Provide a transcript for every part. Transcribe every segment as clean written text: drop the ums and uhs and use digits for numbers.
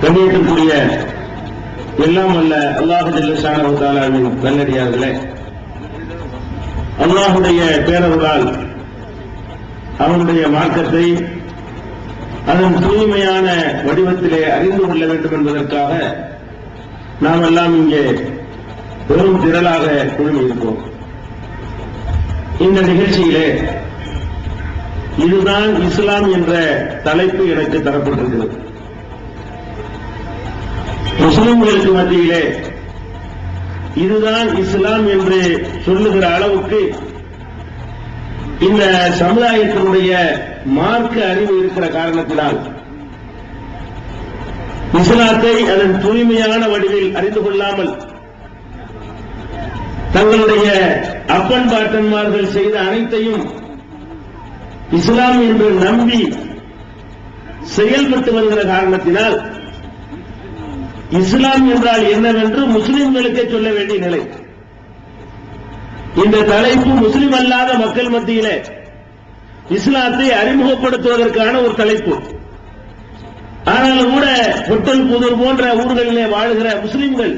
கண்ணியத்திற்குரிய எல்லாம் அல்ல அல்லாஹ் ஜல்ல ஷானஹு தஆலாவின் நல்லடியார்களே, அல்லாஹுடைய பேரருளால் அவனுடைய மார்க்கத்தை அதன் தூய்மையான வடிவத்திலே அறிந்து கொள்ள வேண்டும் என்பதற்காக நாம் எல்லாம் இங்கே பெரும் திரளாக குழுமியிருக்கிறோம். இந்த நிகழ்ச்சியிலே இதுதான் இஸ்லாம் என்ற தலைப்பு எனக்கு தரப்பட்டிருக்கிறது. முஸ்லிம்களுக்கு மத்தியிலே இதுதான் இஸ்லாம் என்று சொல்லுகிற அளவுக்கு இந்த சமுதாயத்தினுடைய மார்க்க அறிவு இருக்கிற காரணத்தினால் இஸ்லாத்தை அதன் தூய்மையான வடிவில் அறிந்து கொள்ளாமல் தங்களுடைய அப்பன் பாட்டன்மார்கள் செய்த அனைத்தையும் இஸ்லாம் என்று நம்பி செயல்பட்டு வருகிற காரணத்தினால் இஸ்லாம் என்றால் என்னவென்று முஸ்லிம்களுக்கே சொல்ல வேண்டிய நிலை. இந்த தலைப்பு முஸ்லிம் அல்லாத மக்கள் மத்தியிலே இஸ்லாத்தை அறிமுகப்படுத்துவதற்கான ஒரு தலைப்பு. ஆனாலும் கூட பொட்டல் புதூர் போன்ற ஊர்களிலே வாழ்கிற முஸ்லிம்கள்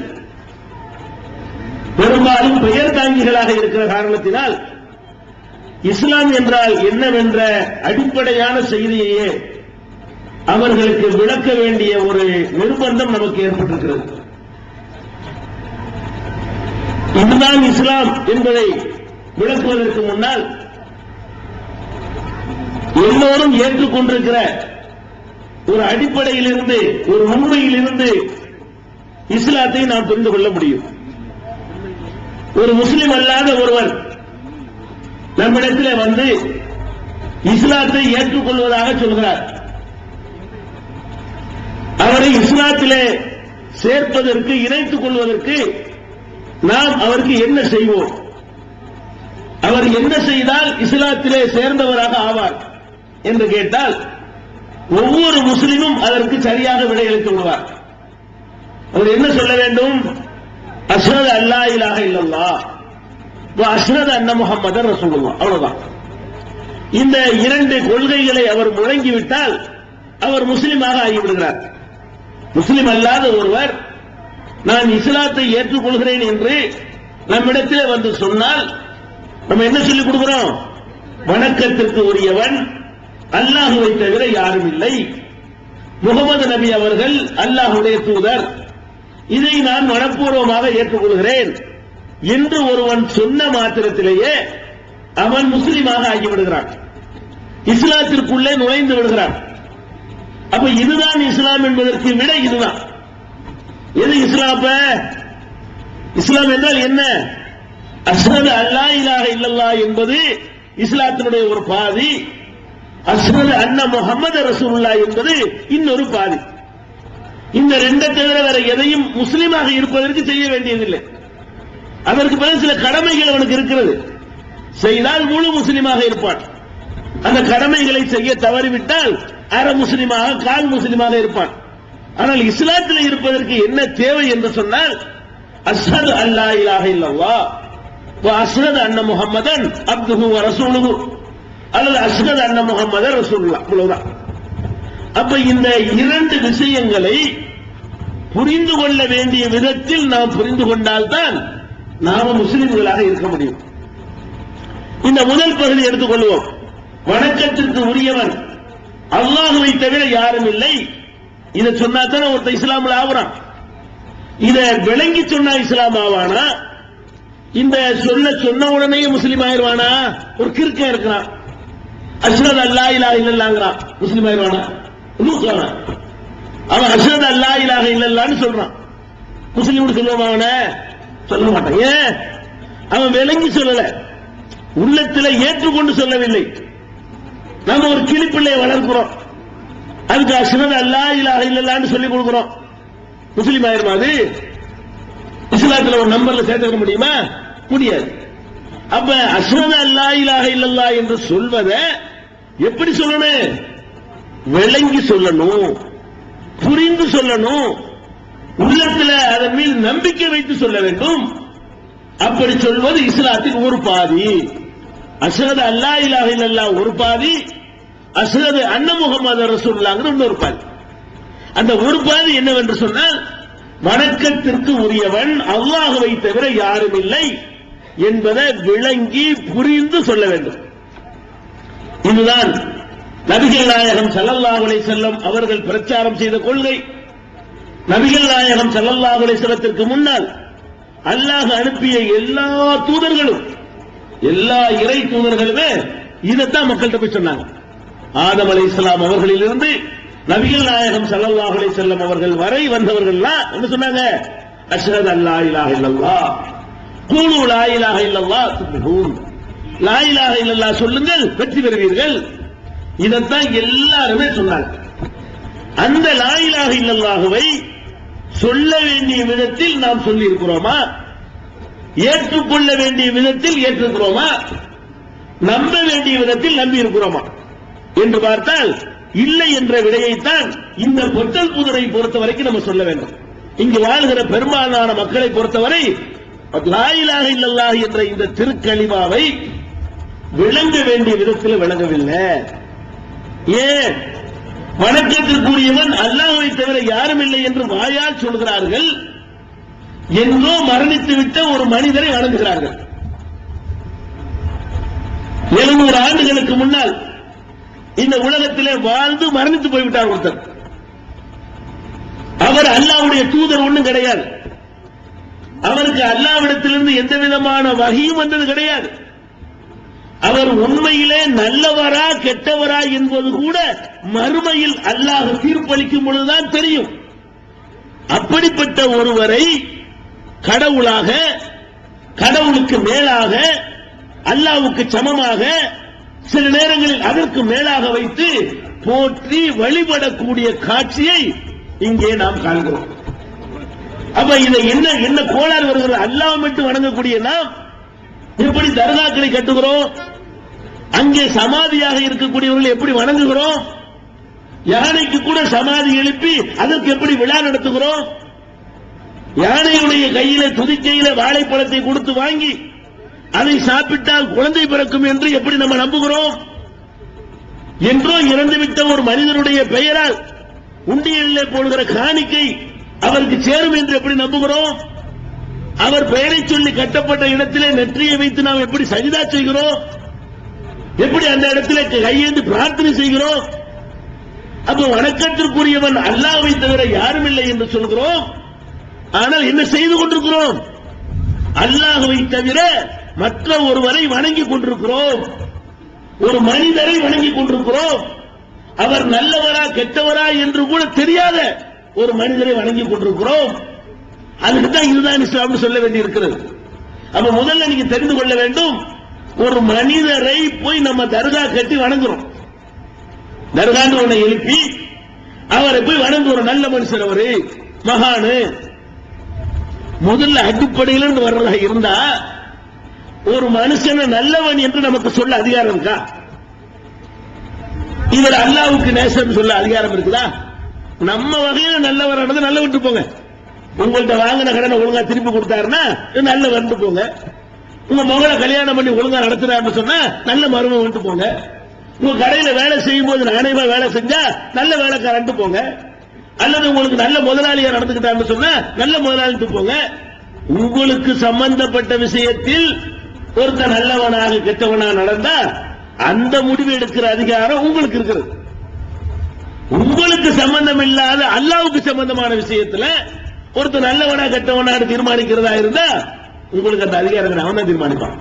பெரும்பாலும் பெயர் தாங்கிகளாக இருக்கிற காரணத்தினால் இஸ்லாம் என்றால் என்னவென்ற அடிப்படையான செய்தியையே அவர்களுக்கு விளக்க வேண்டிய ஒரு நிர்பந்தம் நமக்கு ஏற்பட்டிருக்கிறது. இதுதான் இஸ்லாம் என்பதை விளக்குவதற்கு முன்னால் எல்லோரும் ஏற்றுக்கொண்டிருக்கிற ஒரு அடிப்படையிலிருந்து, ஒரு உண்மையிலிருந்து இஸ்லாத்தை நாம் புரிந்து கொள்ள முடியும். ஒரு முஸ்லிம் அல்லாத ஒருவர் நம்மிடத்தில் வந்து இஸ்லாத்தை ஏற்றுக்கொள்வதாக சொல்கிறார். அவரை இஸ்லாத்திலே சேர்ப்பதற்கு, இணைத்துக் கொள்வதற்கு நாம் அவருக்கு என்ன செய்வோம்? அவர் என்ன செய்தால் இஸ்லாத்திலே சேர்ந்தவராக ஆவார் என்று கேட்டால் ஒவ்வொரு முஸ்லிமும் அதற்கு சரியாக விடையளித்து விடுவார். அவர் என்ன சொல்ல வேண்டும்? அஷ்ஹது அல்லா இலாஹ இல்லல்லாஹ் வ அஷ்ஹது அன்ன முஹம்மதர் ரசூலுல்லாஹ். அவ்வளவுதான். இந்த இரண்டு கொள்கைகளை அவர் முழங்கிவிட்டால் அவர் முஸ்லிமாக ஆகிவிடுகிறார். முஸ்லிம் அல்லாத ஒருவர் நான் இஸ்லாத்தை ஏற்றுக்கொள்கிறேன் என்று நம்மிடத்தில் வந்து சொன்னால் நம்ம என்ன சொல்லிக் கொடுக்கிறோம்? வணக்கத்திற்கு உரியவன் அல்லாஹுவை தவிர யாரும் இல்லை, முகமது நபி அவர்கள் அல்லாஹுடைய தூதர், இதை நான் மனப்பூர்வமாக ஏற்றுக்கொள்கிறேன் என்று ஒருவன் சொன்ன மாத்திரத்திலேயே அவன் முஸ்லிமாக ஆகிவிடுகிறான், இஸ்லாத்திற்குள்ளே நுழைந்து விடுகிறான். அப்ப இதுதான் இஸ்லாம் என்பதற்கு விட இதுதான். எது இஸ்லாம்? இஸ்லாம் என்றால் என்ன? அஷ்ஹது அல்லா இலாஹ இல்லல்லாஹ் என்பது இஸ்லாத்தினுடைய ஒரு பாதி, அஷ்ஹது அன்ன முஹம்மது ரசூலுல்லாஹ் என்பது இன்னொரு பாதி. இந்த ரெண்டை தவிர வேற எதையும் முஸ்லிமாக இருப்பதற்கு செய்ய வேண்டியதில்லை. அதற்கு பதில் சில கடமைகள் அவனுக்கு இருக்கிறது. செய்தால் முழு முஸ்லிமாக இருப்பான். அந்த கடமைகளை செய்ய தவறிவிட்டால் அரை முஸ்லிமாக, கால் முஸ்லிமாக இருப்பான். ஆனால் இஸ்லாத்தில் இருப்பதற்கு என்ன தேவை என்று சொன்னால் அஷ்ஹது அல்லா இலாஹ இல்லல்லாஹ் வ அஷ்ஹது அன்ன முஹம்மதன் அப்துஹு வ ரசூலுஹு அல்லது அஷ்ஹது அன்ன முஹம்மதர் ரசூலுல்லாஹ். அவ்வளவுதான். அப்ப இந்த இரண்டு விஷயங்களை புரிந்து கொள்ள வேண்டிய விதத்தில் நாம் புரிந்து கொண்டால்தான் நாம முஸ்லிம்களாக இருக்க முடியும். இந்த முதல் பகுதி எடுத்துக்கொள்வோம். வணக்கத்திற்கு உரியவன் அல்லாஹுவை தவிர யாரும் இல்லை. இதை சொன்னாதான் ஒருத்தர் இஸ்லாம்ல ஆகுறான். இதை விளங்கி சொன்னா இஸ்லாம் ஆவானா? இந்த சொன்ன உடனே முஸ்லீம் ஆயிருவானா? ஒரு கிறுக்க இருக்கிறான், அஷ்ஹது அல்லா இலாஹ இல்லல்லாஹ்ங்கறான், முஸ்லீம் ஆயிருவானா? அவன் அஷ்ஹது அல்லா இலாஹ இல்லல்லாஹ்னு சொல்றான், முஸ்லீம் சொல்லுவான்? அவனை சொல்ல மாட்டான். ஏன்? அவன் விளங்கி சொல்லல, உள்ளத்துல ஏற்றுக்கொண்டு சொல்லவில்லை. நாம ஒரு கிளிப்பிள்ளையை வளர்க்கிறோம், அதுக்கு அஷ்ஹது அல்லா இலாஹ இல்லல்லாஹ்னு சொல்லி கொடுக்கிறோம், முஸ்லீம் ஆயிருமா? அது இஸ்லாத்துல ஒரு நம்பர்ல சேர்த்துக்க முடியுமா? முடியாது. அப்ப அஷ்ஹது அல்லா இலாஹ இல்லல்லாஹ் என்று சொல்வதை எப்படி சொல்லணும்? விளங்கி சொல்லணும், புரிந்து சொல்லணும், உள்ளத்துல அதன் மீது நம்பிக்கை வைத்து சொல்ல வேண்டும். அப்படி சொல்வது இஸ்லாத்தின் ஒரு பாதி. அஷ்ஹது அல்லா இலாஹ இல்லல்லாஹ் ஒரு பாதி, அஷ்ஹது அன்ன முஹம்மது ரசூலுல்லாஹ்ங்கிற இன்னொரு பாதி. அந்த ஒரு பாதி என்னவென்று சொன்னால், வணக்கத்திற்கு உரியவன் அல்லாஹ்வை தவிர யாரும் இல்லை என்பதை விளங்கி புரிந்து சொல்ல வேண்டும். இதுதான் நபிகள் நாயகம் ஸல்லல்லாஹு அலைஹி வஸல்லம் அவர்கள் பிரச்சாரம் செய்த கொள்கை. நபிகள் நாயகம் ஸல்லல்லாஹு அலைஹி வஸல்லத்திற்கு முன்னால் அல்லாஹ் அனுப்பிய எல்லா தூதர்களும், எல்லா இறை தூதர்களுமே இதைத்தான் மக்கள்கிட்ட போய் சொன்னாங்க. ஆதம் அலைஹிஸ்ஸலாம் அவர்களிலிருந்து நபிகள் நாயகம் ஸல்லல்லாஹு அலைஹி வஸல்லம் அவர்கள் வரை வந்தவர்கள்லாம் என்ன சொன்னாங்க? அஷ்ஹது அல்லா இலாஹ இல்லல்லாஹ் கூலு லா இலாஹ இல்லல்லாஹ் துஃப்லிஹூன். லா இலாஹ இல்லல்லாஹ் சொல்லுங்கள், வெற்றி பெறுவீர்கள். இதைத்தான் எல்லாருமே சொன்னாங்க. அந்த லா இலாஹ இல்லல்லாஹுவை சொல்ல வேண்டிய விதத்தில் நாம் சொல்லி இருக்கிறோமா? ஏற்றுக்கொள்ள வேண்டிய விதத்தில் ஏற்றுக்கிறோமா? நம்ப வேண்டிய விதத்தில் நம்பி இருக்கிறோமா என்று பார்த்தால் இல்லை என்ற விடையைத்தான் இந்த பொட்டல் புதரை பொறுத்த வரைக்கும் நம்ம சொல்ல வேண்டும். இங்கு வாழ்கிற பெரும்பாலான மக்களை பொறுத்தவரை லா இலாஹ இல்லல்லாஹ் என்ற இந்த திருக்கலிமாவை விளங்க வேண்டிய விதத்தில் விளங்கவில்லை. ஏன்? வணக்கத்திற்குரியவன் அல்லாஹ்வை தவிர யாரும் இல்லை என்று வாயால் சொல்கிறார்கள், என்றோ மரணித்துவிட்ட ஒரு மனிதரை வணங்குகிறார்கள். 700 ஆண்டுகளுக்கு முன்னால் இந்த உலகத்திலே வாழ்ந்து மரணித்து போய்விட்டார் ஒருத்தர். அவர் அல்லாஹ்வுடைய தூதர் ஒண்ணும் கிடையாது. அவருக்கு அல்லாஹ்விடத்திலிருந்து எந்த விதமான வஹீயும் வந்தது கிடையாது. அவர் உண்மையிலே நல்லவரா கெட்டவரா என்பது கூட மறுமையில் அல்லாஹ் தீர்ப்பளிக்கும் பொழுதுதான் தெரியும். அப்படிப்பட்ட ஒருவரை கடவுளாக, கடவுளுக்கு மேலாக, அல்லாஹ்வுக்கு சமமாக, சில நேரங்களில் அதற்கு மேலாக வைத்து போற்றி வழிபடக்கூடிய காட்சியை இங்கே நாம் காண்கிறோம். அப்ப இதை என்ன கோளாறு வருகிறது? அல்லாஹ் மட்டும் வணங்கக்கூடிய நாம் எப்படி தர்காக்களை கட்டுகிறோம்? அங்கே சமாதியாக இருக்கக்கூடியவர்கள் எப்படி வணங்குகிறோம்? யானைக்கு கூட சமாதி எழுப்பி அதற்கு எப்படி விழா நடத்துகிறோம்? யானையுடைய கையில துதிக்கையில வாழைப்பழத்தை கொடுத்து வாங்கி அதை சாப்பிட்டால் குழந்தை பிறக்கும் என்று எப்படி நம்ம நம்புகிறோம்? என்றோ இறந்துவிட்ட ஒரு மனிதனுடைய பெயரால் உண்டியலிலே போடுகிற காணிக்கை அவருக்கு சேரும் என்று எப்படி நம்புகிறோம்? அவர் பெயரை சொல்லி கட்டப்பட்ட இடத்திலே நெற்றியை வைத்து நாம் எப்படி சஜிதா செய்கிறோம்? எப்படி அந்த இடத்திலே கையேந்து பிரார்த்தனை செய்கிறோம்? அப்ப வணக்கத்திற்குரியவன் அல்லாஹ்வை தவிர யாரும் இல்லை என்று சொல்கிறோம். ஆனால் என்ன செய்து கொண்டிருக்கிறோம்? அல்லாஹ்வை தவிர மற்ற ஒருவரை வணங்கிக் கொண்டிருக்கிறோம். ஒரு மனிதரை வணங்கிக் கொண்டிருக்கிறோம். அவர் நல்லவரா கெட்டவரா என்று கூட தெரியாத ஒரு மனிதரை வணங்கிக் கொண்டிருக்கிறோம். அதுக்குதான் இதுதான் இஸ்லாம் சொல்ல வேண்டி இருக்கிறது. அப்ப முதல்ல நீங்க தெரிந்து கொள்ள வேண்டும், ஒரு மனிதரை போய் நம்ம தர்கா கட்டி வணங்குறோம். தர்கான்னு ஒண்ணை எழுப்பி அவரை போய் வணங்குறோம். நல்ல மனுஷர், அவரு மகானு. முதல்ல அடிப்படையிலிருந்து வர்றதா இருந்தா ஒரு மனுஷனை நல்லவன் என்று நமக்கு சொல்ல அதிகாரம் இருக்கா? இவர் அல்லாஹ்வுக்கு நேசம் சொல்ல அதிகாரம் இருக்குதா? நம்ம வகையில நல்லவரானது நல்ல விட்டு போங்க. உங்கள்கிட்ட வாங்கின கடனை ஒழுங்கா திருப்பி கொடுத்தாருன்னா நல்ல வந்து போங்க. உங்க மகளை கல்யாணம் பண்ணி ஒழுங்கா நடத்துறாருன்னு சொன்னா நல்ல மருமகன் வந்துட்டு போங்க. உங்க கடையில வேலை செய்யும் போது நாணயமா வேலை செஞ்சா நல்ல வேலைக்காரன்ட்டு போங்க. அல்லது உங்களுக்கு நல்ல முதலாளியா நடந்துக்கிட்டாருன்னு சொன்னா நல்ல முதலாளிட்டு போங்க. உங்களுக்கு சம்பந்தப்பட்ட விஷயத்தில் ஒருத்தர் நல்லவனாக கெட்டவனா நடந்தா அந்த முடிவு எடுக்கிற அதிகாரம் உங்களுக்கு இருக்கிறது. உங்களுக்கு சம்பந்தம் இல்லாத அல்லாஹ்வுக்கு சம்பந்தமான விஷயத்துல ஒருத்தர் நல்லவனா கெட்டவனா தீர்மானிக்கிறதா இருந்தா உங்களுக்கு அந்த அதிகாரத்தை அவன் தான் தீர்மானிப்பான்.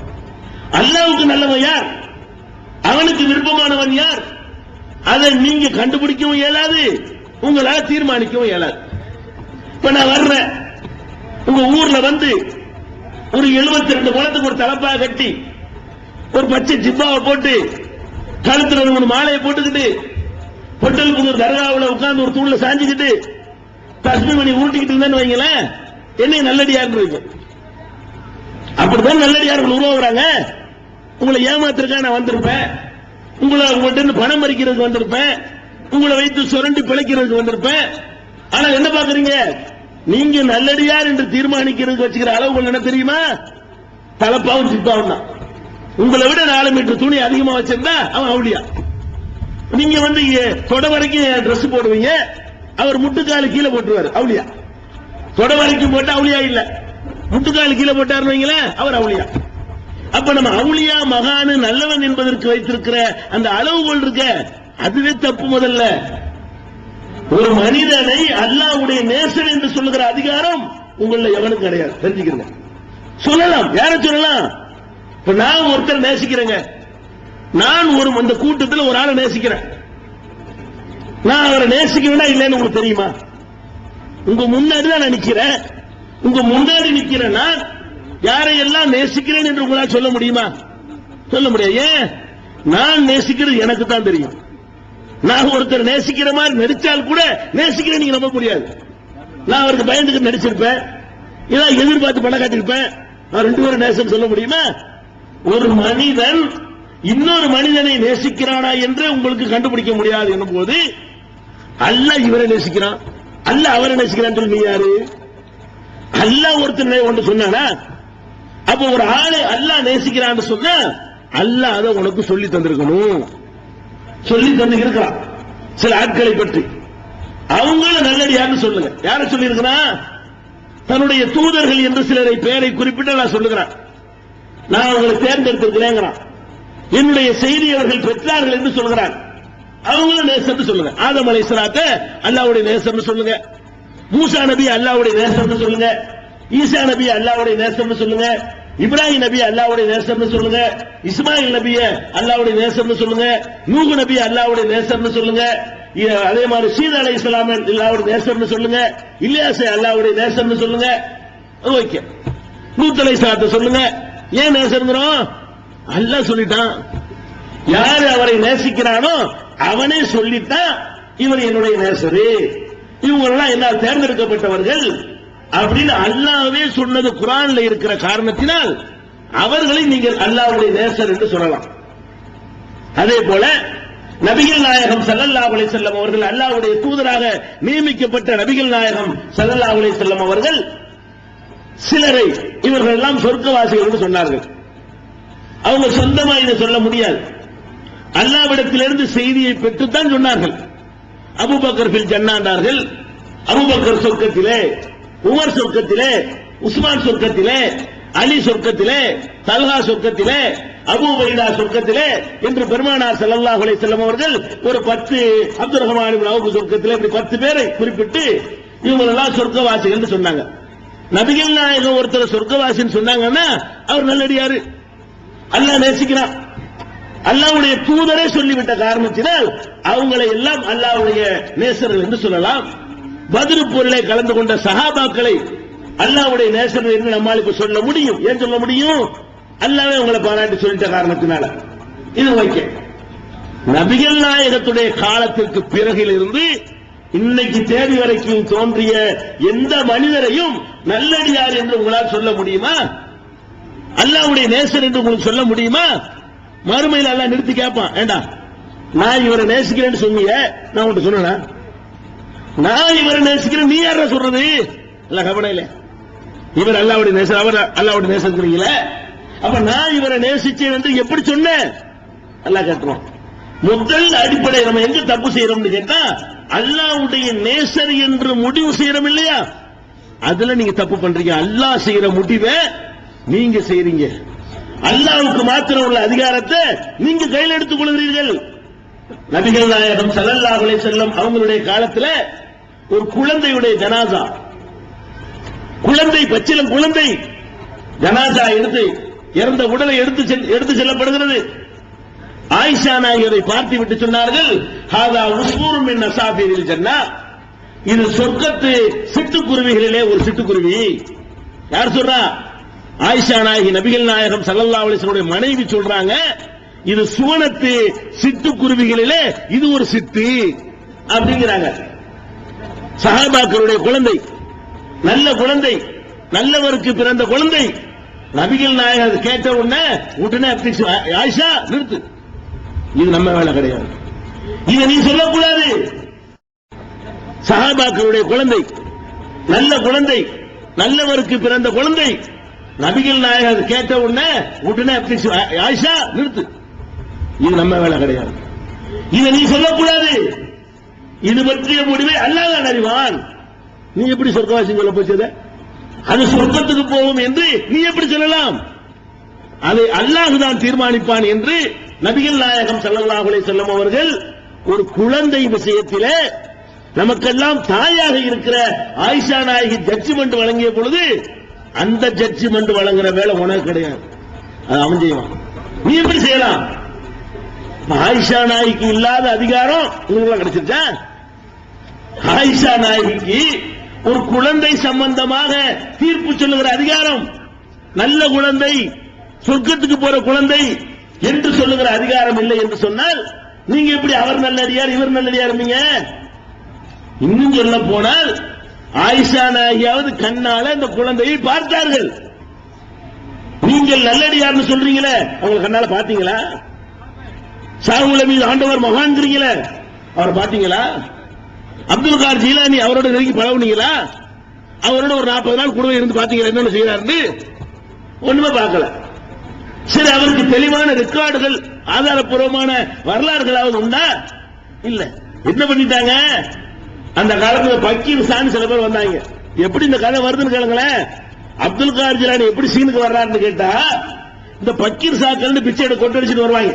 அல்லாஹ்வுக்கு நல்லவன் யார், அவனுக்கு விருப்பமானவன் யார், அதை நீங்க கண்டுபிடிக்கவும் இயலாது, உங்களால தீர்மானிக்கவும் இயலாது. இப்ப நான் வர்றேன், உங்க ஊர்ல வந்து ஒரு 72 குளத்துக்கு ஒரு தலப்பா கட்டி ஒரு பச்சை ஜிப்பாவை போட்டு கழுத்துல 3 மாலையை போட்டுக்கிட்டு பொட்டல் புதூர் தர்காவுல உட்கார்ந்து ஒரு தூண்ல சாஞ்சுக்கிட்டு தஸ்மி மணி ஊட்டிக்கிட்டு இருந்தேன்னு வைங்களேன், என்னை நல்லடியார் இருக்கும். அப்படித்தான் நல்லடியார்கள் உருவாக்குறாங்க. உங்களை ஏமாத்திருக்கா நான் வந்திருப்பேன், உங்கள்கிட்ட பணம் பறிக்கிறதுக்கு வந்திருப்பேன், உங்களை வைத்து சுரண்டி பிழைக்கிறதுக்கு வந்திருப்பேன். ஆனா என்ன பாக்குறீங்க, நீங்க நல்லடியார் என்று தீர்மானிக்கிறதுக்கு வச்சுக்கிற அளவு என்ன தெரியுமா? தலப்பாவும் சிப்பாவும் தான். உங்களை விட 4 மீட்டர் துணி அதிகமா வச்சிருந்தா அவன் அவளியா. நீங்க வந்து தொட வரைக்கும் ட்ரெஸ் போடுவீங்க, அவர் முட்டுக்கால கீழே போட்டுருவாரு, அவுளியா. தொட வரைக்கும் போட்டு அவுளியா இல்ல, முட்டுக்கால கீழே போட்டாருன்னு அவர் அவுளியா. அப்ப நம்ம அவுளியா மகானு நல்லவன் என்பதற்கு வைத்திருக்கிற அந்த அளவுகோல் இருக்க, அதுவே தப்பு. முதல்ல ஒரு மனிதனை அல்லாஹ்வுடைய நேசன் என்று சொல்லுகிற அதிகாரம் உங்கள எவனுக்கு கிடையாது, தெரிஞ்சுக்கிறேன். சொல்லலாம், யார சொல்லலாம். இப்ப நான் ஒருத்தர் நேசிக்கிறேங்க, நான் ஒரு அந்த கூட்டத்தில் ஒரு ஆளை நேசிக்கிறேன், நான் அவரை நேசிக்கிறேன்னா இல்லைன்னு உங்களுக்கு தெரியுமா? உங்க முன்னாடி தான் நான் நிக்கிறேன், உங்க முன்னாடி நிக்கிறேன், நான் யாரையெல்லாம் நேசிக்கிறேன் என்று உங்களால் சொல்ல முடியுமா? சொல்ல முடியாது. ஏன்? நான் நேசிக்கிறது எனக்கு தான் தெரியும். நான் ஒருத்தர் நேசிக்கிற மாதிரி நடிச்சால் கூட நேசிக்கிறேன் நீங்க நம்ப முடியாது. நான் அவருக்கு பயந்துக்கு நடிச்சிருப்பேன், ஏதாவது எதிர்பார்த்து பணம் காட்டிருப்பேன், நான் 2 பேரும் நேசம் சொல்ல முடியுமா? ஒரு மனிதன் இன்னொரு மனிதனை நேசிக்கிறானா என்று உங்களுக்கு கண்டுபிடிக்க முடியாது என்னும் போது, அல்லாஹ் இவரை நேசிக்கிறான், அல்லாஹ் அவரை நேசிக்கிறான் சொல்லி யாரு? அல்லாஹ் ஒருத்தர் ஒன்று சொன்னானா? அப்ப ஒரு ஆளை அல்லாஹ் நேசிக்கிறான்னு சொன்னா அல்லாஹ் அதை உனக்கு சொல்லி தந்திருக்கணும், சொல்லி தந்து இருக்கிறான். சில ஆட்களை பற்றி அவங்கள நல்லடியான்னு சொல்லுங்க. யார சொல்லி இருக்கிறான்? தன்னுடைய தூதர்கள் என்று சிலரை பெயரை குறிப்பிட்டு நான் சொல்லுகிறான், நான் அவங்களை தேர்ந்தெடுத்திருக்கிறேங்கிறான், என்னுடைய செய்தி அவர்கள் பெற்றார்கள் என்று சொல்கிறான். அவங்கள நேசம் சொல்லுங்க. ஆதம் அலைஹிஸ்ஸலாத்தை அல்லாஹ்வுடைய நேசம் சொல்லுங்க, மூசா நபி அல்லாஹ்வுடைய நேசம் சொல்லுங்க, ஈசா நபி அல்லாஹ்வுடைய நேசம் சொல்லுங்க, இப்ராஹிம் நபி அல்லாஹ்வுடைய நேசம் சொல்லுங்க, இஸ்மாயில் நபிய அல்லாஹ்வுடைய நேசம் சொல்லுங்க, நூஹ் நபி அல்லாஹ்வுடைய நேசம் சொல்லுங்க, அதே மாதிரி சீதா அலைஹிஸ்ஸலாம் அல்லாஹ்வுடைய நேசம் சொல்லுங்க, இலியாஸ் அல்லாஹ்வுடைய நேசம் சொல்லுங்க. ஓகே, லூத் அலைஹிஸ்ஸலாத்தை சொல்லுங்க. ஏன் நேசம்ங்கறோம்? அல்லாஹ் சொல்லிட்டான். யாரு அவரை நேசிக்கிறானோ அவனே சொல்லிட்டான், இவர் என்னுடைய நேசரு, இவங்கெல்லாம் என்னால் தேர்ந்தெடுக்கப்பட்டவர்கள் அப்படின்னு அல்லாஹ்வே சொன்னது குர்ஆன்ல இருக்கிற காரணத்தினால் அவர்களை நீங்கள் அல்லாஹ்வுடைய நேசர் என்று சொல்லலாம். அதே போல நபிகள் நாயகம் ஸல்லல்லாஹு அலைஹி வஸல்லம் அவர்கள் அல்லாஹ்வுடைய தூதராக நியமிக்கப்பட்ட நபிகள் நாயகம் ஸல்லல்லாஹு அலைஹி வஸல்லம் அவர்கள் சிலரை இவர்கள் எல்லாம் சொர்க்கவாசிகள் என்று சொன்னார்கள். அவங்க சொந்தமா இதை சொல்ல முடியாது, அல்லாஹ்விடத்திலிருந்து செய்தியை பெற்றுத்தான் சொன்னார்கள். அபூபக்கர் ஃபில் ஜன்னாண்டார்கள், அபூபக்கர் சொர்க்கத்திலே, உமர் சொர்க்கத்திலே, உஸ்மான் சொர்க்கத்திலே, அலி சொர்க்கத்திலே, தல்ஹா சொர்க்கத்திலே, அபூ உபைதா சொர்க்கத்திலே என்று பெருமானார் ஸல்லல்லாஹு அலைஹி வஸல்லம் அவர்கள் ஒரு 10 அப்துர் ரஹ்மான் இப்னு அவுஃப் சொர்க்கத்திலே இப்படி 10 பேரை குறிப்பிட்டு இவங்க எல்லாம் சொர்க்கவாசிகள் என்று சொன்னாங்க. நபிகள் நாயகம் ஒருத்தர் சொர்க்கவாசின்னு சொன்னாங்கன்னா அவர் நல்லடியாரு, அல்லாஹ் நேசிக்கிறான். அல்லாஹ்வுடைய தூதரே சொல்லிவிட்ட காரணத்தினால் அவங்களை எல்லாம் அல்லாஹ்வுடைய நேசர்கள் என்று சொல்லலாம். பத்ர் போரிலே கலந்து கொண்ட சஹாபாக்களை அல்லாஹ்வுடைய நேசர்கள் என்று நம்மால் இப்ப சொல்ல முடியும். ஏன் சொல்ல முடியும்? அல்லாஹ்வே உங்களை பாராட்டி சொல்லிட்ட காரணத்தினால. இது வைக்க நபிகள் நாயகத்துடைய காலத்திற்கு பிறகிலிருந்து இன்னைக்கு தேதி வரைக்கும் தோன்றிய எந்த மனிதரையும் நல்லடியார் என்று உங்களால் சொல்ல முடியுமா? அல்லாஹ்வுடைய நேசர் என்று உங்களுக்கு சொல்ல முடியுமா? மறுமையில் அல்லாஹ் நிறுத்தி கேட்பான், ஏண்டா நான் இவரை நேசிக்கிறேன்னு சொன்னீங்க, நான் உன்கிட்ட சொன்னா நான் இவரை நேசிக்கிறேன், நீ யார சொல்றது? இல்ல கவனம் இல்ல, இவர் அல்லாஹ்வுடைய நேசர், அவர் அல்லாஹ்வுடைய நேசங்கிறீங்களே, அப்ப நான் இவரை நேசிச்சேன் என்று எப்படி சொன்னேன்? அல்லாஹ் கேட்கிறோம். முதல் அடிப்படை நம்ம எங்க தப்பு செய்யறோம்னு கேட்டா, அல்லாஹ்வுடைய நேசர் என்று முடிவு செய்யறோம் இல்லையா, அதுல நீங்க தப்பு பண்றீங்க. அல்லாஹ் செய்யற முடிவை நீங்க செய்றீங்க, அல்லாஹ்வுக்கு மாத்திரம் உள்ள அதிகாரத்தை நீங்க கையில் எடுத்துக் கொள்கிறீர்கள். நபிகள் நாயகம் ஸல்லல்லாஹு அலைஹி வஸல்லம் அவங்களுடைய காலத்துல ஒரு குழந்தையுடைய ஜனாசா, குழந்தை பச்சிலம் குழந்தை ஜனாசா எடுத்து இறந்த உடலை எடுத்து செல்லப்படுகிறது. ஆயிஷா நாயகரை பார்த்து விட்டு சொன்னார்கள், ஹாதா உஸ்பூரும் மின் அஸாபிரில் ஜன்னா, இது சொர்க்கத்து சிட்டுக்குருவிகளிலே ஒரு சிட்டுக்குருவி. யார் சொல்றா? ஆயிஷா நாயகி நபிகள் நாயகம் ஸல்லல்லாஹு அலைஹி வஸல்லம் மனைவி சொல்றாங்க, இது சுவனத்து சிட்டுக்குருவிகளிலே இது ஒரு சிட்டு அப்படிங்கிறாங்க. சஹாபாக்களுடைய குழந்தை, நல்ல குழந்தை, நல்லவருக்கு பிறந்த குழந்தை. நபிகள் நாயகர் கேட்ட உடனே ஆயிஷா நிறுத்து, இது நம்ம வேலை கிடையாது, இதை நீ சொல்லக்கூடாது. சஹாபாக்களுடைய குழந்தை, நல்ல குழந்தை, நல்லவருக்கு பிறந்த குழந்தை. நபிகள் நாயகர் கேட்ட உடனே ஆயிஷா நிறுத்து, இது நம்ம வேலை கிடையாது, இதை நீ சொல்லக்கூடாது. இது பற்றிய முடிவை அல்லாஹ் தான் அறிவான். நீ எப்படி சொர்க்கவாசி சொல்ல போச்சத? அது சொர்க்கத்துக்கு போகும் என்று நீ எப்படி சொல்லலாம்? அதை அல்லாஹ் தான் தீர்மானிப்பான் என்று நபிகள் நாயகம் ஸல்லல்லாஹு அலைஹி வஸல்லம் அவர்கள் ஒரு குழந்தை விஷயத்திலே நமக்கெல்லாம் தாயாக இருக்கிற ஆயிஷா நாயகி ஜட்ஜ்மெண்ட் வழங்கிய பொழுது அந்த ஜட்ஜ்மெண்ட் வழங்குற வேலை உனக்கு கிடையாது. அது அவன் செய்வான். நீ எப்படி செய்யலாம்? ஆயிஷா நாயகிக்கு இல்லாத அதிகாரம் உங்களுக்கு கிடைச்சிருச்சா? ஆயிஷா நாயகிக்கு ஒரு குழந்தை சம்பந்தமாக தீர்ப்பு சொல்லுகிற அதிகாரம், நல்ல குழந்தை, சொர்க்கத்துக்கு போற குழந்தை என்று சொல்லுகிற அதிகாரம் இல்லை என்று சொன்னால் நீங்க எப்படி அவர் நல்லடியார் இவர் நல்லடியார் இருந்தீங்க? இன்னும் சொல்ல போனால் ஆயிஷா நாயகியாவது கண்ணால இந்த குழந்தையை பார்த்தார்கள். நீங்கள் நல்லடியார்னு சொல்றீங்களே, அவங்க கண்ணால பாத்தீங்களா? ஷாவுல மீது ஆண்டவர் மகான்கிறீங்களே, அவரை பாத்தீங்களா? அப்துல் கார் ஜீலானி அவரோட நெருங்கி பழகுனீங்களா? அவரோட ஒரு 40 நாள் கூடவே இருந்து பாத்தீங்களா என்ன செய்யறாரு? ஒண்ணுமே பார்க்கல. சரி, அவருக்கு தெளிவான ரெக்கார்டுகள் ஆதாரப்பூர்வமான வரலாறுகளாவது உண்டா? இல்ல. என்ன பண்ணிட்டாங்க? அந்த காலத்துல பக்கீர் சான் சில பேர் வந்தாங்க. எப்படி இந்த கதை வருதுன்னு கேளுங்களேன். அப்துல் கார் ஜிலானி எப்படி சீனுக்கு வர்றாருன்னு கேட்டா, இந்த பக்கீர் சாக்கள் பிச்சை எடுத்து கொட்டடிச்சுட்டு வருவாங்க.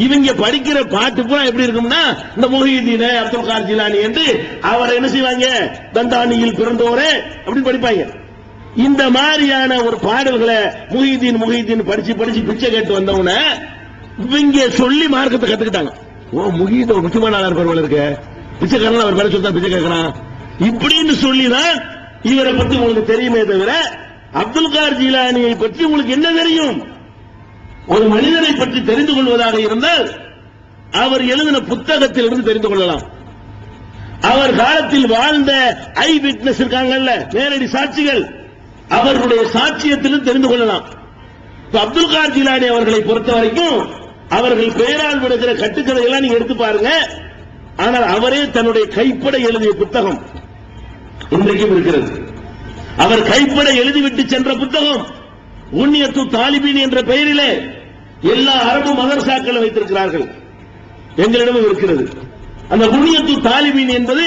இவங்க படிக்கிற பாட்டு பூரா எப்படி இருக்கும்னா, இந்த முஹிதீன் அப்துல் கார் ஜிலானி என்று அவரை என்ன செய்வாங்க, தந்தானியில் பிறந்தோரே அப்படின்னு படிப்பாங்க. இந்த மாதிரியான ஒரு பாடல்களை முஹிதீன் முஹிதீன் படிச்சு படிச்சு பிச்சை கேட்டு வந்தவன இவங்க சொல்லி மார்க்கத்தை கத்துக்கிட்டாங்க. ஓ, முஹிதீன் ஒரு முக்கியமான ஆளா இருப்பார் இருக்க, பிச்சைக்காரன் அவர் பேர சொல்லி பிச்சை கேட்கறான் இப்படின்னு சொல்லிதான் இவரை பத்தி உங்களுக்கு தெரியுமே தவிர அப்துல் கார் ஜீலானியை பற்றி உங்களுக்கு என்ன தெரியும்? ஒரு மனிதனை பற்றி தெரிந்து கொள்வதாக இருந்தால் அவர் எழுதின புத்தகத்திலிருந்து தெரிந்து கொள்ளலாம். அவர் காலத்தில் வாழ்ந்த ஐ விட்னஸ் இருக்காங்கல்ல, நேரடி சாட்சிகள், அவர்களுடைய சாட்சியத்திலும் தெரிந்து கொள்ளலாம். அப்துல் கார் ஜீலானி அவர்களை பொறுத்த வரைக்கும் அவர்கள் பெயரால் விடுகிற கட்டுக்கதை எல்லாம் நீங்க எடுத்து பாருங்க. ஆனால் அவரே தன்னுடைய கைப்பட எழுதிய புத்தகம் இன்றைக்கும் இருக்கிறது. அவர் கைப்பட எழுதிவிட்டு சென்ற புத்தகம் உன்னியத்து தாலிபீன் என்ற பெயரிலே எல்லா அரபு மதரசாக்களும் வைத்திருக்கிறார்கள். எங்களிடமும் இருக்கிறது. அந்த உன்னியத்து தாலிபீன் என்பது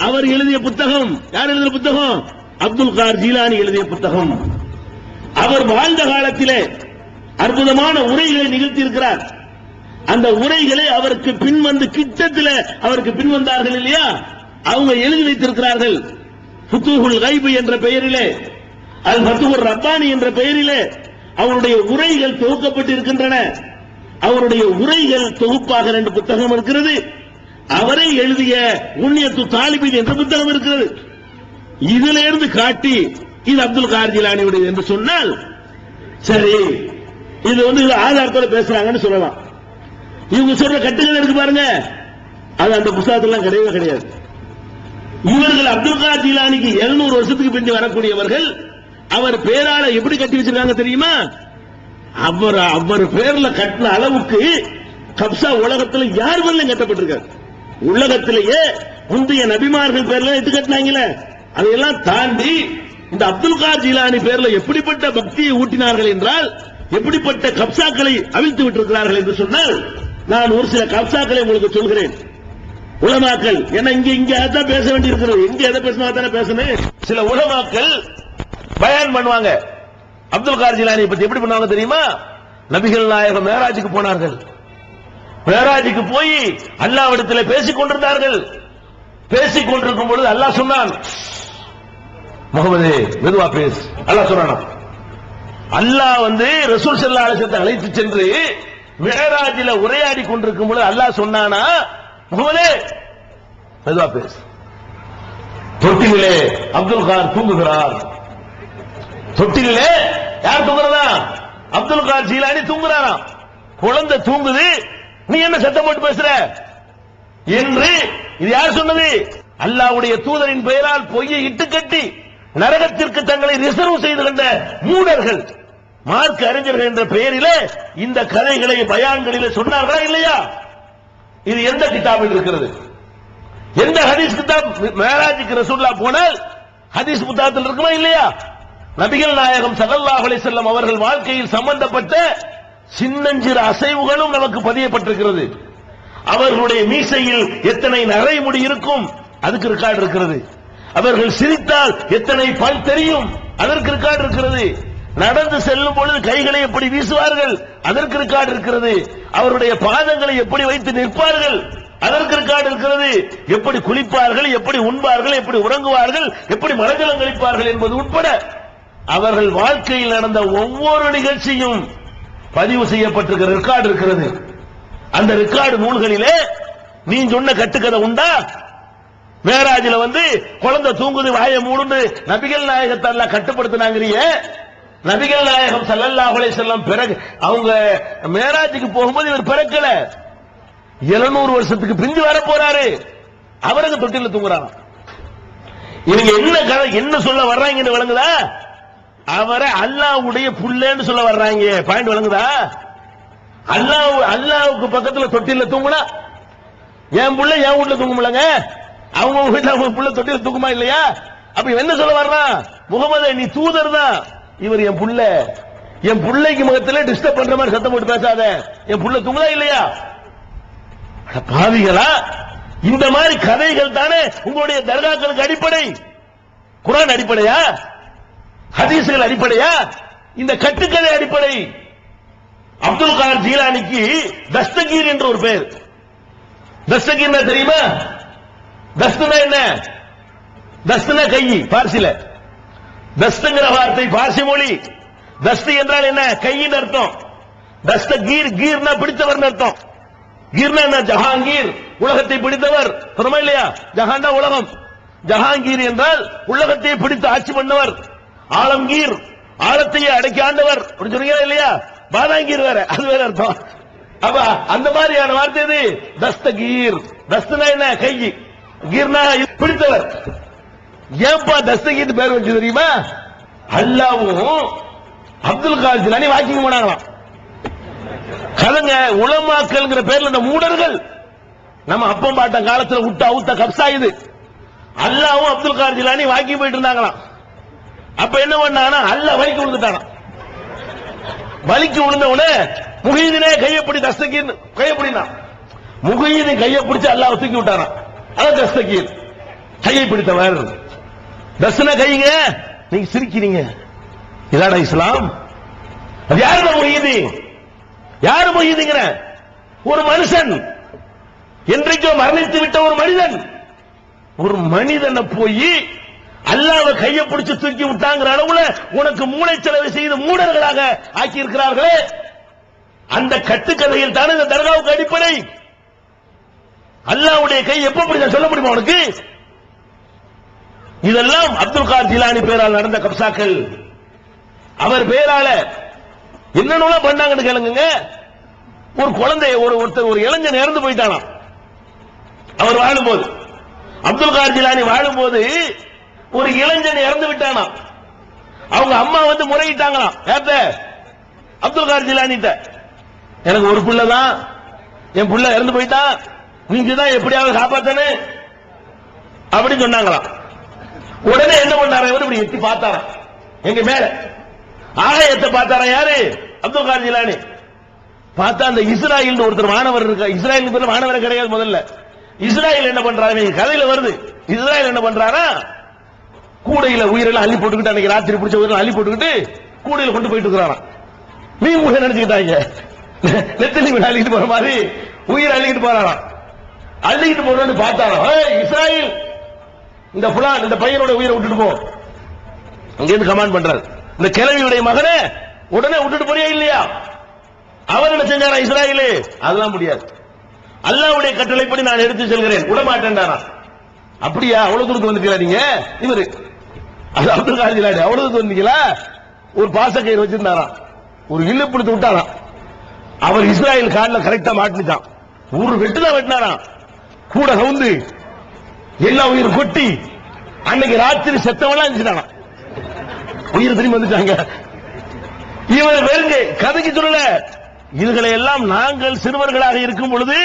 அவர் எழுதிய புத்தகம். யார் எழுதிய புத்தகம்? அப்துல் கார் ஜீலானி எழுதிய புத்தகம். அவர் வாழ்ந்த காலத்திலே அற்புதமான உரைகளை நிகழ்த்தியிருக்கிறார். அந்த உரைகளை அவருக்கு பின்வந்து கிட்டத்தில் அவருக்கு பின்வந்தார்கள் இல்லையா, அவங்க எழுதி வைத்திருக்கிறார்கள். ஃபுதூஹுல் கைப் என்ற பெயரிலே, அல் ஃபதுஹுர் ரப்பானி என்ற பெயரிலே அவருடைய உரைகள் தொகுக்கப்பட்டு இருக்கின்றன. அவருடைய உரைகள் தொகுப்பாக 2 புத்தகம் இருக்கிறது. அவரை எழுதிய உன்னியத்து தாலிபீன் என்ற புத்தகம் இருக்கிறது. இதிலிருந்து காட்டி இது அப்துல் கார் ஜீலானியுடையது என்று சொன்னால் சரி, இது ஆதாரத்தோட பேசுறாங்கன்னு சொல்லலாம். இவங்க சொல்ற கட்டுகள் இருக்கு பாருங்க, அது அந்த புத்தகத்திலாம் கிடையவே கிடையாது. இவர்கள் அப்துல் கார் ஜீலானிக்கு 700 வருஷத்துக்கு பிந்தி வரக்கூடியவர்கள். அவர் பேரால எப்படி கட்டி வச்சிருக்காங்க தெரியுமா? அவர் பேர்ல கட்டின அளவுக்கு கப்சா உலகத்தில் யார் பேர்ல கட்டப்பட்டிருக்காரு. உலகத்திலேயே முந்தைய நபிமார்கள் பேர்ல எட்டு கட்டினாங்களே, அதையெல்லாம் தாண்டி இந்த அப்துல் கார் ஜீலானி பேர்ல எப்படிப்பட்ட பக்தியை ஊட்டினார்கள் என்றால், எப்படிப்பட்ட கப்சாக்களை அவிழ்த்து விட்டிருக்கிறார்கள் என்று சொன்னால், நான் ஒரு சில கப்சாக்களை உங்களுக்கு சொல்கிறேன். உலமாக்கள் ஏன்னா இங்க அதான் பேச வேண்டியிருக்கிறது, இங்க எதை பேசினா தானே பேசணும். சில உலமாக்கள் பயான் பண்ணுவாங்க. அப்துல் கார் ஜீலானியை பத்தி எப்படி பண்ணுவாங்க தெரியுமா? நபிகள் நாயகம் மேராஜுக்கு போனார்கள். மேராஜுக்கு போய் அல்லாஹ்விடத்தில் பேசிக் கொண்டிருந்தார்கள். பேசிக் கொண்டிருக்கும் பொழுது அல்லாஹ் சொன்னான், முகமது மெதுவா பேசு. அல்லாஹ் சொன்னான். அல்லாஹ் ரசூல் ஸல்லல்லாஹு அலைஹி வஸல்லம் அழைத்து சென்று மேராஜில உரையாடி கொண்டிருக்கும் பொழுது அல்லாஹ் சொன்னானா, முகமது மெதுவா பேசு. தொட்டிலே அப்துல் கார் தூங்குகிறார். தொட்டிலே யார் தூங்குறதா? அப்துல் கார் ஜீலானி தூங்குறாராம். குழந்தை தூங்குது, நீ என்ன சத்தம் போட்டு பேசுற என்று இது யார் சொன்னது? அல்லாஹ்வுடைய தூதரின் பெயரால் பொய்யை இட்டு கட்டி நரகத்திற்கு தங்களை ரிசர்வ் செய்து கொண்ட மூடர்கள், மார்க்க அறிஞர்கள் என்ற பெயரிலே இந்த கதைகளை பயான்களிலே சொன்னார்களா இல்லையா? இது எந்த கிதாபில் இருக்கிறது? எந்த ஹதீஸ் கிதாப்? மேராஜுக்கு ரசூலுல்லாஹ் போனால் ஹதீஸ் புத்தகத்தில் இருக்குமா இல்லையா? நபிகள் நாயகம் ஸல்லல்லாஹு அலைஹி வஸல்லம் அவர்கள் வாழ்க்கையில் சம்பந்தப்பட்ட சின்னஞ்சிறு அசைவுகளும் நமக்கு பதியப்பட்டிருக்கிறது. அவர்களுடைய மீசையில் எத்தனை நரைமுடி இருக்கும், அதுக்கு ரெக்கார்டு இருக்கிறது. அவர்கள் சிரித்தால் எத்தனை பல் தெரியும், அதற்கு ரெக்கார்டு இருக்கிறது. நடந்து செல்லும் பொழுது கைகளை எப்படி வீசுவார்கள், அதற்கு ரெக்கார்டு இருக்கிறது. அவருடைய பாதங்களை எப்படி வைத்து நிற்பார்கள், அதற்கு ரெக்கார்டு இருக்கிறது. எப்படி குளிப்பார்கள், எப்படி உண்பார்கள், எப்படி உறங்குவார்கள், எப்படி மனஜலம் கழிப்பார்கள் என்பது உட்பட அவர்கள் வாழ்க்கையில் நடந்த ஒவ்வொரு நிகழ்ச்சியும் பதிவு செய்யப்பட்டிருக்கிற ரெக்கார்டு இருக்கிறது. அந்த ரெக்கார்டு நூல்களிலே நீ சொன்ன கட்டுக்கதை உண்டா? மேராஜில குழந்தை தூங்குது வாயை மூடுன்னு நபிகள் நாயகத்தை எல்லாம் கட்டுப்படுத்தினாங்கறிய. நபிகள் நாயகம் ஸல்லல்லாஹு அலைஹி வஸல்லம் பிறகு அவங்க மேராஜுக்கு போகும்போது இவர் பிறக்கல, 700 வருஷத்துக்கு பிந்தி வர போறாரு. அவருக்கு தொட்டில தூங்குறாங்க. இவங்க என்ன கதை என்ன சொல்ல வர்றாங்கன்னு விளங்குதா? அவரை அல்லாஹ்வுடைய புள்ளன்னு சொல்ல வர்றாங்க. பாயிண்ட் விளங்குதா? அல்லாஹ்வுக்கு பக்கத்துல தொட்டில தூங்குனா என் புள்ள என் வீட்டுல தூங்கும்லங்க, அவங்க வீட்டுல அவங்க புள்ள தொட்டில தூக்குமா இல்லையா? அப்ப என்ன சொல்ல வர்றான்? முகமது நீ தூதர் தான், இவர் என் புள்ள, என் புள்ளைக்கு முகத்துல டிஸ்டர்ப் பண்ற மாதிரி சத்தம் போட்டு பேசாத, என் புள்ள தூங்குதா இல்லையா? பாவிகளா, இந்த மாதிரி கதைகள் தானே உங்களுடைய தர்காக்களுக்கு அடிப்படை. குர்ஆன் அடிப்படையா? ஹதீஸ்கள் அடிப்படையா? இந்த கட்டுக்கதை அடிப்படை. அப்துல் காதர் ஜீலானிக்கு தஸ்தகீர் என்ற ஒரு பெயர். தஸ்தகீர் தெரியுமா? தஸ்துனா என்ன? தஸ்துனா கை, பார்சில. தஸ்துங்கிற வார்த்தை பார்சி மொழி. தஸ்து என்றால் என்ன? கையின் அர்த்தம். தஸ்தகீர், கீர்னா பிடித்தவர் அர்த்தம். கீர்னா என்ன? ஜஹாங்கீர், உலகத்தை பிடித்தவர். சொல்லுமா இல்லையா? ஜஹான்னா உலகம், ஜஹாங்கீர் என்றால் உலகத்தை பிடித்து ஆட்சி பண்ணவர். ஆலம்கீர், ஆழத்தையே அடக்கி ஆண்டவர். சொல்றீங்களா இல்லையா? பாதாங்கீர் வேற, அது வேற அர்த்தம். அப்ப அந்த மாதிரியான வார்த்தை இது தஸ்தகீர். தஸ்துனா என்ன? கை, கீர்னா பிடித்தவர். ஏன்பா தஸ்தகீர் பேர் வச்சு தெரியுமா? அல்லாஹ்வும் அப்துல் காதர் ஜிலானி வாக்கிங் போனாங்களாம். கலங்க உலமாக்கல்ங்கிற பேர்ல இந்த மூடர்கள் நம்ம அப்பம் பாட்ட காலத்துல விட்டு அவுத்த கப்சா இது. அல்லாஹ்வும் அப்துல் காதர் ஜிலானி வாக்கிங் போயிட்டு இருந்தாங்களாம். அப்ப என்ன பண்ணாங்கன்னா அல்லாஹ் வலிக்கு விழுந்துட்டானா. வலிக்கு விழுந்த உடனே முஹீதினே கையப்படி தஸ்தகீர் கையப்படினா முஹீதின் கையை பிடிச்சு அல்லாஹ் தூக்கி விட்டாராம். அதான் தஸ்தகீர், கையை பிடித்தவர். தஸ்னா கைங்க. நீங்க சிரிக்கிறீங்க, இதாடா இஸ்லாம்? அது யாரு முஹீதி? யாரு முஹீதிங்கிற? ஒரு மனுஷன், என்றைக்கோ மரணித்து விட்ட ஒரு மனிதன். ஒரு மனிதனை போய் அல்லாஹ்வை கையை பிடிச்சு தூக்கி விட்டாங்கிற அளவுல உனக்கு மூளைச்சலவை செய்து மூடர்களாக ஆக்கி இருக்கிறார்களே, அந்த கட்டுக்கதையில் தானே இந்த தர்காவுக்கு அடிப்படை. அல்லாஹ்வுடைய கை எப்ப பிடிச்ச சொல்ல முடியுமா உனக்கு? இதெல்லாம் அப்துல் காதர் ஜிலானி பேரால் நடந்த கப்சாக்கள். அவர் பேரால என்னென்ன பண்ணாங்கன்னு கேளுங்க. ஒரு குழந்தை, ஒருத்தர், ஒரு இளைஞன் இறந்து போயிட்டானா அவர் வாழும்போது. அப்துல் காதர் ஜிலானி வாழும்போது ஒரு இளைஞன் இறந்து விட்டானா. அவங்க அம்மா முறையிட்டாங்களாம். யார்ட்ட? அப்துல் காதர் ஜிலானிட்ட. எனக்கு ஒரு புள்ள தான், என் புள்ள இறந்து போயிட்டான், நீங்க தான் எப்படியாவது காப்பாத்தனே அப்படின்னு சொன்னாங்களாம். உடனே என்ன பண்ணாரா? இவர் இப்படி எட்டி பார்த்தாராம், எங்க மேல ஆகாயத்தை பார்த்தாரா. யாரு? அப்துல் காதர் ஜிலானி. பார்த்தா அந்த இஸ்ராயல் ஒருத்தர் மாணவர் இருக்கா. இஸ்ராயல் பேர்ல மாணவர் கிடையாது முதல்ல. இஸ்ராயல் என்ன பண்றாரு? கதையில வருது. இஸ்ராயல் என்ன பண்றாரா? கூடையில உயிரெல்லாம் அள்ளி போட்டுக்கிட்டு, அன்னைக்கு ராத்திரி பிடிச்ச உயிரெல்லாம் அள்ளி போட்டுக்கிட்டு கூடையில கொண்டு போயிட்டு இருக்கிறாராம். மீன் முக நினைச்சுக்கிட்டாங்க, நெத்தலி மீன் அள்ளிட்டு போற மாதிரி உயிர் அள்ளிக்கிட்டு போறாராம். அள்ளிக்கிட்டு போறோன்னு பார்த்தாராம். இஸ்ராயல், இந்த புலான், இந்த பையனோட உயிரை விட்டுட்டு போ. அங்கிருந்து கமாண்ட் பண்றாரு. இந்த கிழவியுடைய மகனை உடனே விட்டுட்டு போறியா இல்லையா? அவர் என்ன செஞ்சாரா? இஸ்ராயலு அதெல்லாம் முடியாது, அல்லாஹ்வுடைய கட்டளைப்படி நான் எடுத்து செல்கிறேன், விடமாட்டேன்டாரா. அப்படியா? அவ்வளவு தூரத்துக்கு வந்துட்டீங்களா நீங்க? இவரு அது அப்துல் காதர் ஜிலானி அவ்வளவு தூரத்துக்கு வந்தீங்களா? ஒரு பாசக்கயிறு வச்சிருந்தாராம், ஒரு வில்லு பிடித்து விட்டாராம். அவர் இஸ்ராயல் காலில் கரெக்டா மாட்டினான். ஒரு வெட்டு தான் வெட்டினாராம். கூட கவுந்து எல்லா உயிர் கொட்டி அன்னைக்கு ராத்திரி செத்தவெல்லாம் இருந்துட்டானா, உயிர் திரும்பி வந்துட்டாங்க. இவர் வெறுங்க கதைக்கு சொல்லல. இதுகளை எல்லாம் நாங்கள் சிறுவர்களாக இருக்கும் பொழுது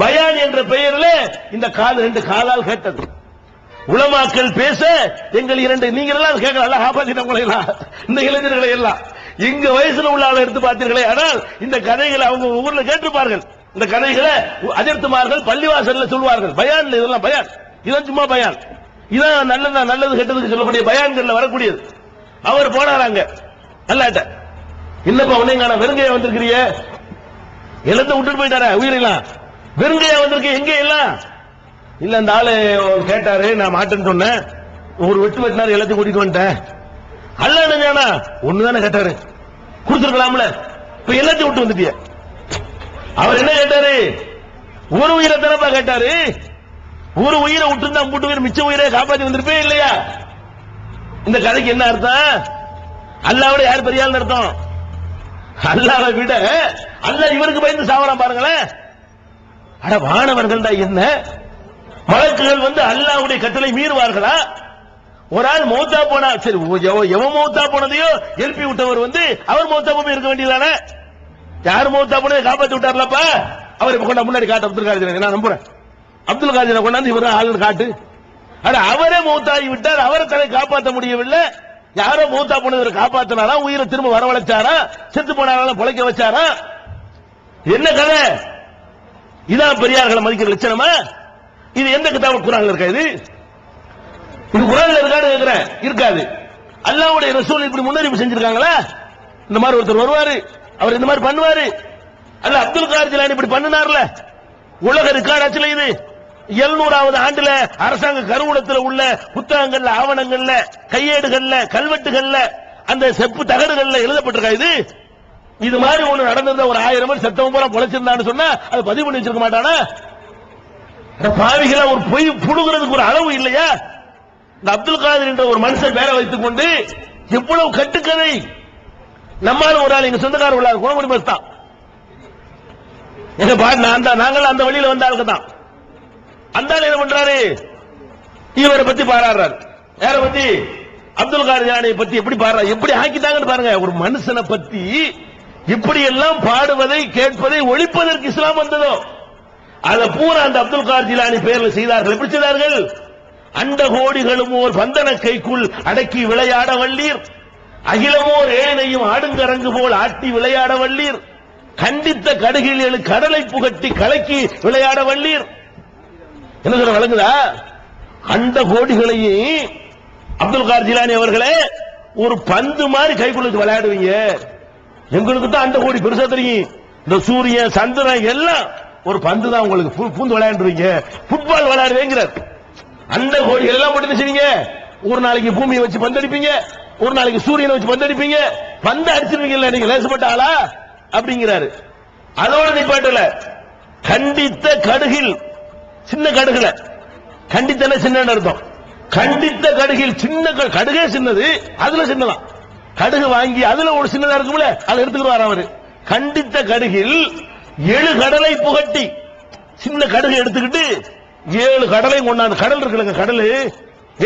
பயான் என்ற பெயரில் இந்த காது 2 காதால் கேட்டது. உலமாக்கள் பேச எங்கள் 2 நீங்கள் எல்லாம் கேட்கலாம், காப்பாற்றினவங்களை எல்லாம், இந்த இளைஞர்களை எல்லாம் எங்க வயசுல உள்ள ஆளை எடுத்து பார்த்தீர்களே. ஆனால் இந்த கதைகளை அவங்க ஊர்ல கேட்டிருப்பார்கள். இந்த கதைகளை அஜர்த்துமார்கள் பள்ளிவாசல்ல சொல்வார்கள். பயான்ல இதெல்லாம் பயான், இதான் சும்மா பயான், இதான் நல்லது கெட்டதுக்கு சொல்லக்கூடிய பயான்கள்ல வரக்கூடியது. அவர் போனாராங்க அல்லாட்ட, இல்லப்பா உன்னைங்க வெறுங்கையா வந்திருக்கிறிய, எழுந்து விட்டுட்டு போயிட்டார உயிரெல்லாம், வெறுங்கையா வந்திருக்க எங்க எல்லாம் இல்ல. அந்த ஆளு கேட்டாரு, நான் மாட்டேன்னு சொன்னேன், ஒரு வெட்டினாரு, எல்லாத்தையும் கூட்டிட்டு வந்துட்டேன். அல்ல என்னன்னா ஒண்ணுதானே கேட்டாரு, கொடுத்துருக்கலாம்ல, இப்ப எல்லாத்தையும் விட்டு வந்துட்டிய. அவர் என்ன கேட்டாரு, ஒரு உயிரை தானப்பா கேட்டாரு, ஒரு உயிரை விட்டு இருந்தா மூட்டு உயிர் மிச்ச உயிரை காப்பாற்றி வந்திருப்பே இல்லையா? இந்த கதைக்கு என்ன அர்த்தம்? அல்லாவோட யார் பெரிய ஆள் அர்த்தம்? அல்லாவை விட அல்ல இவருக்கு பயந்து சாவலாம் பாருங்களேன். அட வானவர்கள் தான் என்ன, மலக்குகள் வந்து அல்லாவுடைய கட்டளை மீறுவார்களா? ஒரு ஆள் மௌத்தா போனா சரி, எவன் மௌத்தா போனதையோ எழுப்பி விட்டவர் வந்து அவர் மௌத்தா போய் இருக்க வேண்டியதானே? யார் மௌத்தா போனதை காப்பாற்றி விட்டார்லப்பா, அவர் இப்ப கொண்டா முன்னாடி காட்டு அப்துல் காதிர், நான் நம்புறேன் அப்துல் காதிரை கொண்டாந்து இவர் ஆள் காட்டு. ஆனா அவரே மௌத்தாகி விட்டார், அவரை தலை காப்பாற்ற முடியவில்லை. யாரோ மௌத்தா போனதை காப்பாத்தினாரா, உயிரை திரும்ப வரவழைச்சாரா, செத்து போனாலும் பொழைக்க வச்சாரா? என்ன கதை? இதான் பெரியார்களை மதிக்கிற லட்சணமா? இது எந்த கிதாபு குர்ஆன்ல இருக்கா? இது குர்ஆன்ல இருக்கான்னு கேக்குறேன். இருக்காது. அல்லாஹ்வுடைய ரசூல் இப்படி முன்னறிவிப்பு செஞ்சிருக்காங்களா? இந்த மாதிரி ஒருத்தர் வருவாரு, அவர் இந்த மாதிரி பண்ணுவாரு. அல்ல அப்துல் காதிர் ஜிலானி இப்படி பண்ணினார்ல, உலக ரெக்கார்ட் ஆச்சுல. இது 700வது ஆண்டுல அரசாங்க கருவூலத்தில் உள்ள புத்தகங்கள்ல, ஆவணங்கள்ல, கையேடுகள்ல, கல்வெட்டுகள்ல, அந்த செப்பு தகடுகள்ல எழுதப்பட்டிருக்கா? இது மாதிரி ஒண்ணு நடந்திருந்தா ஒரு 1000 பேர் செத்தவன் போல பொழைச்சிருந்தான்னு சொன்னா அது பதிவு பண்ணி வச்சிருக்க மாட்டானா? பாவிகளா, ஒரு பொய் புடுகிறதுக்கு ஒரு அளவு இல்லையா? இந்த அப்துல் காதிர் என்ற ஒரு மனுஷன் பேரை வைத்துக் கொண்டு எவ்வளவு கட்டுக்கதை. நம்மால ஒரு ஆள் எங்க சொந்தக்காரர் உள்ளார், குணமுடி பஸ் தான், எங்க நாங்கள் அந்த வழியில வந்த ஆளுக்கு தான். அந்த ஆள் என்ன பண்றாரு, இவரை பத்தி பாராடுறாரு. யாரை பத்தி? அப்துல் காதிர் ஜிலானியை பத்தி எப்படி பாடுறாரு, எப்படி ஆக்கிட்டாங்கன்னு பாருங்க. ஒரு மனுஷனை பத்தி இப்படி எல்லாம் பாடுவதை கேட்பதை ஒழிப்பதற்கு இஸ்லாம் வந்ததோ அதை பூரா அந்த அப்துல் காதிர் ஜிலானி பெயர்ல செய்தார்கள். எப்படி செய்தார்கள்? அண்ட கோடிகளும் ஓர் பந்தன கைக்குள் அடக்கி விளையாட வல்லீர், அகிலமோர் ஏனையும் ஆடுங்கரங்கு போல் ஆட்டி விளையாட வல்லீர், கண்டித்த கடுகில் கடலை புகட்டி கலக்கி விளையாட வல்லீர். என்ன சொல்ற வழங்குதா? அண்ட கோடிகளையும் அப்துல் காதிர் ஜிலானி அவர்களே ஒரு பந்து மாதிரி கைக்குள்ள விளையாடுவீங்க. எங்களுக்கு தான் அண்ட கோடி பெருசா தெரியும், இந்த சூரியன் சந்திரன் எல்லாம் ஒரு பந்து தான், உங்களுக்கு பூந்து விளையாடுவீங்க, புட்பால் விளையாடுவேங்கிறார். அண்ட கோடிகள் எல்லாம் போட்டு செய்வீங்க. ஒரு நாளைக்கு பூமியை வச்சு பந்தடிப்பீங்க, ஒரு நாளைக்கு சூரியனை வச்சு பந்தடிப்பீங்க, பந்து அடிச்சிருவீங்கல்ல, நீங்க லேசப்பட்ட ஆளா அப்படிங்கிறாரு. அதோட நிப்பாட்டல, கண்டித்த கடுகில், சின்ன கடுகுல கண்டித்தன சின்ன அர்த்தம், கண்டித்த கடுகில், சின்ன கடுகே சின்னது, அதுல சின்னதான் கடுகு வாங்கி அதுல ஒரு சின்னதா இருக்கும்ல, அதை எடுத்துக்கிட்டு வர அவரு. கண்டித்த கடுகில் 7 கடலை புகட்டி, சின்ன கடுகு எடுத்துக்கிட்டு 7 கடலை கொண்டாந்து, கடல் இருக்குல்ல, கடல்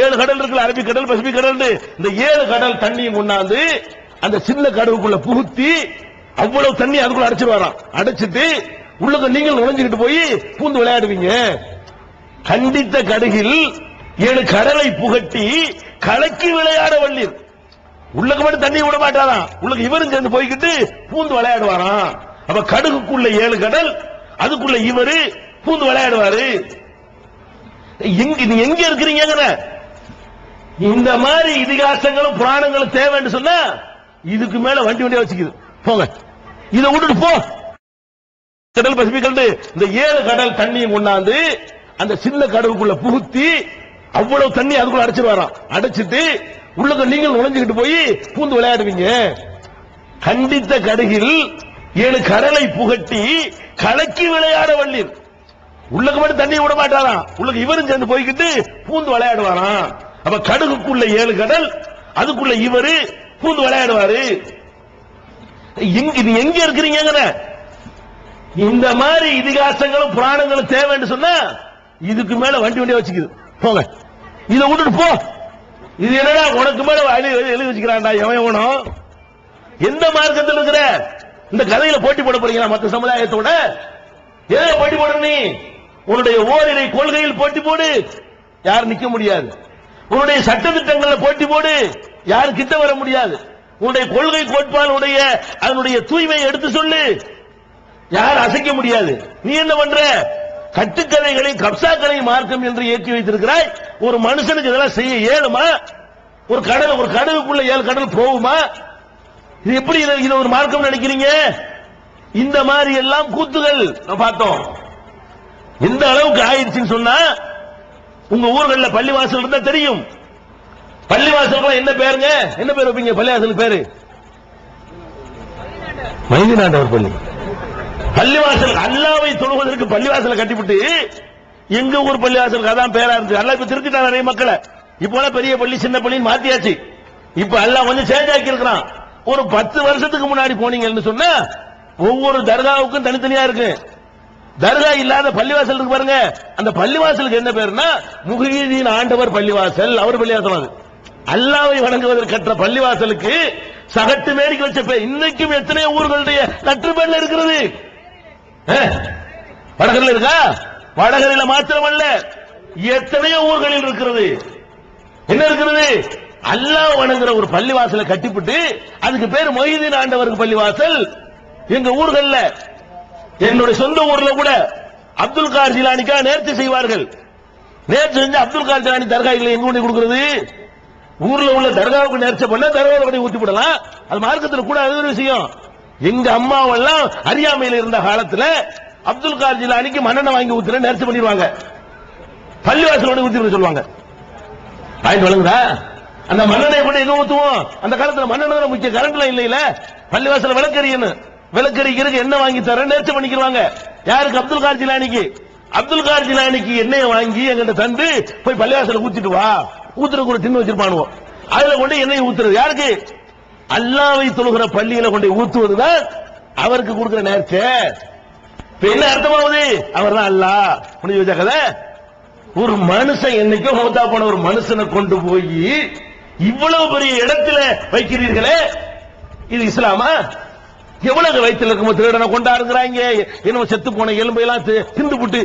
7 கடல் இருக்குல்ல, அரபிக் கடல், பசிபிக் கடல், இந்த 7 கடல் தண்ணியும் கொண்டாந்து அந்த சின்ன கடுகுக்குள்ள புகுத்தி அவ்வளவு தண்ணி அதுக்குள்ள அடைச்சிட்டு வரான். அடைச்சிட்டு உள்ளுக்கு நீங்கள் நுழைஞ்சுக்கிட்டு போய் பூந்து விளையாடுவீங்க. கண்டித்த கடுகில் 7 கடலை புகட்டி கலக்கி விளையாட வல்லீர். உள்ளுக்கு மட்டும் தண்ணி விட மாட்டாராம், உள்ளுக்கு இவரும் சேர்ந்து போய்கிட்டு பூந்து விளையாடுவாராம். அப்ப கடுகுக்குள்ள 7 கடல், அதுக்குள்ள இவரு பூந்து விளையாடுவாரு. எங்க இருக்கிறீங்க? இந்த மாதிரி இதிகாசங்களும் புராணங்களும் தேவைன்னு சொன்னா இதுக்கு மேல வண்டி வண்டியா வச்சுக்குது. போங்க, இதை விட்டுட்டு போ. கடல் பசிபிக் கடல், இந்த 7 கடல் தண்ணியும் கொண்டாந்து அந்த சின்ன கடவுக்குள்ள புகுத்தி அவ்வளவு தண்ணி அதுக்குள்ள அடைச்சிட்டு வரான். அடைச்சிட்டு உள்ளுக்கு நீங்கள் நுழைஞ்சுக்கிட்டு போய் பூந்து விளையாடுவீங்க. கண்டித்த கடுகில் 7 கடலை புகட்டி கலக்கி விளையாட வல்லீர். உள்ளுக்கு மட்டும் தண்ணி விட மாட்டாராம், உள்ளுக்கு இவரும் சேர்ந்து போய்கிட்டு பூந்து விளையாடுவாராம். அப்ப கடுகுக்குள்ள 7 கடல், அதுக்குள்ள இவரு பூந்து விளையாடுவாரு. எங்க இருக்கிறீங்க? இந்த மாதிரி இதிகாசங்களும் புராணங்களும் தேவைன்னு சொன்னா இதுக்கு மேல வண்டி வண்டியா வச்சுக்குது. போங்க, இதை விட்டுட்டு போ. இது என்னடா உனக்கு மேல எழுதி வச்சுக்கிறான்டா எவனும். எந்த மார்க்கத்தில் இருக்கிற இந்த கதையில போட்டி போட போறீங்களா மற்ற சமுதாயத்தோட? எதை போட்டி போட? நீ உன்னுடைய ஓரிரை கொள்கையில் போட்டி போடு, யாரும் நிக்க முடியாது. உன்னுடைய சட்ட திட்டங்கள்ல போட்டி போடு, யாரும் கிட்ட வர முடியாது. உன்னுடைய கொள்கை கோட்பாடுடைய அதனுடைய தூய்மையை எடுத்து சொல்லு. யார் அசைக்க முடியாது. நீ என்ன பண்ற? கட்டுக்கதைகளை கப்சாக்களை மார்க்கம் என்று ஏற்றி வைத்திருக்கிறாய். ஒரு மனுஷனுக்கு இதெல்லாம் செய்ய இயலுமா? ஒரு கடலுக்குள்ள 7 கடல் போகுமா? இது எப்படி இது ஒரு மார்க்கம் நினைக்கிறீங்க? இந்த மாதிரி எல்லாம் கூத்துகள் பார்த்தோம். எந்த அளவுக்கு ஆயிடுச்சுன்னு சொன்னா, உங்க ஊர்களில் பள்ளிவாசல் இருந்தா தெரியும். பள்ளிவாசல் என்ன பேருங்க? என்ன பேர் வைப்பீங்க பள்ளிவாசல் பேரு? மைதினாண்டவர் பள்ளி. பள்ளிவாசல் அல்லாவை தொழுவதற்கு பள்ளிவாசலை கட்டிவிட்டு எங்க ஊர் பள்ளிவாசலுக்கு அதான் பேரா இருந்துச்சு. அல்லா இப்ப திருத்திட்டா நிறைய மக்களை. இப்ப பெரிய பள்ளி சின்ன பள்ளின்னு மாத்தியாச்சு. இப்ப அல்லா கொஞ்சம் சேஞ்ச் ஆக்கி இருக்கிறான். ஒரு 10 வருஷத்துக்கு முன்னாடி போனீங்கன்னு சொன்னா ஒவ்வொரு தர்காவுக்கும் தனித்தனியா இருக்கு. தர்கா இல்லாத பள்ளிவாசல் இருக்கு பாருங்க. அந்த பள்ளிவாசலுக்கு என்ன பேருன்னா முஹிதீன் ஆண்டவர் பள்ளிவாசல். அவர் பள்ளிவாசல் அது. அல்லாவை வணங்குவதற்கு கற்ற பள்ளிவாசலுக்கு சகட்டு மேடிக்கு வச்ச பேர். இன்னைக்கும் எத்தனையோ ஊர்களுடைய நற்றுப்பேர்ல இருக்கிறது. வடகரில் இருக்கா? வடகரில் மாத்திரமல்ல, எத்தனையோ ஊர்களில் இருக்கிறது. என்ன இருக்கிறது? அல்லாஹ் வணங்குற ஒரு பள்ளிவாசலை கட்டிவிட்டு அதுக்கு பேர் மொய்தீன் ஆண்டவருக்கு பள்ளிவாசல். எங்க ஊர்கள்ல, என்னுடைய சொந்த ஊர்ல கூட அப்துல் கார் ஜிலானிக்கா நேர்ச்சி செய்வார்கள். நேர்ச்சி செஞ்சு அப்துல் கார் ஜிலானி தர்கா இல்லை எங்க கொண்டு கொடுக்கிறது? ஊர்ல உள்ள தர்காவுக்கு நேர்ச்சி பண்ண தர்காவை கொண்டு ஊத்தி விடலாம். அது மார்க்கத்தில் கூட அது ஒரு விஷயம். எங்க அம்மாவெல்லாம் அறியாமையில் இருந்த காலத்துல அப்துல் கார் ஜிலானிக்கு மண்ணெண்ணை வாங்கி ஊத்துற நேர்ச்சி பண்ணிடுவாங்க. பள்ளிவாசல் கொண்டு ஊத்தி சொல்லுவாங்க. வாங்கிட்டு வழங்குதா? அந்த மண்ணெண்ணை கூட எங்க ஊத்துவோம்? அந்த காலத்துல மண்ணெண்ணை முக்கிய கரண்ட் லைன் இல்ல. பள்ளிவாசல் விளக்கறிக்கிறதுக்கு என்ன வாங்கி தர நேர்ச்சி பண்ணிக்கிறாங்க. யாருக்கு? அப்துல் கார் ஜிலானிக்கு. அப்துல் கார் ஜிலானிக்கு எண்ணெயை வாங்கி எங்கிட்ட தந்து போய் பள்ளிவாசல ஊத்திட்டு வா. ஊத்துற கூட தின்னு வச்சிருப்பானுவோம். அதுல கொண்டு எண்ணெய் ஊத்துறது யாருக்கு? அல்லாவை தொழுகிற பள்ளியில கொண்டு ஊத்துவதுதான் அவருக்கு கொடுக்கிற நேர்ச்சை. என்ன அர்த்தமாவது? அவர் தான் அல்லாஹ். முடிஞ்சு வச்சா கதை. ஒரு மனுஷன் என்னைக்கோ மௌத்தா போன ஒரு மனுஷனை கொண்டு போய் இவ்வளவு பெரிய இடத்துல வைக்கிறீர்களே, இது இஸ்லாமா? எவ்வளவு வயிற்றுல இருக்கும் திருடனை கொண்டாடுறாங்க. என்ன செத்து போன எலும்பையெல்லாம் திண்டு புட்டு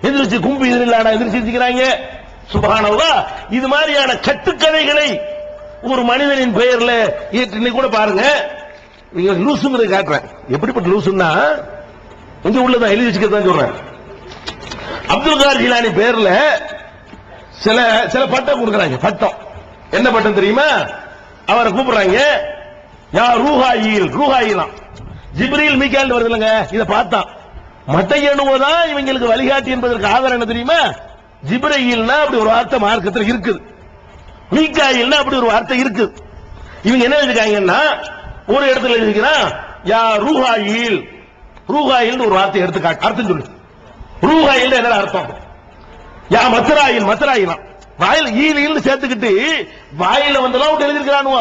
எதிர்த்து கும்பி எதிர்க்கிறாங்க. சுப்ஹானல்லாஹ். இது மாதிரியான கட்டுக்கதைகளை ஒரு மனிதனின் பெயர்ல இன்னைக்கு கூட பாருங்க. நீங்க லூசுங்கிறது காட்டுறேன். எப்படிப்பட்ட லூசுன்னா இங்க உள்ளதான் எழுதி வச்சுக்கிறதான் சொல்றேன். அப்துல் கார் ஜிலானி பேர்ல சில பட்டம் கொடுக்கறாங்க. பட்டம் என்ன பட்டம் தெரியுமா? அவரை கூப்பிடுறாங்க, யா ரூஹாயில். ரூஹாயிலாம் ஜிப்ரீல் மீகாயில் வருது இல்லங்க. இதை பார்த்தான் மட்டை எண்ணுவதான் இவங்களுக்கு வழிகாட்டி என்பதற்கு ஆதாரம் என்ன தெரியுமா? ஜிப்ரீல்னா அப்படி ஒரு வார்த்தை மார்க்கத்தில் இருக்குது. மீகாயில்னா அப்படி ஒரு வார்த்தை இருக்குது. இவங்க என்ன எழுதிருக்காங்கன்னா, ஒரு இடத்துல எழுதிக்கிறான் யா ரூஹாயில். ரூஹாயில் ஒரு வார்த்தை எடுத்து அர்த்தம் சொல்லு. ரூஹாயில் என்ன அர்த்தம்? யா மத்ராயில். மத்ராயிலாம் வாயில் ஈல் சேர்த்துக்கிட்டு வாயில வந்தெல்லாம் எழுதிருக்கிறானுவ.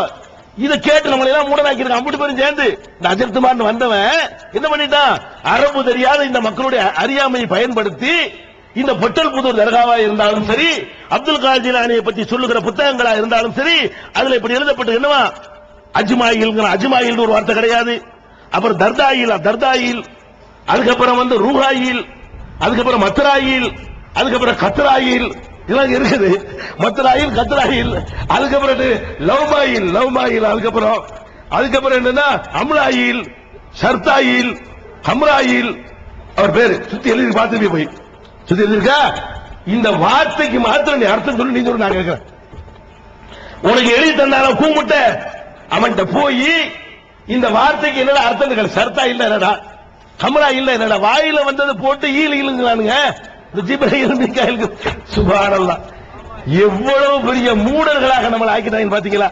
இதை கேட்டு நம்மளை எல்லாம் மூடனாக்கி இருக்கான். அம்புட்டு பேரும் சேர்ந்து இந்த அஜர்த்துமார்னு வந்தவன் என்ன பண்ணிட்டான்? அரபு தெரியாத இந்த மக்களுடைய அறியாமையை பயன்படுத்தி இந்த பொட்டல் புதூர் தர்காவா இருந்தாலும் சரி, அப்துல் கார் ஜிலானியை பற்றி சொல்லுகிற புத்தகங்களா இருந்தாலும் சரி, அதுல இப்படி எழுதப்பட்டு என்னவா அஜ்மாயில். அஜ்மாயில் ஒரு வார்த்தை கிடையாது. அப்புறம் தர்தாயில், அதுக்கப்புறம் ரூஹாயில், அதுக்கப்புறம் மத்ராயில், அதுக்கப்புறம் கத்ராயில், இதெல்லாம் இருக்குது. மத்ராயில், கத்ராயில், அதுக்கப்புறம் லவ்மாயில், அதுக்கப்புறம் என்னன்னா அம்லாயில், ஷர்தாயில், ஹம்ராயில். அவர் பேரு சுத்தி எழுதி பார்த்து போய் சுத்தி எழுதிருக்கா? இந்த வார்த்தைக்கு மாத்திரம் நீ அர்த்தம் சொல்லி நீ சொல்லு. நான் கேட்கிறேன். உனக்கு எழுதி தந்தாலும் கூமுட்ட அவன்கிட்ட போய் இந்த வார்த்தைக்கு என்னடா அர்த்தம்? சர்த்தா இல்ல என்னடா, ஹம்ரா இல்ல என்னடா, வாயில வந்தது போட்டு ஈலுங்கிறானுங்க. இந்த ஜிப்ரீல் மீகாயிலுக்கு சுப்ஹானல்லாஹ். எவ்வளவு பெரிய மூடர்களாக நம்மளை ஆக்கிட்டாங்க பாத்தீங்களா?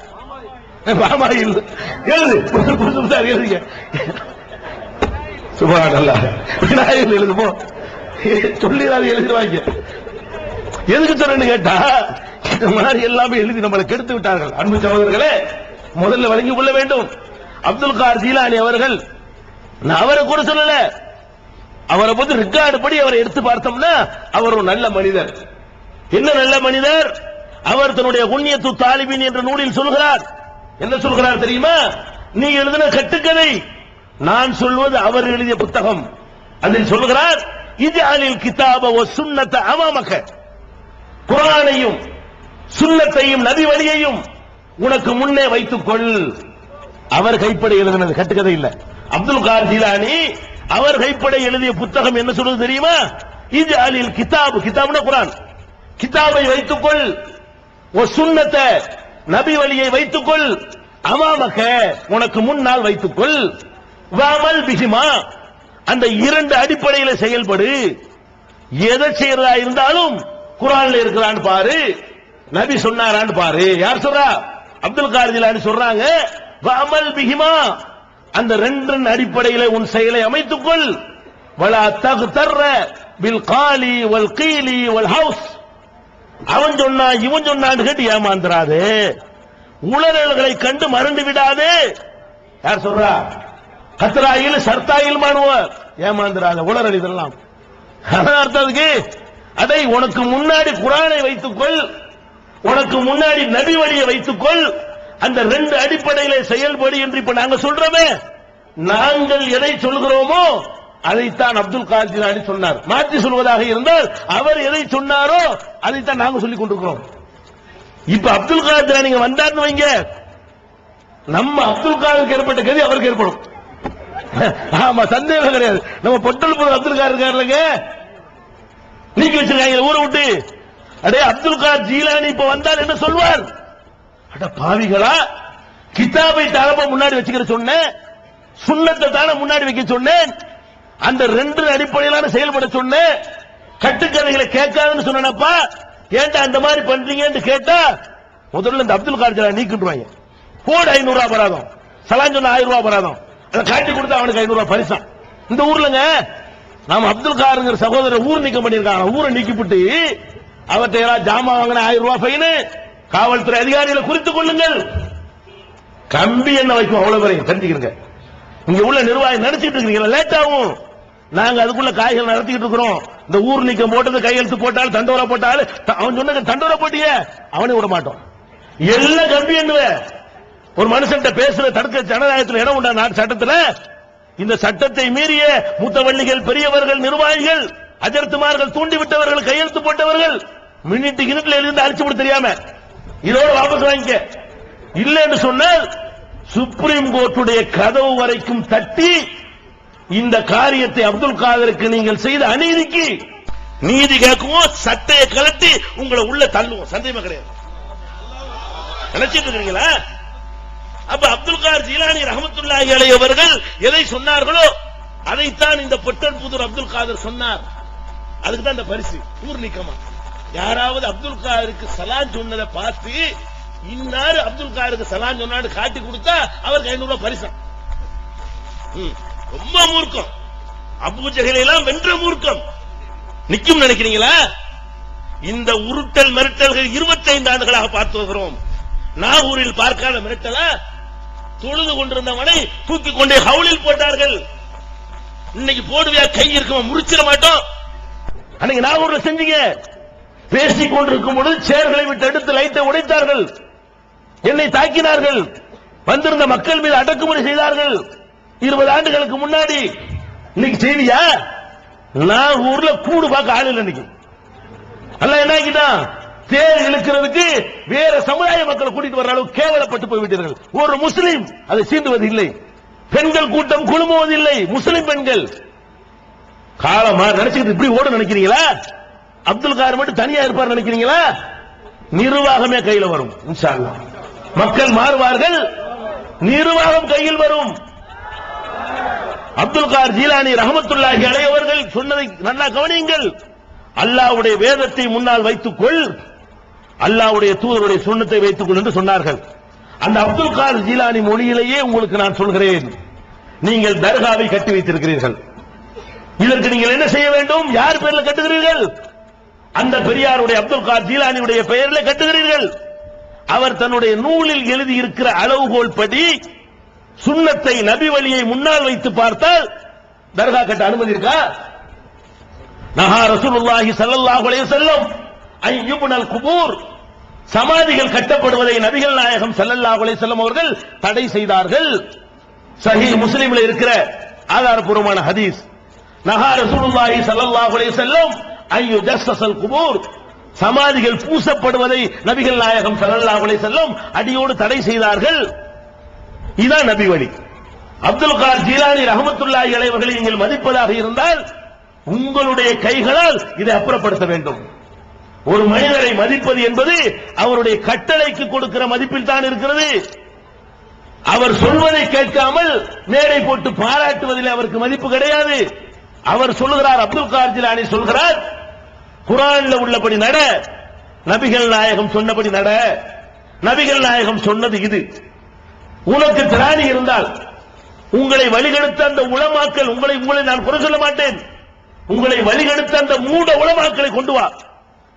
பாமாயில் எழுது எழுதுங்க. சுப்ஹானல்லாஹ். விநாயகர் எழுதுமோ சொல்லிடாது எழுதுவாங்க. எதுக்கு சொல்றேன்னு கேட்டா, இந்த மாதிரி எல்லாமே எழுதி நம்மளை கெடுத்து விட்டார்கள். அன்பு சகோதரர்களே, முதல்ல வழங்கிக் கொள்ள வேண்டும். அப்துல் கார் ஜிலானி அவர்கள், நான் அவரை கூட சொல்லல, அவரை பத்தி ரெக்கார்டு படி அவரை எடுத்து பார்த்தோம்னா அவர் ஒரு நல்ல மனிதர். என்ன நல்ல மனிதர்? அவர் தன்னுடைய குன்யத்து தாலிபின் என்ற நூலில் சொல்கிறார். என்ன சொல்கிறார் தெரியுமா? நீ எழுதின கட்டுக்கதை, நான் சொல்வது அவர் எழுதிய புத்தகம். அதில் சொல்கிறார், இஜ்அலில் கிதாப வ சுன்னத அமாமக. குர்ஆனையும் சுன்னத்தையும் நபி வழியையும் உனக்கு முன்னே வைத்துக் கொள். அவர் கைப்பட எழுதினது கட்டுக்கதை இல்ல. அப்துல் கார் ஜிலானி அவர் கைப்பட எழுதிய புத்தகம் என்ன சொல்றது தெரியுமா? இது அலில் கிதாப், கிதாப்னா குர்ஆன், கிதாபை வைத்துக்கொள், ஒரு சுன்னத்தை நபி வழியை வைத்துக்கொள், அமாமக உனக்கு முன்னால் வைத்துக்கொள், வாமல் பிஹிமா அந்த இரண்டு அடிப்படையில செயல்படு. எதை செய்யறதா இருந்தாலும் குர்ஆன்ல இருக்கிறான்னு பாரு, நபி சொன்னாரான்னு பாரு. யார் சொல்றா? அப்துல் காதர் ஜிலானி சொல்றாங்க, வாமல் பிஹிமா அந்த ரெண்டு அடிப்படையில உன் செயலை அமைத்துக்கொள். வலா தக்தர் பில் காலி வல் கீலி வல் ஹவுஸ் அவன் சொன்னா இவன் சொன்னான்னு கேட்டு ஏமாந்துராதே, உளறல்களை கண்டு மறந்து விடாதே. யார் சொல்றா? கத்ராயில் சர்த்தாயில் மாணுவார், ஏமாந்துராத உளறல் இதெல்லாம். அர்த்தத்துக்கு அதை உனக்கு முன்னாடி குர்ஆனை வைத்துக்கொள், உனக்கு முன்னாடி நபி வழியை வைத்துக்கொள், அந்த ரெண்டு அடிப்படையில செயல்படு என்று இப்ப நாங்க சொல்றோமே. நாங்கள் எதை சொல்கிறோமோ அதைத்தான் அப்துல் காதர் ஜிலானி சொன்னார். மாற்றி சொல்வதாக இருந்தால் அவர் எதை சொன்னாரோ அதைத்தான் நாங்க சொல்லிக் கொண்டிருக்கிறோம். இப்ப அப்துல் காதர் ஜிலானி வந்தார்னு வைங்க, நம்ம அப்துல் காதருக்கு ஏற்பட்ட கதி அவருக்கு ஏற்படும். ஆமா, சந்தேகம் கிடையாது. நம்ம பொட்டல் போது அப்துல் காதர் இருக்காருலங்க, நீக்கி வச்சிருக்காங்க ஊரை விட்டு. அடே அப்துல் காதர் ஜீலானி இப்ப வந்தால் என்ன சொல்வார்? அட பாவிகளா, கிதாபை தரப்ப முன்னாடி வச்சுக்கிற சொன்னேன், சுன்னத்தை தானே முன்னாடி வைக்க சொன்னேன், அந்த ரெண்டு அடிப்படையிலான செயல்பட சொன்னேன், கட்டுக்கதைகளை கேட்காதுன்னு சொன்னப்பா, ஏன்டா அந்த மாதிரி பண்றீங்கன்னு கேட்டா முதல்ல இந்த அப்துல் காதர் ஜீலானி நீக்கிட்டுவாங்க. போடு 500 ரூபாய் பராதம், சலான் சொன்ன 1000 ரூபாய் பராதம், அதை காட்டி கொடுத்தா அவனுக்கு 500 ரூபாய் பரிசா. இந்த ஊர்லங்க நாம அப்துல் காதர் சகோதரர் ஊர் நீக்கம் பண்ணிருக்காங்க. ஊரை நீக்கிவிட்டு அவர்கிட்ட யாராவது ஜாமா வாங்கின 1000 ரூபாய் ஃபைனு, காவல்துறை அதிகாரிகளை குறித்துக் கொள்ளுங்கள். கம்பி என்ன வைக்கும் அவ்வளவு வரையும் தெரிஞ்சுக்கிறீங்க. இங்க உள்ள நிர்வாகம் நடத்திட்டு இருக்கீங்க, லேட் ஆகும். நாங்க அதுக்குள்ள காய்கள் நடத்திக்கிட்டு இருக்கிறோம். இந்த ஊர் நீக்கம் போட்டது கையெழுத்து போட்டாலும் தண்டோரா போட்டாலும் அவன் சொன்ன தண்டோரா போட்டிய அவனே விட மாட்டோம். எல்லாம் கம்பி என்ன ஒரு மனுஷன் பேசுற தடுக்க ஜனநாயகத்தில் இடம் உண்டா நாட்டு சட்டத்தில்? இந்த சட்டத்தை மீறிய மூத்தவள்ளிகள், பெரியவர்கள், நிர்வாகிகள், அஜர்த்துமார்கள், தூண்டிவிட்டவர்கள், கையெழுத்து போட்டவர்கள் மினிட்டு கிணத்துல இருந்து அழிச்சு விட தெரியாம இதோட வாபஸ் வாங்கிக்க. இல்லை என்று சொன்னால் சுப்ரீம் கோர்ட்டுடைய கதவு வரைக்கும் தட்டி இந்த காரியத்தை அப்துல் காதருக்கு நீங்கள் செய்த அநீதிக்கு நீதி கேட்குவோம், சட்டையை கலட்டி உங்களை உள்ள தள்ளுவோம். சந்தேகமே கிடையாது. நினைச்சிட்டு இருக்கீங்களா? அப்ப அப்துல் காதர் ஜீலானி ரஹ்மத்துல்லாஹி அலைஹி அவர்கள் எதை சொன்னார்களோ அதைத்தான் இந்த பொட்டன்புதூர் அப்துல் காதர் சொன்னார். அதுக்கு தான் இந்த பரிசு. ஊர் நீக்கமா யாராவது அப்துல் காதருக்கு சலான் சொன்னதை பார்த்து இன்னாரு அப்துல் காதருக்கு சலான் சொன்னாரு காட்டி கொடுத்தா அவருக்கு 500 ரூபாய் பரிசு. ரொம்ப மூர்க்கம். அபூ ஜஹலை எல்லாம் வென்ற மூர்க்கம். நிக்கும் நினைக்கிறீங்களா? இந்த உருட்டல் மிரட்டல்கள் 25 ஆண்டுகளாக பார்த்து வருகிறோம். நாகூரில் பார்க்காத மிரட்டலா? தொழுது கொண்டிருந்தவனை தூக்கி கொண்டே ஹவுலில் போட்டார்கள். இன்னைக்கு போடுவியா கை இருக்கும் முறிச்சிட மாட்டோம். அன்னைக்கு நாகூர்ல செஞ்சீங்க. பேசிக் கொண்டிருக்கும் பொழுது சேர்களை விட்டு எடுத்து லைட்டை உடைத்தார்கள், என்னை தாக்கினார்கள், வந்திருந்த மக்கள் மீது அடக்குமுறை செய்தார்கள். 20 ஆண்டுகளுக்கு முன்னாடி. இன்னைக்கு செய்தியா? நாகூர்ல கூடு பார்க்க ஆள் இல்லை. இன்னைக்கு அல்ல என்ன ஆகிட்டான்? தேர் இழுக்கிறதுக்கு வேற சமுதாய மக்களை கூட்டிட்டு வர அளவு கேவலப்பட்டு போய்விட்டீர்கள். ஒரு முஸ்லீம் அதை சீண்டுவது இல்லை, பெண்கள் கூட்டம் குழுமுவதில்லை, முஸ்லிம் பெண்கள். காலமா நினைச்சுக்கிட்டு இப்படி ஓட நினைக்கிறீங்களா? அப்துல் காதர் மட்டும் தனியா இருப்பார் நினைக்கிறீங்களா? நிர்வாகமே கையில் வரும். இன்ஷா அல்லாஹ் மக்கள் மாறுவார்கள், நிர்வாகம் கையில் வரும். அப்துல் காதர் ஜீலானி ரஹ்மத்துல்லாஹி அலைஹி அவர்கள் சொன்னதை நல்லா கவனியுங்கள். அல்லாஹ்வுடைய வேதத்தை முன்னால் வைத்துக்கொள், அல்லாஹ்வுடைய தூதருடைய சுன்னத்தை வைத்துக்கொள் என்று சொன்னார்கள். அந்த அப்துல் காதர் ஜீலானி மொழியிலேயே உங்களுக்கு நான் சொல்கிறேன், நீங்கள் தர்காவை கட்டி வைத்திருக்கிறீர்கள். இதற்கு நீங்கள் என்ன செய்ய வேண்டும்? யார் பெயரில் கட்டுகிறீர்கள்? அந்த பெரியாருடைய அப்துல் காதர் ஜீலானியுடைய பெயரில் கட்டுகிறீர்கள். அவர் தன்னுடைய நூலில் எழுதி இருக்கிற அளவுகோல் படி சுன்னத்தை நபி வழியை முன்னால் வைத்து பார்த்தால் தர்கா கட்ட அனுமதி இருக்கா? நஹா ரசூலுல்லாஹி ஸல்லல்லாஹு அலைஹி வஸல்லம் அய்யுப்னல் குபூர், சமாதிகள் கட்டப்படுவதை நபிகள் நாயகம் ஸல்லல்லாஹு அலைஹி வஸல்லம் அவர்கள் தடை செய்தார்கள். சஹீஹ் முஸ்லிமில் இருக்கிற ஆதாரபூர்வமான ஹதீஸ். நஹா ரசூலுல்லாஹி ஸல்லல்லாஹு அலைஹி வஸல்லம் அய்யுஜஸ்ஸல் குபூர், சமாதிகள் பூசப்படுவதை நபிகள் நாயகம் ஸல்லல்லாஹு அலைஹி வஸல்லம் அடியோடு தடை செய்தார்கள். இதான் நபி வழி. அப்துல் காதர் ஜீலானி ரஹ்மத்துல்லாஹி அலைஹி அவர்களை நீங்கள் மதிப்பதாக இருந்தால் உங்களுடைய கைகளால் இதை அப்புறப்படுத்த வேண்டும். ஒரு மனிதரை மதிப்பது என்பது அவருடைய கட்டளைக்கு கொடுக்கிற மதிப்பில் தான் இருக்கிறது. அவர் சொல்வதை கேட்காமல் மேடை போட்டு பாராட்டுவதில் அவருக்கு மதிப்பு கிடையாது. அவர் சொல்லுகிறார், அப்துல் காதர் ஜீலானி சொல்கிறார், குர்ஆன்ல உள்ளபடி நட, நபிகள் நாயகம் சொன்னபடி நட. நபிகள் நாயகம் சொன்னது இது. உனக்கு திராணி இருந்தால் உங்களை வழிகெடுத்த அந்த உலமாக்கள், உங்களை நான் குறை சொல்ல மாட்டேன், உங்களை வழிகெடுத்த அந்த மூட உலமாக்களை கொண்டு வா.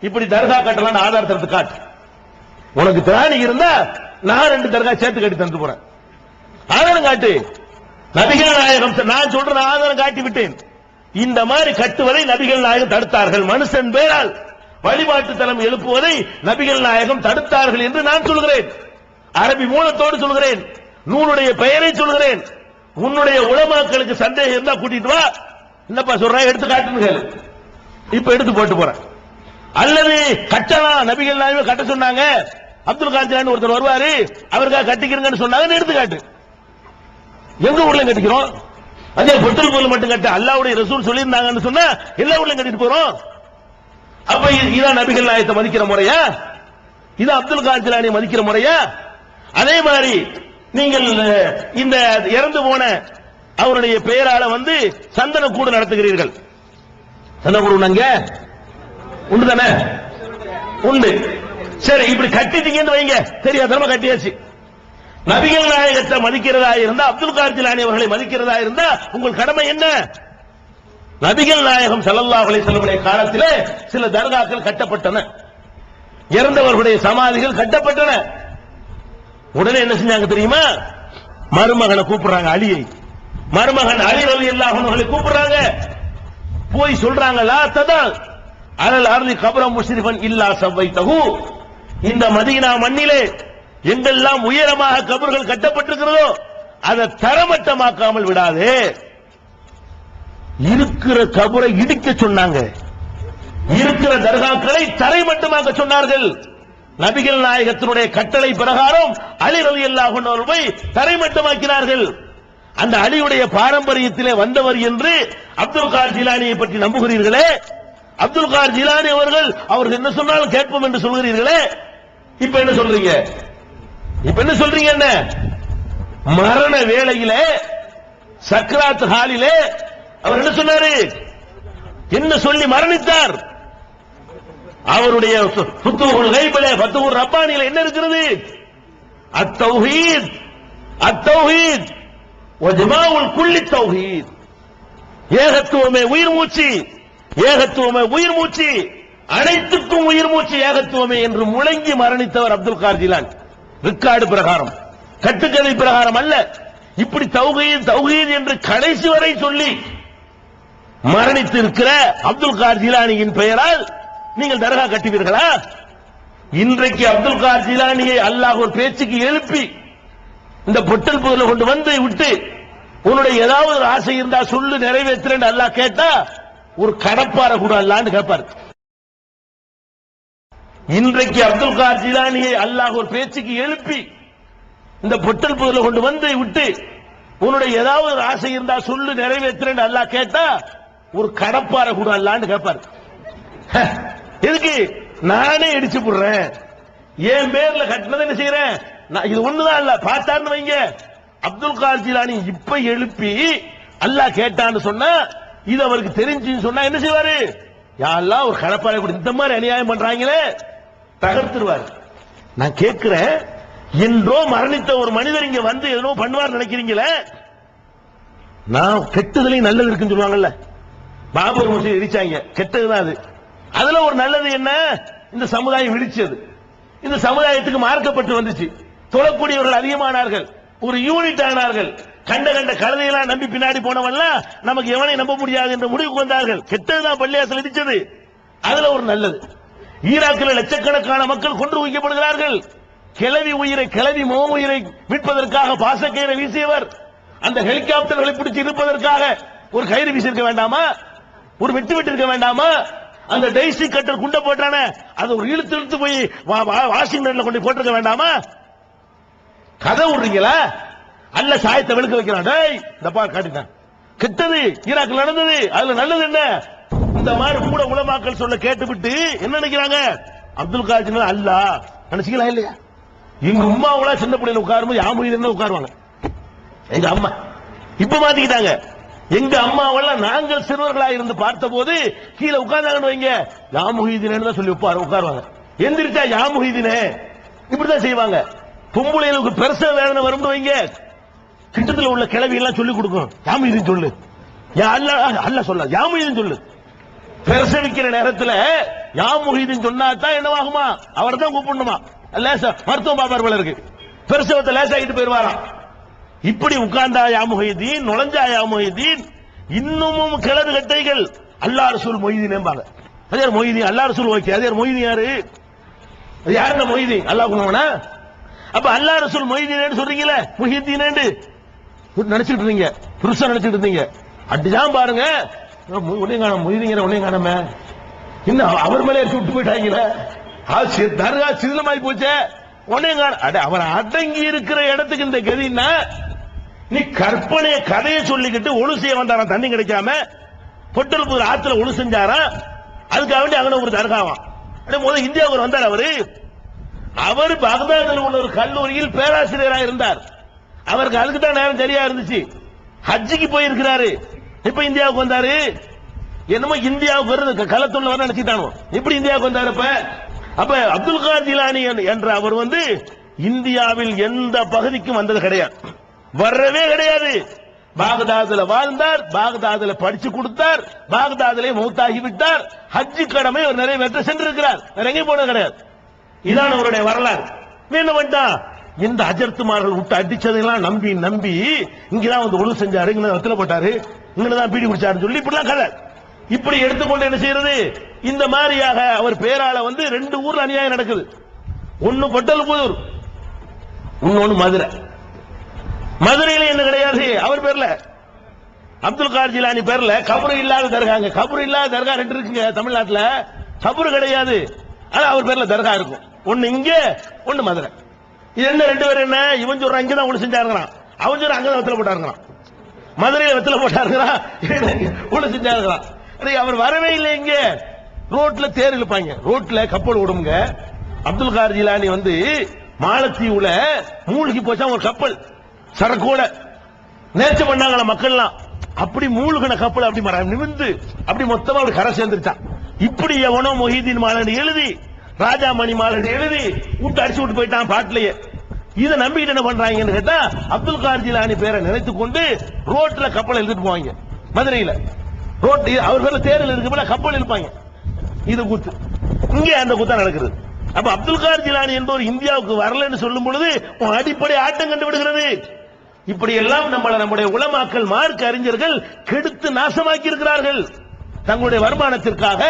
இப்படி தர்கா கட்டலாம் ஆதார் தரத்து காட்டு. உனக்கு திராணி இருந்தா நான் 2 தர்கா சேர்த்து கட்டி தந்து போறேன். ஆதாரம் காட்டு. நபிகள் நாயகம் நான் சொல்ற ஆதாரம் காட்டி விட்டேன். இந்த மாதிரி கட்டுவதை நபிகள் நாயகம் தடுத்தார்கள். மனுஷன் பேரால் வழிபாட்டு தலம் எழுப்புவதை நபிகள் நாயகம் தடுத்தார்கள் என்று நான் சொல்கிறேன். அரபி மூலத்தோடு சொல்கிறேன், நூலுடைய பெயரை சொல்கிறேன். உன்னுடைய உலமாக்களுக்கு சந்தேகம் இருந்தா கூட்டிட்டு வா. என்னப்பா சொல்றேன் எடுத்து காட்டுங்க. இப்ப எடுத்து போட்டு போறேன். அல்லது கட்டலாம், நபிகள் நாயகம் கட்ட சொன்னாங்க, அப்துல் காதர் ஜீலானி ஒருத்தர் வருவாரு, அவருக்காக கட்டிக்கிறீங்கன்னு சொன்னாங்க, எடுத்து காட்டு. எங்க ஊர்ல கட்டிக்கிறோம்? அதே பொட்டல் போல மட்டும் கட்ட அல்லாஹ்வுடைய ரசூல் சொல்லியிருந்தாங்கன்னு சொன்னா எல்லா ஊர்லயும் கட்டிட்டு போறோம். அப்ப இதான் நபிகள் நாயகத்தை மதிக்கிற முறையா? இது அப்துல் காதர் ஜீலானி மதிக்கிற முறையா? அதே மாதிரி நீங்கள் இந்த இறந்து போன அவருடைய பெயரால சந்தன கூடு நடத்துகிறீர்கள். சந்தன கூடு உண்டு தானே? உண்டு. சரி, இப்படி கட்டிட்டீங்கன்னு வைங்க, தெரியாதனமா கட்டியாச்சு. நபிகள் நாயகத்தை மதிக்கிறதா இருந்தா, அப்துல் காதர் ஜீலானி அவர்களை மதிக்கிறதா இருந்தா உங்கள் கடமை என்ன? நபிகள் நாயகம் ஸல்லல்லாஹு அலைஹி வஸல்லம் காலத்திலே சில தர்காக்கள் கட்டப்பட்டன, இறந்தவர்களுடைய சமாதிகள் கட்டப்பட்டன. உடனே என்ன செஞ்சாங்க தெரியுமா? மருமகனை கூப்பிடுறாங்க, அலியை. மருமகன் அலி ரலியல்லாஹு அன்ஹு கூப்பிடுறாங்க. போய் சொல்றாங்க, லா ததா அலல் அர்லி கப்ர முஸ்ரிஃபன் இல்லா சவைதஹு. இந்த மதீனா மண்ணிலே எங்கெல்லாம் உயரமாக கபர்கள் கட்டப்பட்டிருக்கிறதோ அதை தரமட்டமாக்காமல் விடாதே. இருக்கிற கபரை இடிக்க சொன்னாங்க, இருக்கிற தர்காக்களை தரைமட்டமாக்க சொன்னார்கள். நபிகள் நாயகத்தினுடைய கட்டளை பிரகாரம் அலி ரலியல்லாஹு அன்ஹு அவர்களை தரைமட்டமாக்கினார்கள். அந்த அலியுடைய பாரம்பரியத்திலே வந்தவர் என்று அப்துல் காதர் ஜீலானியை பற்றி நம்புகிறீர்களே. அப்துல் காதர் ஜீலானி அவர்கள் என்ன சொன்னாலும் கேட்போம் என்று சொல்கிறீர்களே. இப்ப என்ன சொல்றீங்க? என்ன மரண வேளையிலே சக்ராத் ஹாலிலே அவர் என்ன சொன்னாரு? என்ன சொல்லி மரணித்தார்? அவருடைய ஃபுத்துஹுல் கைபிலே, ஃபத்துஹுர் ரப்பானியில என்ன இருக்கிறது? அத்தௌஹீத், அத்தௌஹீத் வஜ்மாஉல் குல்லி தௌஹீத். ஏகத்துவமே உயிர் மூச்சு, ஏகத்துவமே உயிர் மூச்சு, அனைத்துக்கும் உயிர் மூச்சு ஏகத்துவமே என்று முழங்கி மரணித்தவர் அப்துல் காதர் ஜீலானி. ரிக்கார்டு பிரகாரம், கட்டுக்கதை பிரகாரம் அல்ல. இப்படி தௌஹீத் தௌஹீத் என்று கடைசி வரை சொல்லி மரணித்து இருக்கிற அப்துல் காதர் ஜீலானியின் பெயரால் நீங்கள் தர்கா கட்டுவீர்களா? இன்றைக்கு அப்துல் காதர் ஜீலானியை அல்லாஹ் ஒரு பேச்சுக்கு எழுப்பி இந்த பொட்டல் புகழ கொண்டு விட்டு உன்னுடைய ஏதாவது ஒரு ஆசை இருந்தா சொல்லு, நிறைவேற்றுறேன் அல்லாஹ் கேட்டா ஒரு கடப்பார கூட அல்லான்னு கேட்பார். இன்றைக்கு அப்துல் காதர் ஜீலானியை அல்லாஹ் ஒரு பேச்சுக்கு எழுப்பி இந்த பொட்டல் புகழ கொண்டு விட்டு உன்னுடைய ஏதாவது ஒரு ஆசை இருந்தா சொல்லு, நிறைவேற்றுறேன் அல்லாஹ் கேட்டா ஒரு கடப்பார கூட அல்லான்னு கேட்பார். எதுக்கு? நானே இடிச்சு போடுறேன், என் பேர்ல கட்டினதை என்ன செய்யறேன், இது ஒண்ணுதான் இல்ல பார்த்தான்னு வைங்க. அப்துல் காதர் ஜீலானி இப்ப எழுப்பி அல்லாஹ் கேட்டான்னு சொன்னா, இது அவருக்கு தெரிஞ்சுன்னு சொன்னா என்ன செய்வாரு? யா அல்லாஹ் ஒரு கடப்பாரை கூட இந்த மாதிரி அநியாயம் பண்றாங்களே தகர்த்துருவாரு. நான் கேட்கிறேன், என்றோ மரணித்த ஒரு மனிதர் இங்க ஏதோ பண்ணுவார் நினைக்கிறீங்களே? நான் கெட்டதுலயும் நல்லது இருக்குன்னு சொல்லுவாங்கல்ல. பாபர் மசூதி இடிச்சாங்க, கெட்டதுதான் அது. அதுல ஒரு நல்லது என்ன? இந்த சமுதாயம் விழிச்சது, இந்த சமுதாயத்துக்கு மார்க்கப்பட்டு வந்துச்சு, தொழக்கூடியவர்கள் அதிகமானார்கள், ஒரு யூனிட் ஆனார்கள். கண்ட கழுதையெல்லாம் நம்பி பின்னாடி போனவெல்லாம் நமக்கு எவனை நம்ப முடியாது என்ற முடிவுக்கு வந்தார்கள். கெட்டதுதான் பள்ளியாசல் இடிச்சது, அதுல ஒரு நல்லது. ஈராக்கில் லட்சக்கணக்கான மக்கள் கொன்று குவிக்கப்படுகிறார்கள். கிளவி உயிரை, கிளவி உயிரை மீட்பதற்காக பாசக்கயிறை வீசியவர், அந்த ஹெலிகாப்டர்களை பிடிச்சு இருப்பதற்காக ஒரு கயிறு வீசியிருக்க வேண்டாமா? ஒரு வெட்டு இருக்க வேண்டாமா? அந்த டைசி கட்டர் குண்ட போட்டான அது ஒரு இழுத்து போய் வாஷிங்டன்ல கொண்டு போட்டிருக்க வேண்டாமா? கதை விடுறீங்களா? அல்ல சாயத்தை வெளுக்க வைக்கிறான். டேய் இந்த பார் காட்டிட்டான், கெட்டது ஈராக்கில் நடந்தது, அதுல நல்லது என்ன? இந்த மாதிரி கூட உலமாக்கள் சொல்ல கேட்டுவிட்டு என்ன நினைக்கிறாங்க? அப்துல் காதிர் அல்லாஹ் நினைச்சுக்கலாம் இல்லையா? எங்க அம்மாவளா சின்ன பிள்ளைல உட்காரும்போது யாமுஹிதீன் உட்காருவாங்க. எங்க அம்மா இப்ப மாத்திக்கிட்டாங்க. எங்க அம்மாவெல்லாம் நாங்கள் சிறுவர்களா இருந்து பார்த்த போது கீழே உட்கார்ந்தாங்கன்னு வைங்க, யாமுஹிதீன் தான் சொல்லி உட்காருவாங்க. எந்திரிச்சா யாமுஹிதீனே இப்படிதான் செய்வாங்க. பொம்பளைகளுக்கு பெருசா வேதனை வரும் வைங்க, கிட்டத்தில் உள்ள கிளவி எல்லாம் சொல்லி கொடுக்கும், யாமுஹிதீன் சொல்லு, அல்ல சொல்ல யாமுஹிதீன் சொல்லு. பிரசவிக்கிற நேரத்தில் யாமுஹிதீன் சொன்னா தான் என்னவாகுமா? அவர் தான் கூப்பிடணுமா? லேசா மருத்துவம் பாப்பார் இருக்கு, பிரசவத்தை லேசாகிட்டு போயிருவாராம். இப்படி உட்கார்ந்தா யாமுஹிதீன், நுழைஞ்சா யாமுஹிதீன். இன்னமும் கிளறு கட்டைகள் அல்லாஹ் ரசூல் மொய்தீன் என்பாங்க. அதே மொய்தீன் அல்லாஹ் ரசூல் ஓகே, அதே மொய்தீன் யாரு? யாருன்னா மொய்தீன் அல்லாஹ் குணவனா? அப்ப அல்லாஹ் ரசூல் மொய்தீன் சொல்றீங்களே, முஹிதீன் நினைச்சிட்டு இருந்தீங்க, புருஷன் நினைச்சிட்டு இருந்தீங்க. அடிதான் பாருங்க, உன்னையும் காண மொய்தீங்கிற உன்னையும் காணாம இன்னும் அவர் மேலே விட்டு போயிட்டாங்களே, தர்கா சிதிலமாய் போச்சே, உன்னையும் காண. அவர் அடங்கி இருக்கிற இடத்துக்கு இந்த கதின்னா, நீ கற்பனைய கதையை சொல்லிக்கிட்டு ஒழு செய்ய வந்தாராம், தண்ணி கிடைக்காம பொட்டல் ஆத்துல ஒழு செஞ்சாரா, அதுக்காக வேண்டி அங்கே ஒரு தர்காவாம். முதல் இந்தியாவுக்கு வந்தார் அவரு. அவர் பகதாதில் உள்ள ஒரு கல்லூரியில் பேராசிரியராக இருந்தார். அவருக்கு அதுக்கு தான் நேரம் சரியா இருந்துச்சு. ஹஜ்ஜிக்கு போயிருக்கிறாரு. இப்ப இந்தியாவுக்கு வந்தாரு. என்னமோ இந்தியாவுக்கு வருது களத்துள்ள வர நினைச்சிட்டானோ, எப்படி இந்தியாவுக்கு வந்தாரு? அப்ப அப்துல் காதிர் ஜிலானி என்ற அவர் இந்தியாவில் எந்த பகுதிக்கும் வந்தது கிடையாது, வரவே கிடையாது. பாகதாதுல வாழ்ந்தார், பாகதாதுல படிச்சு கொடுத்தார், பாகதாதிலே மௌத்தாகி விட்டார். ஹஜ்ஜி கடமை அவர் நிறைவேற்ற சென்றிருக்கிறார், வேற எங்கேயும் போனது கிடையாது. இதான் அவருடைய வரலாறு. என்ன பண்ணிட்டான்? இந்த அஜர்த்துமார்கள் விட்டு அடிச்சதெல்லாம் நம்பி நம்பி இங்கதான் ஒழு செஞ்சாரு, இங்க வெத்தல போட்டாரு, இங்கதான் பீடி குடிச்சாரு சொல்லி இப்படிலாம் கதை. இப்படி எடுத்துக்கொண்டு என்ன செய்யறது? இந்த மாதிரியாக அவர் பேரால 2 ஊர்ல அநியாயம் நடக்குது. ஒன்னு பொட்டல்புதூர், இன்னொன்னு மதுரை. மதுரையில என்ன கிடையாது அவர் பேர்ல, அப்துல் காதிர் ஜிலானி பேர்ல கபரு இல்லாத தர்காங்க. கபரு இல்லாத தர்கா 2 இருக்குங்க தமிழ்நாட்டுல. கபரு கிடையாது, ஆனா அவர் பேர்ல தர்கா இருக்கும். ஒன்னு இங்க, ஒன்னு மதுரை. இது என்ன 2 பேர் என்ன? இவன் சொல்றான் இங்கதான் ஒண்ணு செஞ்சாருங்கிறான், அவன் சொல்றான் அங்கதான் வெத்தல போட்டாருங்கிறான். மதுரையில வெத்தல போட்டாருங்கிறான், ஒண்ணு செஞ்சாருங்கிறான். அவர் வரவே இல்லை. இங்க ரோட்ல தேர் இழுப்பாங்க, ரோட்ல கப்பல் ஓடுங்க. அப்துல் காதிர் ஜிலானி மாலத்தீவுல மூழ்கி போச்சா ஒரு கப்பல் சரக்கோட நேர்ச்சி பண்ணாங்கள மக்கள்லாம். அப்படி மூழ்கின கப்பல் அப்படி நிமிர்ந்து அப்படி மொத்தமா அப்படி கரை சேர்ந்துருச்சான். இப்படி எவனோ மொஹிதீன் மாலன் எழுதி, ராஜா மணி மாலன் எழுதி விட்டு அடிச்சு விட்டு போயிட்டான் பாட்டிலேயே. இதை நம்பிக்கிட்டு என்ன பண்றாங்கன்னு கேட்டா, அப்துல் காதிர் ஜிலானி பேரை நினைத்துக் கொண்டு ரோட்ல கப்பல் எழுதிட்டு போவாங்க. மதுரையில ரோட் அவர் பேர்ல தேர்தல் இருக்கு, கப்பல் இருப்பாங்க. இது கூத்து இங்கே அந்த கூத்தா நடக்கிறது. அப்ப அப்துல் காதிர் ஜிலானி என்பவர் இந்தியாவுக்கு வரலன்னு சொல்லும் பொழுது அடிப்படை ஆட்டம் கண்டு விடுகிறது. இப்படி எல்லாம் நம்முடைய உலமாக்கள் மார்க்க அறிஞர்கள் கெடுத்து நாசமாக்கி இருக்கிறார்கள். தங்களுடைய வருமானத்திற்காக,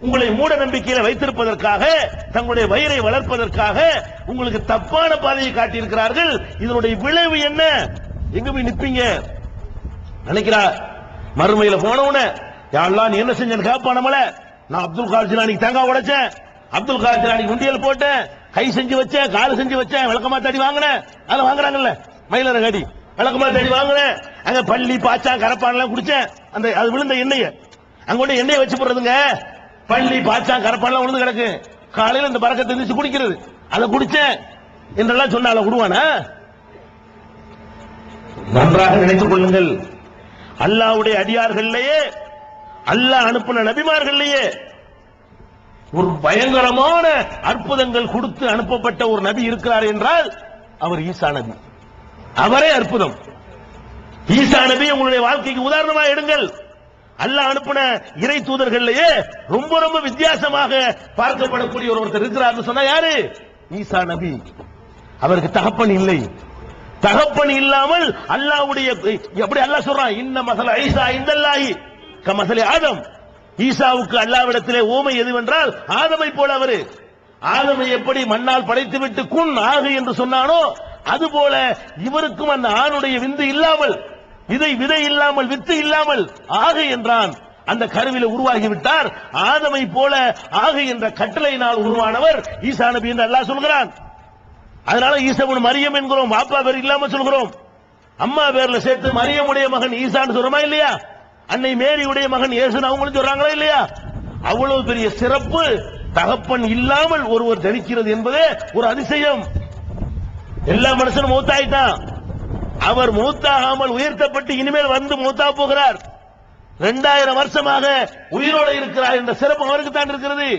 உங்களை மூட நம்பிக்கையில வைத்திருப்பதற்காக, தங்களுடைய வயிறை வளர்ப்பதற்காக உங்களுக்கு தப்பான பாதையை காட்டியிருக்கிறார்கள். இதனுடைய விளைவு என்ன? எங்க போய் நிப்பீங்க நினைக்கிறார். மறுமையில போனவன யாரெல்லாம் நீ என்ன செஞ்சேன்னு கேட்பான் நம்மள. நான் அப்துல் காதிர் ஜிலானிக்கு தேங்காய் உடைச்சேன், அப்துல் காதிர் ஜிலானிக்கு உண்டியல் போட்டேன், கை செஞ்சு வச்சேன், கால் செஞ்சு வச்சேன், விளக்கமா தடி வாங்கினேன். அதை வாங்குறாங்கல்ல மயிலர கடி, விளக்கமா தடி வாங்கினேன். அங்க பள்ளி பாச்சா கரப்பான் எல்லாம் குடிச்சேன். அந்த அது விழுந்த எண்ணெய அங்க எண்ணெயை வச்சு போடுறதுங்க. பள்ளி பாச்சா கரப்பான் எல்லாம் விழுந்து கிடக்கு. காலையில் இந்த பறக்கத்தை இருந்துச்சு குடிக்கிறது, அதை குடிச்சேன் என்றெல்லாம் சொன்னால விடுவானா? நன்றாக நினைத்துக் கொள்ளுங்கள். அல்லாஹ்வுடைய அடியார்கள்லயே, அல்லாஹ் அனுப்பின நபிமார்கள்லயே ஒரு பயங்கரமான அற்புதங்கள் கொடுத்து அனுப்பப்பட்ட ஒரு நபி இருக்கிறார் என்றால் அவர் ஈசா நபி. அவரே அற்புதம். ஈசா நபி உங்களுடைய வாழ்க்கைக்கு உதாரணமாக எடுங்கள். அல்லாஹ் அனுப்பின இறை தூதர்கள்லயே ரொம்ப ரொம்ப வித்தியாசமாக பார்க்கப்படக்கூடிய ஒருத்தர் இருக்கிறார் சொன்னா யாரு? ஈசா நபி. அவருக்கு தகப்பன் இல்லை. தகப்பன் இல்லாமல் அல்லாஹ்வுடைய எப்படி அல்லாஹ் சொல்றான், இன்ன மஸல ஈசா இந்தல்லாஹி கமஸலி ஆதம். ஈசாவுக்கு அல்லாஹ்விடத்திலே ஓமை எதுவென்றால் ஆதமை போல. அவரு ஆதமை எப்படி மண்ணால் படைத்துவிட்டு குன் ஆகு என்று சொன்னானோ அதுபோல இவருக்கும் அந்த ஆணுடைய விந்து இல்லாமல், விதை இல்லாமல், வித்து இல்லாமல் ஆகு என்றான். அந்த கருவில உருவாகிவிட்டார். ஆதமை போல ஆகு என்ற கட்டளையினால் உருவானவர் ஈசா நபி என்று அல்லாஹ் சொல்கிறான். அதனால ஈசா இப்னு மரியம் என்கிறோம், பாப்பா பேர் இல்லாம சொல்கிறோம். அம்மா பேர்ல சேர்த்து மரியமுடைய மகன் ஈசான்னு சொல்றோமா இல்லையா? அன்னை மேரியுடைய மகன் இயேசுன்னு அவங்களும் சொல்றாங்களா இல்லையா? அவ்வளவு பெரிய சிறப்பு தகப்பன் இல்லாமல் ஒருவர் ஜனிக்கிறது என்பதே ஒரு அதிசயம். எல்லா மனுஷனும் மூத்தாயிட்டான். அவர் மூத்தாகாமல் உயர்த்தப்பட்டு இனிமேல் வந்து மூத்தா போகிறார். 2000 வருஷமாக உயிரோடு இருக்கிறார் என்ற சிறப்பு அவருக்கு தான் இருக்கிறது.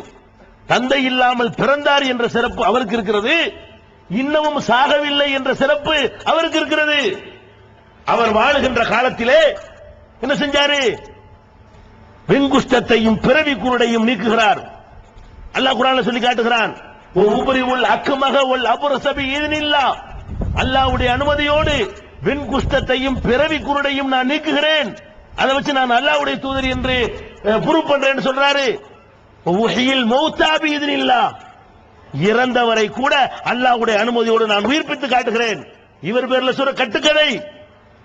தந்தை இல்லாமல் பிறந்தார் என்ற சிறப்பு அவருக்கு இருக்கிறது. இன்னமும் சாகவில்லை என்ற சிறப்பு அவருக்கு இருக்கிறது. அவர் வாழுகின்ற காலத்திலே என்ன செஞ்சாரு? வெண்குஷ்டத்தையும் பிறவி குருடையும் நீக்குகிறார். அல்லாஹ் குர்ஆன்ல சொல்லி காட்டுகிறான். உபரிவுல் அக்மக வல் அப்ரஸபி இத்னில்லா, அல்லாஹ்வுடைய அனுமதியோடு வெண்குஷ்டத்தையும் பிறவி குருடையும் நான் நீக்குகிறேன். அதை வச்சு நான் அல்லாஹ்வுடைய தூதர் என்று ப்ரூவ் பண்றேன்னு சொல்றாரு. உஹியில் மௌதா பி இத்னில்லா, இறந்தவரை கூட அல்லாஹ்வுடைய அனுமதியோடு நான் உயிர்ப்பித்து காட்டுகிறேன். இவர் பேர்ல சொல்ற கட்டுக்கதை.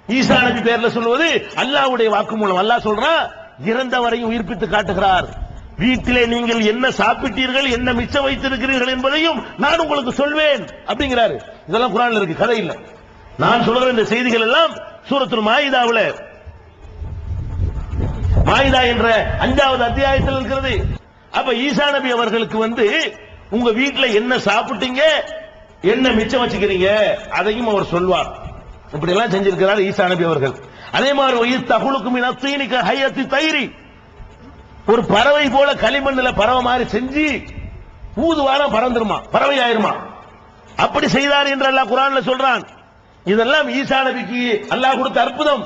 ஈசா நபி பேர்ல சொல்வது அல்லாஹ்வுடைய வாக்குமூலம். அல்லாஹ் சொல்றான், இறந்தவரையும் உயிர்ப்பித்து காட்டுகிறார். வீட்டிலே நீங்கள் என்ன சாப்பிட்டீர்கள், என்ன மிச்சம் வைத்திருக்கிறீர்கள் என்பதையும் நான் உங்களுக்கு சொல்வேன் அப்படிங்கிறாரு. இதெல்லாம் குர்ஆன்ல இருக்கு, கதை இல்ல. நான் சொல்ற இந்த செய்திகள் எல்லாம் சூரத்துல் மாயிதாவுல, மாயிதா என்ற 5வது அத்தியாயத்தில் இருக்கிறது. அப்ப ஈசா நபி அவர்களுக்கு உங்க வீட்டுல என்ன சாப்பிட்டீங்க, என்ன மிச்சம் வச்சுக்கிறீங்க அதையும் அவர் சொல்வார். இப்படி எல்லாம் செஞ்சிருக்கிறார் ஈசா நபி அவர்கள். அதே மாதிரி தகுலுக்கும் இனத்தீனிக்க ஹையத்தி தைரி, ஒரு பறவை போல களிமண்ணில பறவை மாதிரி செஞ்சு ஊதுவாரம் பறந்துருமா, பறவை ஆயிருமா. அப்படி செய்தார் என்று அல்லாஹ் குர்ஆன்ல சொல்றான். இதெல்லாம் ஈசா நபிக்கு அல்லாஹ் கொடுத்த அற்புதம்.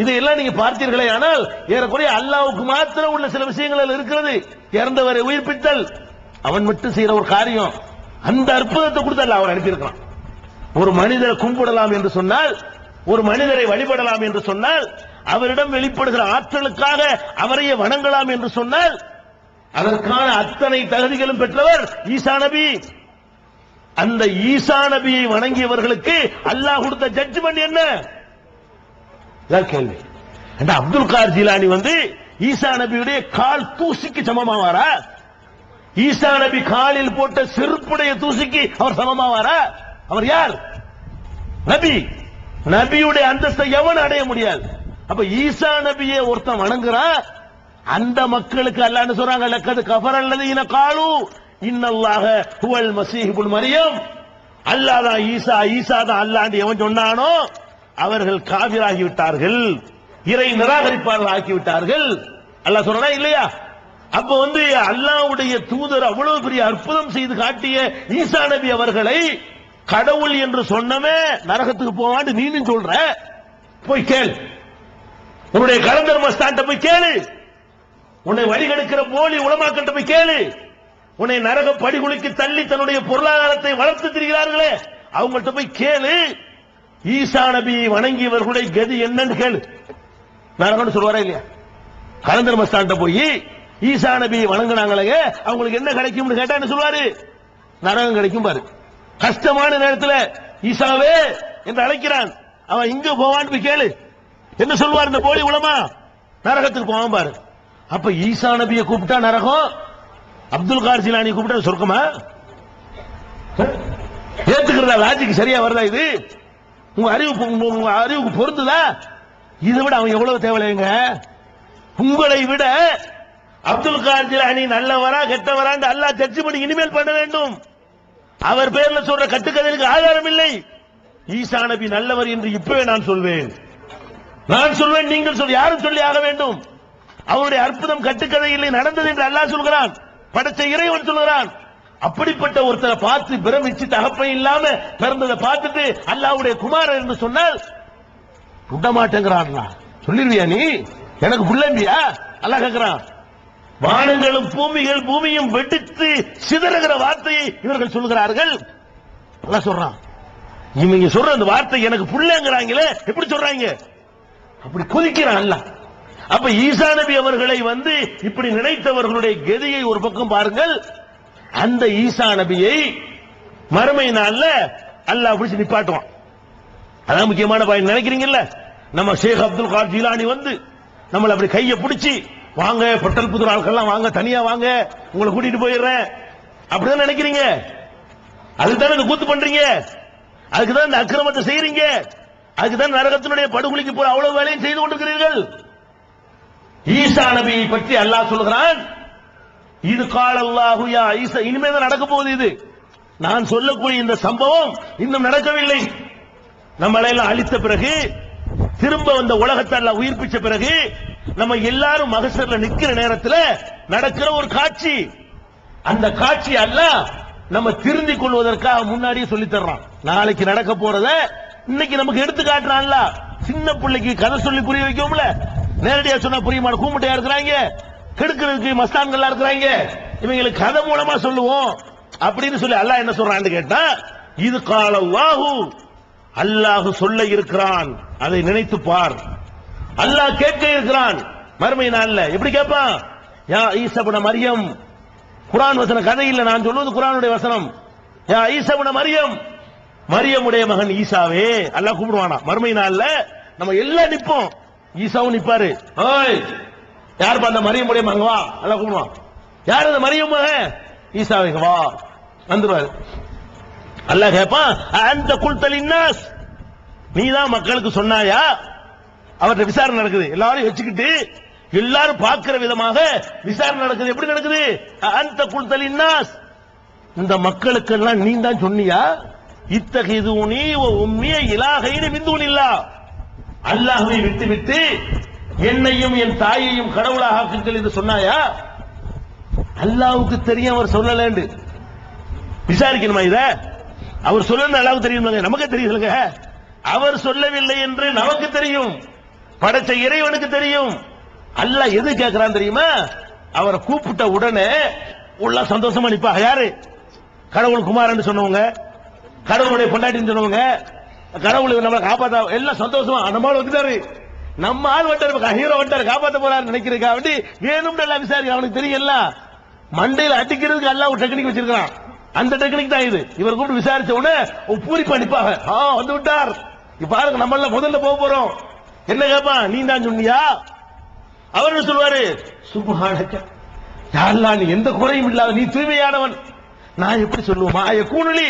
இதையெல்லாம் நீங்க பார்த்தீர்களே ஆனால் ஏறக்குறைய அல்லாஹ்வுக்கு மாத்திரம் உள்ள சில விஷயங்கள் இருக்கிறது. இறந்தவரை உயிர்ப்பித்தல் அவன் மட்டும் செய்யற ஒரு காரியம். அந்த அற்புதத்தை கொடுத்து அல்லாஹ் அவர் அனுப்பியிருக்கிறான். ஒரு மனிதரை கும்பிடலாம் என்று சொன்னால், ஒரு மனிதரை வழிபடலாம் என்று சொன்னால், அவரிடம் வெளிப்படுகிற ஆற்றலுக்காக அவரையே வணங்கலாம் என்று சொன்னால், அதற்கான அத்தனை தகுதிகளும் பெற்றவர் ஈசா நபி. அந்த ஈசா நபியை வணங்கியவர்களுக்கு அல்லாஹ் கொடுத்த ஜட்ஜ்மெண்ட் என்ன? கேள்வி. அப்துல் கார் ஜிலானி ஈசா நபியுடைய கால் தூசிக்கு சமமாவாரா? ஈசா நபி காலில் போட்ட செருப்புடைய தூசிக்கு அவர் சமமாவாரா? அவர் யார்? நபி. நபியுடைய அந்தஸ்தை எவன் அடைய முடியாது. அப்ப ஈசா நபியை ஒருத்தன் வணங்குறான், அந்த மக்களுக்கு அல்லாஹ் சொல்றாங்க, லக்கது கஃபரல்லதீன காலு இன்னல்லாஹ ஹுவல் மஸீஹ் இப்னு மரியம், அல்லாஹ் தான் ஈசா, ஈசா தான் அல்லாஹ் எவன் சொன்னானோ அவர்கள் காபிராகி விட்டார்கள், இறை நிராகரிப்பாளர்கள் ஆக்கி விட்டார்கள். அல்லாஹ் சொல்றா இல்லையா? அப்ப அல்லாஹ்வுடைய தூதர் அவ்வளவு பெரிய அற்புதம் செய்து காட்டிய ஈசா நபி அவர்களை கடவுள் என்று சொன்னமே நரகத்துக்கு போவான்னு நீனும் சொல்ற. போய் கேள், உன்னுடைய கலந்தர் மஸ்தான்ட்ட போய் கேளு, உன்னை வழிகெடுக்கிற போலி உலமாக்கிட்ட போய் கேளு, உன்னை நரக படிகுலிக்கு தள்ளி தன்னுடைய பொருளாதாரத்தை வளர்த்து திரிகிறார்களே அவங்கள்ட்ட போய் கேளு. ஈசா நபி வணங்கியவர்களுடைய கதி என்னன்னு கேளு. நரகம்னு சொல்வாரா இல்லையா? கலந்தர் மஸ்தான்ட்ட போய் ஈசா நபி வணங்கினாங்களே அவங்களுக்கு என்ன கிடைக்கும் கேட்டா என்ன சொல்வாரு? நரகம் கிடைக்கும் பாரு. கஷ்டமான நேரத்தில் ஈசாவே என்று அழைக்கிறான், அவன் இங்க போவான்னு போய் கேளு, என்ன சொல்வார் இந்த போலி உலமா? நரகத்துக்கு போவான் பாரு. அப்ப ஈசா நபியை கூப்பிட்டா நரகம், அப்துல் கார் ஜிலானி கூப்பிட்டா சொர்க்கமா? ஏத்துக்கிறதா? லாஜிக் சரியா வருதா? இது உங்க அறிவுக்கு பொருந்துதா? இதை விட அவன் எவ்வளவு தேவையில்லைங்க. உங்களை விட அப்துல் கார் ஜிலானி நல்லவரா கெட்டவரான்னு அல்லாஹ் ஜட்ஜ் பண்ணி இனிமேல் பண்ண வேண்டும். அவர் பேர்ல சொல்ற கட்டுக்கதைக்கு ஆதாரம் இல்லை. ஈசா நபி நல்லவர் என்று இப்பவே நான் சொல்வேன். நீங்கள் சொல்ல யாரும் சொல்லி ஆக வேண்டும். அவருடைய அற்புதம் கட்டுக்கதை இல்லை, நடந்தது என்று அல்லாஹ் சொல்கிறான், படைத்த இறைவன் சொல்கிறான். அப்படிப்பட்ட ஒருத்தரை பார்த்து பிரமிச்சு தகப்பன் இல்லாம பிறந்ததை பார்த்துட்டு அல்லாஹ்வுடைய குமாரன் என்று சொன்னால் விட மாட்டேங்கிறான். சொல்லிருவியா நீ? எனக்கு புள்ளம்பியா? அல்லாஹ் கேட்கிறான். வானங்களும் பூமியும் வெடித்து சிதறுகிற வார்த்தையை இவர்கள் சொல்கிறார்கள். அல்லாஹ் சொல்றான், இவங்க சொல்ற அந்த வார்த்தை எனக்கு புள்ளங்கிறாங்களே, எப்படி சொல்றாங்க? அப்படி கொதிக்கிறான் அல்லாஹ். அப்ப ஈசா நபி அவர்களை இப்படி நினைத்தவர்களுடைய கதியை ஒரு பக்கம் பாருங்கள். அந்த ஈசா நபியை மறுமை நாள்ல அல்லாஹ் பிடிச்சு நிப்பாட்டுவான். அதான் முக்கியமான பாயிண்ட். நினைக்கிறீங்கல்ல, நம்ம ஷேக் அப்துல் கார் ஜிலானி நம்மள அப்படி கையை பிடிச்சி வாங்க, பொட்டல் புதுர் ஆட்கள்லாம் வாங்க, தனியா வாங்க, உங்களை கூட்டிட்டு போயிடுறேன் அப்படிதான் நினைக்கிறீங்க. அதுதான் இந்த கூத்து பண்றீங்க, அதுக்குதான் இந்த அக்கிரமத்தை செய்யறீங்க. அதுக்குதான் நரகத்தினுடைய படுகொலிக்கு போற அவ்வளவு வேலையும் செய்து கொண்டிருக்கிறீர்கள். ஈசா நபியை பற்றி அல்லாஹ் சொல்கிறான், இது கால அல்லாஹு யா ஈசா. இனிமே தான் நடக்க போகுது. இது நான் சொல்லக்கூடிய இந்த சம்பவம் இன்னும் நடக்கவில்லை. நம்மளை எல்லாம் அழித்த பிறகு, திரும்ப வந்த உலகத்தை எல்லாம் உயிர்ப்பிச்ச பிறகு, நம்ம எல்லாரும் மகசர்ல நிக்கிற நேரத்தில் நடக்கிற ஒரு காட்சி. அந்த காட்சி அல்லாஹ் நம்ம திருந்திக் கொள்வதற்காக முன்னாடியே சொல்லி தர்றான். நாளைக்கு நடக்க போறத இன்னைக்கு நமக்கு எடுத்து காட்டுறான்ல. சின்ன பிள்ளைக்கு கதை சொல்லி புரிய வைக்கும்ல, நேரடியா சொன்னா புரியுமான கூமுட்டையா இருக்கிறாங்க, கெடுக்கிறதுக்கு மஸ்தான்களா இருக்கிறாங்க, இவங்களுக்கு கதை மூலமா சொல்லுவோம் அப்படின்னு சொல்லி அல்லாஹ் என்ன சொல்றான்னு கேட்டா, இது கால அல்லாஹு, அல்லாஹ் சொல்ல இருக்கிறான், அதை நினைத்து பார். அல்லாஹ் கேட்க இருக்கிறான் மறுமை நாள்ல. எப்படி கேட்பான்? யா ஈசா இப்னு மரியம். குர்ஆன் வசன கதை இல்ல, நான் சொல்வது குர்ஆனுடைய வசனம். யா ஈசா இப்னு மரியம், மரியமுடைய மகன் ஈசாவே. அல்லாஹ் கூப்பிடுவானா மறுமை நாள்ல. நம்ம எல்லாம் நிப்போம், ஈசாவும் நிப்பாரு. ஓய் யார் அந்த மரியமுடைய மகன்? வா. அல்லாஹ் கூப்பிடுவான். யார் அந்த மரியம் மகன்? ஈசாவே, வா. வந்துருவாரு. அல்லாஹ் கேட்பான், அந்த குல்தலின்னாஸ், நீதான் மக்களுக்கு சொன்னாயா? அவர்கிட்ட விசாரணை நடக்குது. எல்லாரும் வச்சுக்கிட்டு எல்லாரும் பார்க்கிற விதமாக விசாரணை நடக்குது. எப்படி நடக்குது? அந்த குல்தலின்னாஸ், இந்த மக்களுக்கு எல்லாம் நீ தான் சொன்னியா? இத்தகிதுனி வ உம்மிய இலாஹைனி மின் தூனில்லாஹ், அல்லாஹ்வை விட்டுவிட்டு என்னையும் என் தாயையும் கடவுளாக ஆக்குங்கள் என்று சொன்னாயா? அல்லாஹ்வுக்கு தெரியும் அவர் சொல்லலன்னு. விசாரிக்கணுமா இத? அவர் சொல்லல அல்லாஹ்வுக்கு தெரியும், நமக்கு தெரியுதுங்க. அவர் சொல்லவில்லை என்று நமக்கு தெரியும், படைச்ச இறைவனுக்கு தெரியும். அல்லாஹ் எது கேட்கிறான் தெரியுமா? அவரை கூப்பிட்ட உடனே உள்ள சந்தோஷமா நிப்பாங்க. யாரு? கடவுள் குமாரன்னு சொன்னவங்க, கடவுளுடைய பொண்டாட்டின்னு சொன்னவங்க, கடவுள் நம்மளை காப்பாத்த எல்லாம் சந்தோஷமா நம்ம ஆள் வந்துட்டாரு, நம்ம ஆள் வந்துட்டாரு, ஹீரோ வந்துட்டாரு, காப்பாத்த போறாரு நினைக்கிறதுக்கா வேண்டி வேணும் எல்லாம் விசாரிக்க. அவனுக்கு தெரியல, மண்டையில் அடிக்கிறதுக்கு எல்லாம் ஒரு டெக்னிக் வச்சிருக்கான். அந்த டெக்னிக் தான் இது. இவர் கூப்பிட்டு விசாரிச்ச உடனே பூரிப்பா நிப்பாங்க. வந்து விட்டார். இப்ப பாருங்க, நம்ம முதல்ல போக போறோம். என்ன கேட்பான்? நீ தான் சொன்னியா? அவர் சொல்லுவாரு, சுப்ஹானக யா அல்லாஹ், நீ எந்த குறையும் இல்லாத நீ தூய்மையானவன். நான் எப்படி சொல்லுவேன்? யகூனலி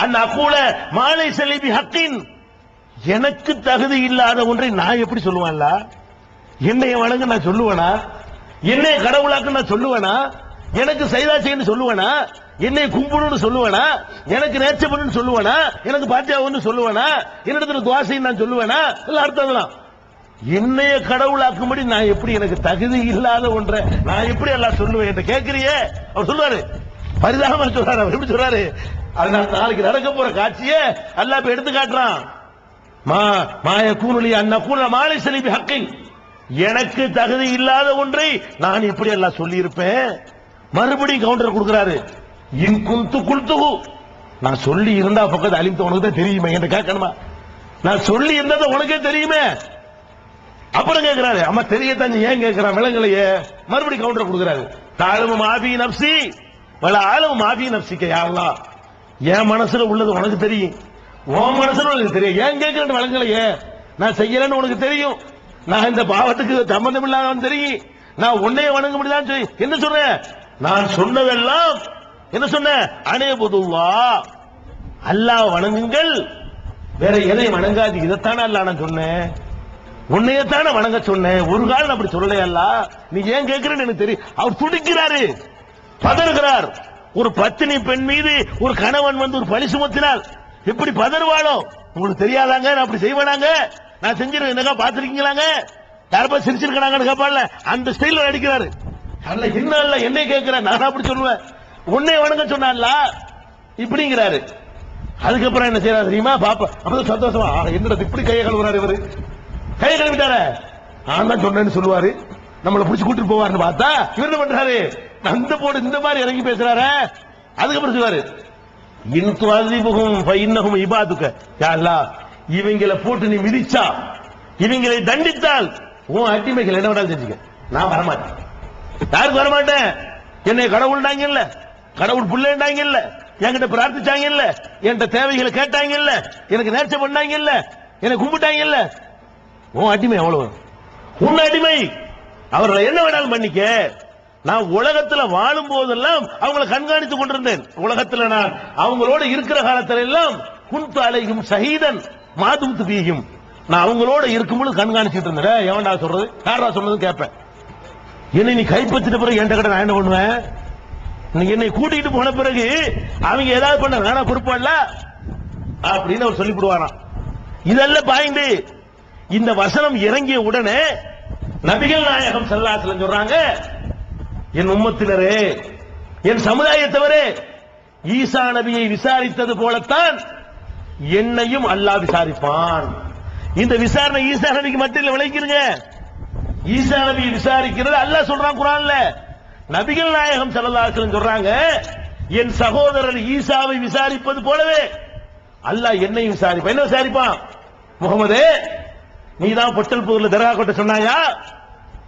அன் அகூல மாலை ஸலீபி ஹக்கின், எனக்கு தகுதி இல்லாத ஒன்றை நான் எப்படி சொல்லுவேன்ல? என்னைய வணங்க நான் சொல்லுவேனா? என்னைய கடவுளாக்கு நான் சொல்லுவேனா? எனக்கு சைதா செய்யன்னு சொல்லுவேனா? என்னை கும்பிடுன்னு சொல்லுவேனா? எனக்கு நேர்ச்சை பண்ணுன்னு சொல்லுவேனா? எனக்கு பாத்தியாவுன்னு சொல்லுவேனா? என்னிடத்துல துஆ செய்ய நான் சொல்லுவேனா? எல்லாம் அர்த்தம். என்னைய கடவுளாக்கும்படி நான் எப்படி, எனக்கு தகுதி இல்லாத ஒன்றை நான் எப்படி எல்லாம் சொல்லுவேன் என்று கேட்கிறியே? அவர் சொல்றாரு, பரிதாபமா சொல்றாரு. அவர் எப்படி சொல்றாரு? அதனால நாளைக்கு நடக்க போற காட்சியை அல்லாஹ் இப்ப எடுத்து காட்டுறான். மாய கூனுலி அன்னகூன மாலை ஸலீபி ஹக்கின், எனக்கு தகுதி இல்லாத ஒன்றை நான் இப்படி எல்லாம் சொல்லி இருப்பேன். மறுபடியும் கவுண்டர் கொடுக்கிறாரு. இன் குந்து குல்துஹு, நான் சொல்லி இருந்தா பக்கத்து அலிம்த உனக்கு தான் தெரியுமே என்று கேட்கணுமா? நான் சொல்லி இருந்தது உனக்கே தெரியுமே. அப்புறம் கேட்கிறாரு, அம்மா தெரியத்தான் ஏன் கேட்கிறான் விலங்கலையே. மறுபடியும் கவுண்டர் கொடுக்கிறாரு. தாழ்வு மாபி நப்சி வல ஆளவு மாபி நப்சிக்க. யா அல்லாஹ், என் மனசுல உள்ளது உனக்கு தெரியும், உன் மனசுல உனக்கு தெரியும், ஏன் கேட்கிறேன் விலங்கலையே. நான் செய்யலன்னு உனக்கு தெரியும், நான் இந்த பாவத்துக்கு சம்பந்தம் இல்லாதவன் தெரியும், நான் உன்னைய வணங்க முடியாது. என்ன சொன்னேன்? நான் சொன்னதெல்லாம் என்ன சொன்ன? அனேபுதுல்லாஹ், அல்லாஹ் வணங்குங்கள், வேற எதையும் வணங்காது. இதைத்தானே அல்லாஹ் நான் சொன்னேன், உன்னையத்தானே வணங்க சொன்னேன். ஒரு காலம் அப்படி சொல்லலையல்ல, நீ ஏன் கேட்கிறேன்னு எனக்கு தெரியும். அவர் துடிக்கிறாரு, பதறுகிறார். ஒரு பத்தினி பெண் மீது ஒரு கணவன் வந்து ஒரு பழி சுமத்தினால் எப்படி பதறுவாளோ உங்களுக்கு தெரியாதாங்க? நான் அப்படி செய்வேனாங்க? நான் செஞ்சிருக்கேன், என்னக்கா பாத்திருக்கீங்களாங்க? யாரப்பா சிரிச்சிருக்காங்கன்னு கேட்பான்ல, அந்த ஸ்டைல அடிக்கிறாரு. அல்ல என்ன அல்ல என்னை கேட்கிறேன், நான் அப்படி சொல்லுவேன், உன்னை வணங்க சொன்னான்ல இப்படிங்கிறாரு. அதுக்கப்புறம் என்ன செய்யறாரு தெரியுமா? பாப்பா அப்பதான் சந்தோஷமா, என்னடா இப்படி கையை கழுவுறாரு இவரு. கையை கழுவிட்டார, நான் தான் சொன்னேன்னு சொல்லுவாரு, நம்மளை பிடிச்சி கூட்டிட்டு போவாருன்னு பார்த்தா இவர் என்ன பண்றாரு? அந்த போடு இந்த மாதிரி இறங்கி பேசுறாரு. அதுக்கப்புறம் சொல்லுவாரு, இன்துஅஸிபுஹும் ஃபஇன்னஹும் இபாதுக. யா அல்லாஹ், இவங்களை போட்டு நீ மிதிச்சா, இவங்களை தண்டித்தால் உன் அடிமைகள் என்ன வேணாலும் செஞ்சுக்க, நான் வரமாட்டேன். யாருக்கு வரமாட்டேன்? என்னை கடவுள்டாங்க இல்ல, கடவுள் பிள்ளைண்டாங்க இல்ல, என்கிட்ட பிரார்த்திச்சாங்க இல்ல, என்கிட்ட தேவைகளை கேட்டாங்க இல்ல, எனக்கு நேர்ச்சை பண்ணாங்க இல்ல, எனக்கு கும்பிட்டாங்க இல்ல, உன் அடிமை எவ்வளவு? உன் அடிமை. அவர்களை என்ன வேணாலும் பண்ணிக்க. நான் உலகத்துல வாழும் போதெல்லாம் அவங்களை கண்காணித்துக் கொண்டிருந்தேன். உலகத்துல நான் அவங்களோட இருக்கிற காலத்துல எல்லாம் குன்து அலைஹிம் ஷஹீதன் மாதும்து ஃபீஹிம், நான் அவங்களோட இருக்கும்போது கண்காணிச்சுட்டு இருந்தேன். எவன்டா சொல்றது, யாரா சொல்றது கேட்பேன். என்னை நீ கைப்பற்றிட்ட பிறகு என்கிட்ட கடை நான் என்ன பண்ணுவேன்? என்னை கூட்டிட்டு போன பிறகு அவங்க ஏதாவது பண்ண வேணா பொறுப்பாடல அப்படின்னு அவர் சொல்லிவிடுவாராம். இதெல்லாம் பாய்ந்து இந்த வசனம் இறங்கிய உடனே நபிகள் நாயகம் ஸல்லல்லாஹு அலைஹி வஸல்லம் சொல்றாங்க, என் உம்மத்தினரே, என் சமுதாயத்தவரே, ஈசா நபியை விசாரித்தது போலத்தான் என்னையும் அல்லாஹ் விசாரிப்பான். இந்த விசாரணை ஈசா நபிக்கு மட்டும் விளைக்கிறீங்க. ஈசா நபியை விசாரிக்கிறது அல்லாஹ் சொல்றான் குர்ஆன்ல. நபிகள் நாயகம் ஸல்லல்லாஹு அலைஹி வஸல்லம் சொல்றாங்க, என் சகோதரர் ஈசாவை விசாரிப்பது போலவே அல்லாஹ் என்னையும் விசாரிப்பான். என்ன விசாரிப்பான்? முகமதே, நீ தான் பொட்டல் புதூர்ல தர்கா கட்ட சொன்னாயா?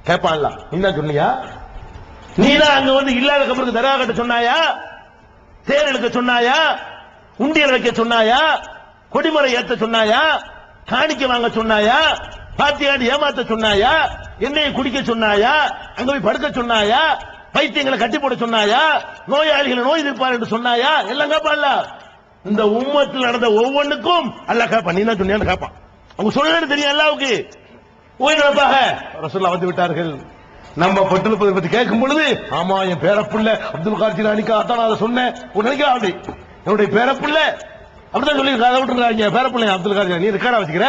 கேட்பான் அல்லாஹ். நீ தான் சொன்னியா? நீ தான் அங்க வந்து இல்லாத கபருக்கு தர்கா கட்ட சொன்னாயா? தேர் எடுக்க சொன்னாயா? உண்டியல் வைக்க சொன்னாயா? கொடிமரை ஏத்த சொன்னாயா? காணிக்க வாங்க சொன்னாயா? பாத்தியாடி ஏமாத்த சொன்னாயா? எண்ணெயை குடிக்க சொன்னாயா? அங்க போய் படுக்க சொன்னாயா? பைத்தியங்களை கட்டி போட சொன்னாயா? நோயாளிகளை நோய் தீர்ப்பார் என்று சொன்னாயா? எல்லாம் கேட்பான்ல. இந்த உம்மத்தில் நடந்த ஒவ்வொன்றுக்கும் அல்லாஹ் கேட்பான். நீ தான் சொன்னியான்னு கேட்பான். அவங்க சொல்றது தெரியும் அல்லாஹ்வுக்கு. ஓய்வெடுப்பாக ரசூலுல்லாஹ் வந்து விட்டார்கள். நம்ம பட்டெழுப்பதை பத்தி கேட்கும் பொழுது, ஆமா என் பேரப்புள்ள அப்துல் கார் ஜிலானிக்கு அதான் அதை சொன்னேன் நினைக்கிறா. அப்படி என்னுடைய பேரப்புள்ள அப்படிதான் சொல்லி அதை விட்டுருக்காங்க. பேரப்பிள்ளை அப்துல் கார் ஜிலானி ரெக்கார்டா வச்சுக்கிற,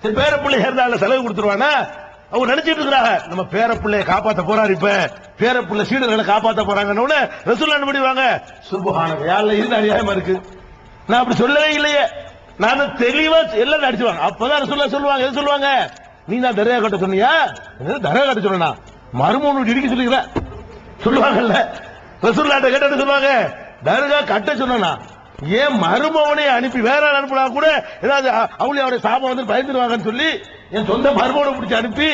சரி பேரப்பிள்ளை இருந்தால செலவு கொடுத்துருவானா? அவங்க நினைச்சிட்டு இருக்கிறாங்க நம்ம பேரப்பிள்ளைய காப்பாத்த போறாரு. இப்ப பேரப்பிள்ளை சீடர்களை காப்பாத்த போறாங்கன்னு ரசூலுல்லாஹ் என்ன பண்ணுவாங்க? சுப்ஹானல்லாஹ், யாருல இருந்து அநியாயமா இருக்கு. நான் அப்படி சொல்லவே இல்லையே, நான் தெளிவா எல்லாம் அடிச்சுவாங்க. அப்பதான் ரசூலுல்லாஹ் சொல்லுவாங்க, எது சொல்லுவாங்க? நீ தான் தர்கா கட்ட சொன்னியா? தர்கா கட்ட சொன்னா மருமகனுக்கு இடிக்க சொல்லிக்கிற சொல்லுவாங்கல்ல. ரசூலுல்லாஹ் கேட்டு சொல்லுவாங்க, தர்கா கட்ட சொன்னா ஏன் மருமகனை அனுப்பி வேற அனுப்பினா கூட ஏதாவது அவளுடைய சாபம் வந்து பயந்துருவாங்கன்னு சொல்லி என் சொந்த மருமகனை பிடிச்சி அனுப்பி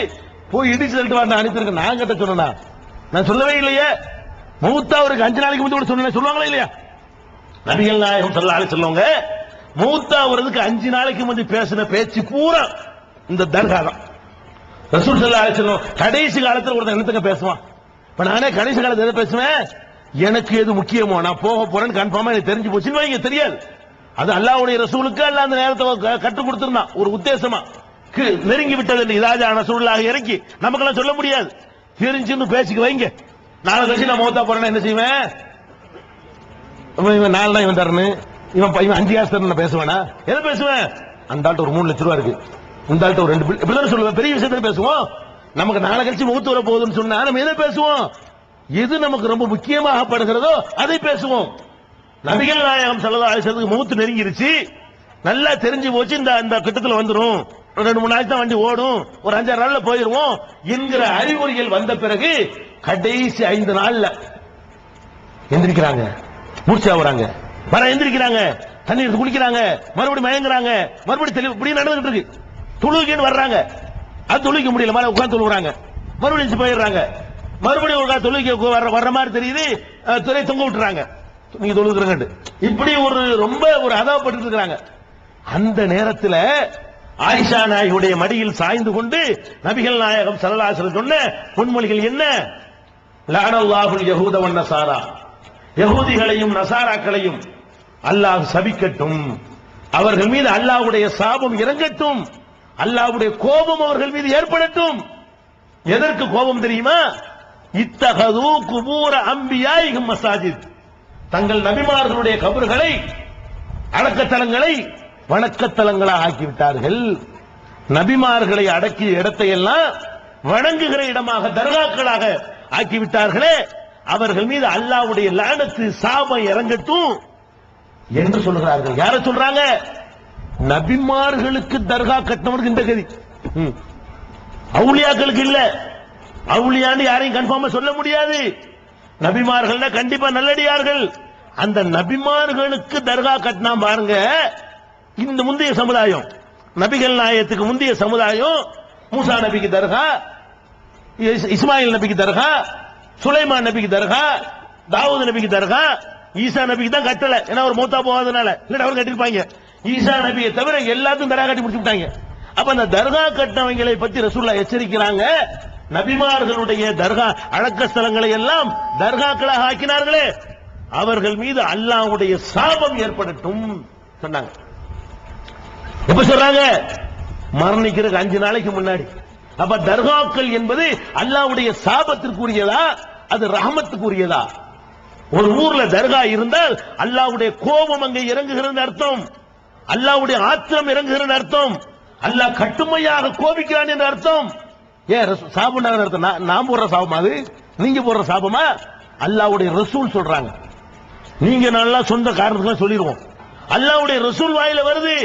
போய் இடிச்சு தள்ளிட்டு வர அனுப்பியிருக்கேன். நான் கட்ட சொன்னா நான் சொல்லவே இல்லையே. மூத்தா அவருக்கு 5 நாளைக்கு முந்தைய கூட சொன்ன சொல்லுவாங்களா இல்லையா? நபிகள் நாயகம் ஸல்லல்லாஹு அலைஹி வஸல்லம் மூத்தா அவருக்கு 5 நாளைக்கு முந்தி பேசின பேச்சு பூரா இந்த தர்கா தான். ரசூல் ஸல்லல்லாஹு அலைஹி வஸல்லம் கடைசி காலத்துல ஒருத்தன் என்னத்துக்கு பேசுவான்? இப்ப நானே கடைசி காலத்துல எதை பேசுவேன்? எனக்கு எது முக்கியமோ நான் போக போறேன்னு கன்ஃபார்மா எனக்கு தெரிஞ்சு போச்சுன்னு வைங்க. தெரியாது, அது அல்லாஹ்வுடைய ரசூலுக்கு அல்லாஹ் அந்த நேரத்தை கற்றுக் கொடுத்திருந்தான் ஒரு உத்தேசமா. நெருங்கி விட்டது இதாஜா ரசூலுல்லாஹ் இறக்கி நமக்கெல்லாம் சொல்ல முடியாது. தெரிஞ்சுன்னு பேசிக்க வைங்க. நாளை கழிச்சு நான் மௌத்தா போறேன்னா என்ன செய்வேன்? இவன் 4 இவன் தரனு, இவன் 5 காசு தரணும் பேசுவானா? எதை பேசுவேன்? அந்த ஆள்கிட்ட ஒரு 3 லட்சம் ரூபா இருக்கு, இந்த ஆள்கிட்ட ஒரு 2 இப்படிதான் சொல்லுவேன். பெரிய விஷயத்துல பேசுவோம். நமக்கு நாளை கழிச்சு மௌத்து வர போகுதுன்னு சொன்னா நம்ம எதை பேசுவோம்? எது நமக்கு ரொம்ப முக்கியமாக படுகிறதோ அதை பேசுவோம். நபிகள் நாயகம் ஸல்லல்லாஹு அலைஹி வஸல்லம் மௌத்து நெருங்கிருச்சு, நல்லா தெரிஞ்சு போச்சு. இந்த கிட்டத்துல வந்துரும், 2-3 நாளைக்கு தான் வண்டி ஓடும், ஒரு 5-6 நாள்ல போயிருவோம் என்கிற அறிகுறிகள் வந்த பிறகு கடைசி 5 நாள்ல எந்திரிக்கிறாங்க, மூர்ச்சா வராங்க, வர எந்திரிக்கிறாங்க, தண்ணீர் குடிக்கிறாங்க, மறுபடியும் மயங்குறாங்க, மறுபடியும் தெளிவு இப்படி நடந்துட்டு இருக்கு. துளுகின்னு வர்றாங்க, அது துளிக்க முடியல, மேல உட்கார்ந்து துளுகுறாங்க, மறுபடியும் போயிடுறாங்க, மறுபடியும் ஒரு தொழுகை வர்ற மாதிரி தெரியுது, துறை தொங்க விட்டுறாங்க, நீங்க தொழுகிறங்க. இப்படி ரொம்ப அதாவப்பட்டு இருக்கிறாங்க. அந்த நேரத்தில் ஆயிஷா நாயகியுடைய மடியில் சாய்ந்து கொண்டு நபிகள் நாயகம் ஸல்லல்லாஹு அலைஹி வஸல்லம் சொன்ன பொன்மொழிகள் என்ன? லஅனல்லாஹுல் யஹூத வன் நஸாரா, யஹூதிகளையும் நசாராக்களையும் அல்லாஹ் சபிக்கட்டும், அவர்கள் மீது அல்லாஹ்வுடைய சாபம் இறங்கட்டும், அல்லாஹ்வுடைய கோபம் அவர்கள் மீது ஏற்படட்டும். எதற்கு கோபம் தெரியுமா? இத்தகது குபூர அம்பியாயிஹிம் மசாஜித், தங்கள் நபிமார்களுடைய கபர்களை அடக்கத்தலங்களை வணக்கத்தலங்களாக ஆக்கிவிட்டார்கள். நபிமார்களை அடக்கிய இடத்தை எல்லாம் வணங்குகிற இடமாக தர்காக்களாக ஆக்கிவிட்டார்களே, அவர்கள் மீது அல்லாஹ்வுடைய லானத்து சாபம் இறங்கட்டும் என்று சொல்கிறார்கள். யார சொல்றாங்க? நபிமார்களுக்கு தர்கா கட்டினவருக்கு இந்த கதி, அவுலியாக்களுக்கு இல்ல. அவுலியான்னு யாரையும் கன்ஃபார்மா சொல்ல முடியாது. நபிமார்கள் கண்டிப்பா நல்லடியார்கள். அந்த நபிமார்களுக்கு தர்கா கட்டினா பாருங்க. இந்த முந்தைய சமுதாயம், நபிகள் நாயகத்துக்கு முந்தைய சமுதாயம், மூசா நபிக்கு தர்கா, இஸ்மாயில் நபிக்கு தர்கா, சுலைமான் நபிக்கு தர்கா, தாவூத் நபிக்கு தர்கா, ஈசா நபிக்கு தான் கட்டல, ஏன்னா அவர் மூத்தா போகாதனால, இல்ல அவர் கட்டிருப்பாங்க. ஈசா நபியை தவிர எல்லாத்துக்கும் தர்கா கட்டி முடிச்சு விட்டாங்க. அப்ப அந்த தர்கா கட்டினவங்களை பத்தி ரசூலுல்லாஹ் எச்சரிக்கிறாங்க. நபிமார்களுடைய தர்கா அடக்க ஸ்தலங்களை எல்லாம் தர்காக்களாக ஆக்கினார்களே, அவர்கள் மீது அல்லாஹ்வுடைய சாபம் ஏற்படட்டும் சொன்னாங்க. எப்ப சொல்றாங்க? மரணிக்கிறதுக்கு 5 நாளைக்கு முன்னாடி. அப்ப தர்காக்கள் என்பது அல்லாஹ்வுடைய சாபத்திற்குரியதா அது ரஹமத்துக்குரியதா? ஒரு ஊர்ல தர்கா இருந்தால் அல்லாஹ்வுடைய கோபம் அங்கே இறங்குகிறது அர்த்தம், அல்லாஹ்வுடைய ஆத்திரம் இறங்குகிறது அர்த்தம், அல்லாஹ் கட்டுமையாக கோபிக்கிறான் என்ற அர்த்தம். ஏன் சாபம் அர்த்தம்? நான் போடுற சாபமா அது? நீங்க போடுற சாபமா? அல்லாஹ்வுடைய ரசூல் சொல்றாங்க. நீங்க நல்லா சொந்த காரணத்துக்கு சொல்லிடுவோம், அல்லாஹ்வுடைய ரசூல் வாயில வருது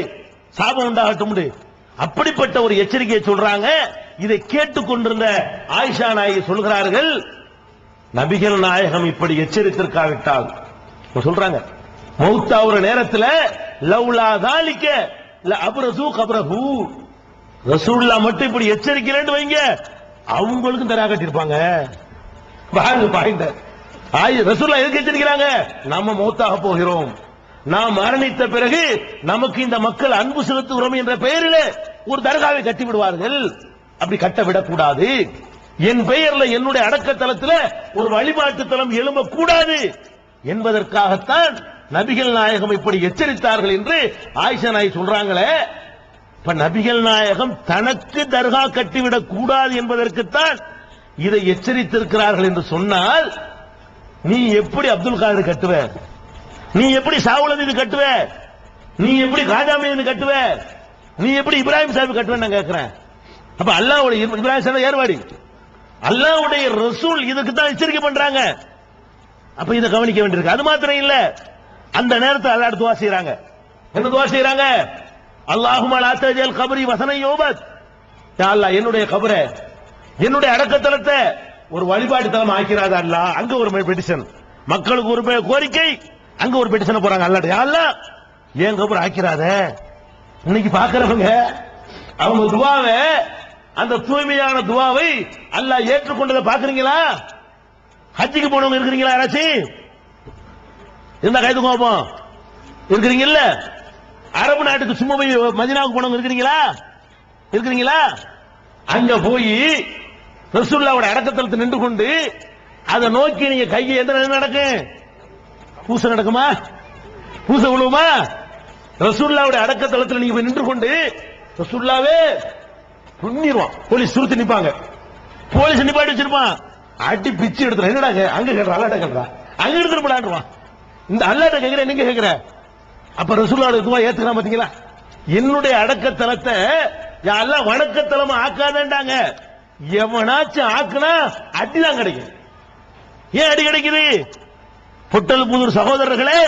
சாபம் உண்டாகட்டும். அப்படிப்பட்ட ஒரு எச்சரிக்கையை சொல்றாங்க. இதை கேட்டுக்கொண்டிருந்த ஆயிஷா நாயகி சொல்கிறார்கள், நபிகள் நாயகம் இப்படி எச்சரித்திருக்காவிட்டால் சொல்றாங்க, மௌத்தாவுற நேரத்தில் லவ்லா தாலிக்க அப்ரசு கப்ரஹு, ரசூலுல்லாஹ் மட்டும் இப்படி எச்சரிக்கிறேன்னு வைங்க, அவங்களுக்கும் தரா கட்டிருப்பாங்க. பாருங்க, ரசூலுல்லாஹ் எதுக்கு எச்சரிக்கிறாங்க? நம்ம மௌத்தாக போகிறோம், நாம் மரணித்த பிறகு நமக்கு இந்த மக்கள் அன்பு செலுத்துகிறோம் என்ற பெயரில் ஒரு தர்காவை கட்டி விடுவார்கள். அப்படி கட்ட விடக்கூடாது. என் பெயர்ல என்னுடைய அடக்கத்தலத்தில் ஒரு வழிபாட்டு தலம் எழும்பக்கூடாது என்பதற்காகத்தான் நபிகள் நாயகம் இப்படி எச்சரித்தார்கள் என்று ஆயிஷா நாயகி சொல்றாங்களே. இப்ப நபிகள் நாயகம் தனக்கு தர்கா கட்டிவிடக் கூடாது என்பதற்குத்தான் இதை எச்சரித்திருக்கிறார்கள் என்று சொன்னால், நீ எப்படி அப்துல் காதர் கட்டுவ? நீ எப்படி சாவுலது இது கட்டுவ? நீ எப்படி காஜாமி கட்டுவ? நீ எப்படி இப்ராஹிம் சாஹிப் கட்டுவ? நான் கேட்கிறேன். அப்ப அல்லாஹ்வுடைய இப்ராஹிம் சாஹிப் ஏர்வாடி, அல்லாஹ்வுடைய ரசூல் இதுக்கு தான் எச்சரிக்கை பண்றாங்க. அப்ப இதை கவனிக்க வேண்டியிருக்கு. அது மாத்திரம் இல்ல, அந்த நேரத்தில் அல்லாஹ் துஆ செய்றாங்க. என்ன துஆ செய்றாங்க? அல்லாஹும்ம லா தஜல் கப்ரி வஸன யூபத், யா அல்லாஹ் என்னுடைய கபரை, என்னுடைய அடக்கத்தலத்தை ஒரு வழிபாட்டு தலம் ஆக்கிறாதா அல்லாஹ். அங்க ஒரு பெட்டிஷன், மக்களுக்கு ஒரு கோரிக்கை, அங்க ஒரு பெட்டிஷன் போறாங்க அல்லாஹ், யா அல்லாஹ் ஏன் கபர் ஆக்கிறாத. இன்னைக்கு பாக்குறவங்க அவங்க துவாவை, அந்த தூய்மையான துவாவை அல்லாஹ் ஏற்றுக்கொண்டதை பாக்குறீங்களா? ஹஜ்ஜுக்கு போனவங்க இருக்கிறீங்களா? யாராச்சும் இருந்தா கைது கோபம் இருக்கிறீங்கல்ல? அரபு நாட்டுக்கு சும்மா போய் மதீனாவுக்கு போனவங்க இருக்கிறீங்களா? இருக்கிறீங்களா? அங்க போய் ரசூலுல்லாஹ்வுடைய அடக்கத்தலத்தில் நின்று கொண்டு அதை நோக்கி நீங்க கையை எந்த நடக்கும்? பூசை நடக்குமா? பூசை விழுவுமா? ரசூலுல்லாஹ்வுடைய அடக்கத்தலத்தில் நீங்க போய் நின்று கொண்டு ரசூலுல்லாஹ்வே புண்ணிடுவான். போலீஸ் சுருத்தி நிப்பாங்க, போலீஸ் நிப்பாட்டி வச்சிருப்பான், அடி பிச்சு எடுத்துறான். என்னடா அங்க கேட்கறான், அல்லாட்ட கேட்கறான், அங்க எடுத்துட்டு போடான்றான். இந்த அல்லாட்ட கேட்கிற நீங்க கேட்கிற. அப்ப ரசூலுல்லாஹ் துவா ஏத்துக்கலாம் பாத்தீங்களா? என்னுடைய அடக்கத்தலத்தை அல்லாஹ் வணக்கத்தலமா ஆக்காதேன்டாங்க. எவனாச்சும் ஆக்குனா அடிதான் கிடைக்கும். ஏன் அடி கிடைக்குது? பொட்டல் புதூர் சகோதரர்களே,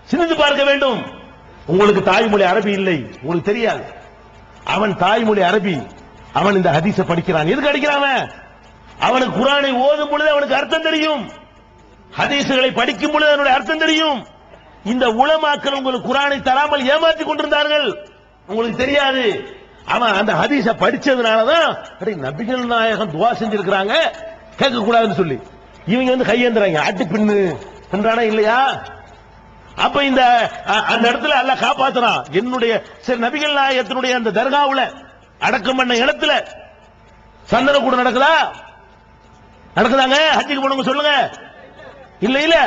சிந்தித்து பார்க்க வேண்டும். உங்களுக்கு தாய்மொழி அரபி இல்லை, உங்களுக்கு தெரியாது. அவன் தாய்மொழி அரபி, அவன் இந்த ஹதீஸை படிக்கிறான். எதுக்கு அடிக்கிறான்? அவனுக்கு குர்ஆனை ஓதும் பொழுது அவனுக்கு அர்த்தம் தெரியும், ஹதீஸுகளை படிக்கும் பொழுது அதனுடைய அர்த்தம் தெரியும். இந்த உலமாக்கள் உங்களுக்கு குர்ஆனை தராமல் ஏமாற்றிக் கொண்டிருந்தார்கள், உங்களுக்கு தெரியாது. அவன் அந்த ஹதீஸை படிச்சதுனாலதான் நபிகள் நாயகம் துவா செஞ்சிருக்கிறாங்க கேட்க கூடாதுன்னு சொல்லி இவங்க வந்து கையேந்துறாங்க, அட்டி பின்னு என்றானா இல்லையா? அப்ப இந்த அந்த இடத்துல அல்லாஹ் காப்பாத்துறான். என்னுடைய சரி, நபிகள் நாயகத்தினுடைய அந்த தர்காவுல அடக்கம் பண்ண இடத்துல சந்தன கூட நடக்குதா? நடக்குதாங்க? ஹஜ்ஜுக்கு போனவங்க சொல்லுங்க. இல்ல இல்ல.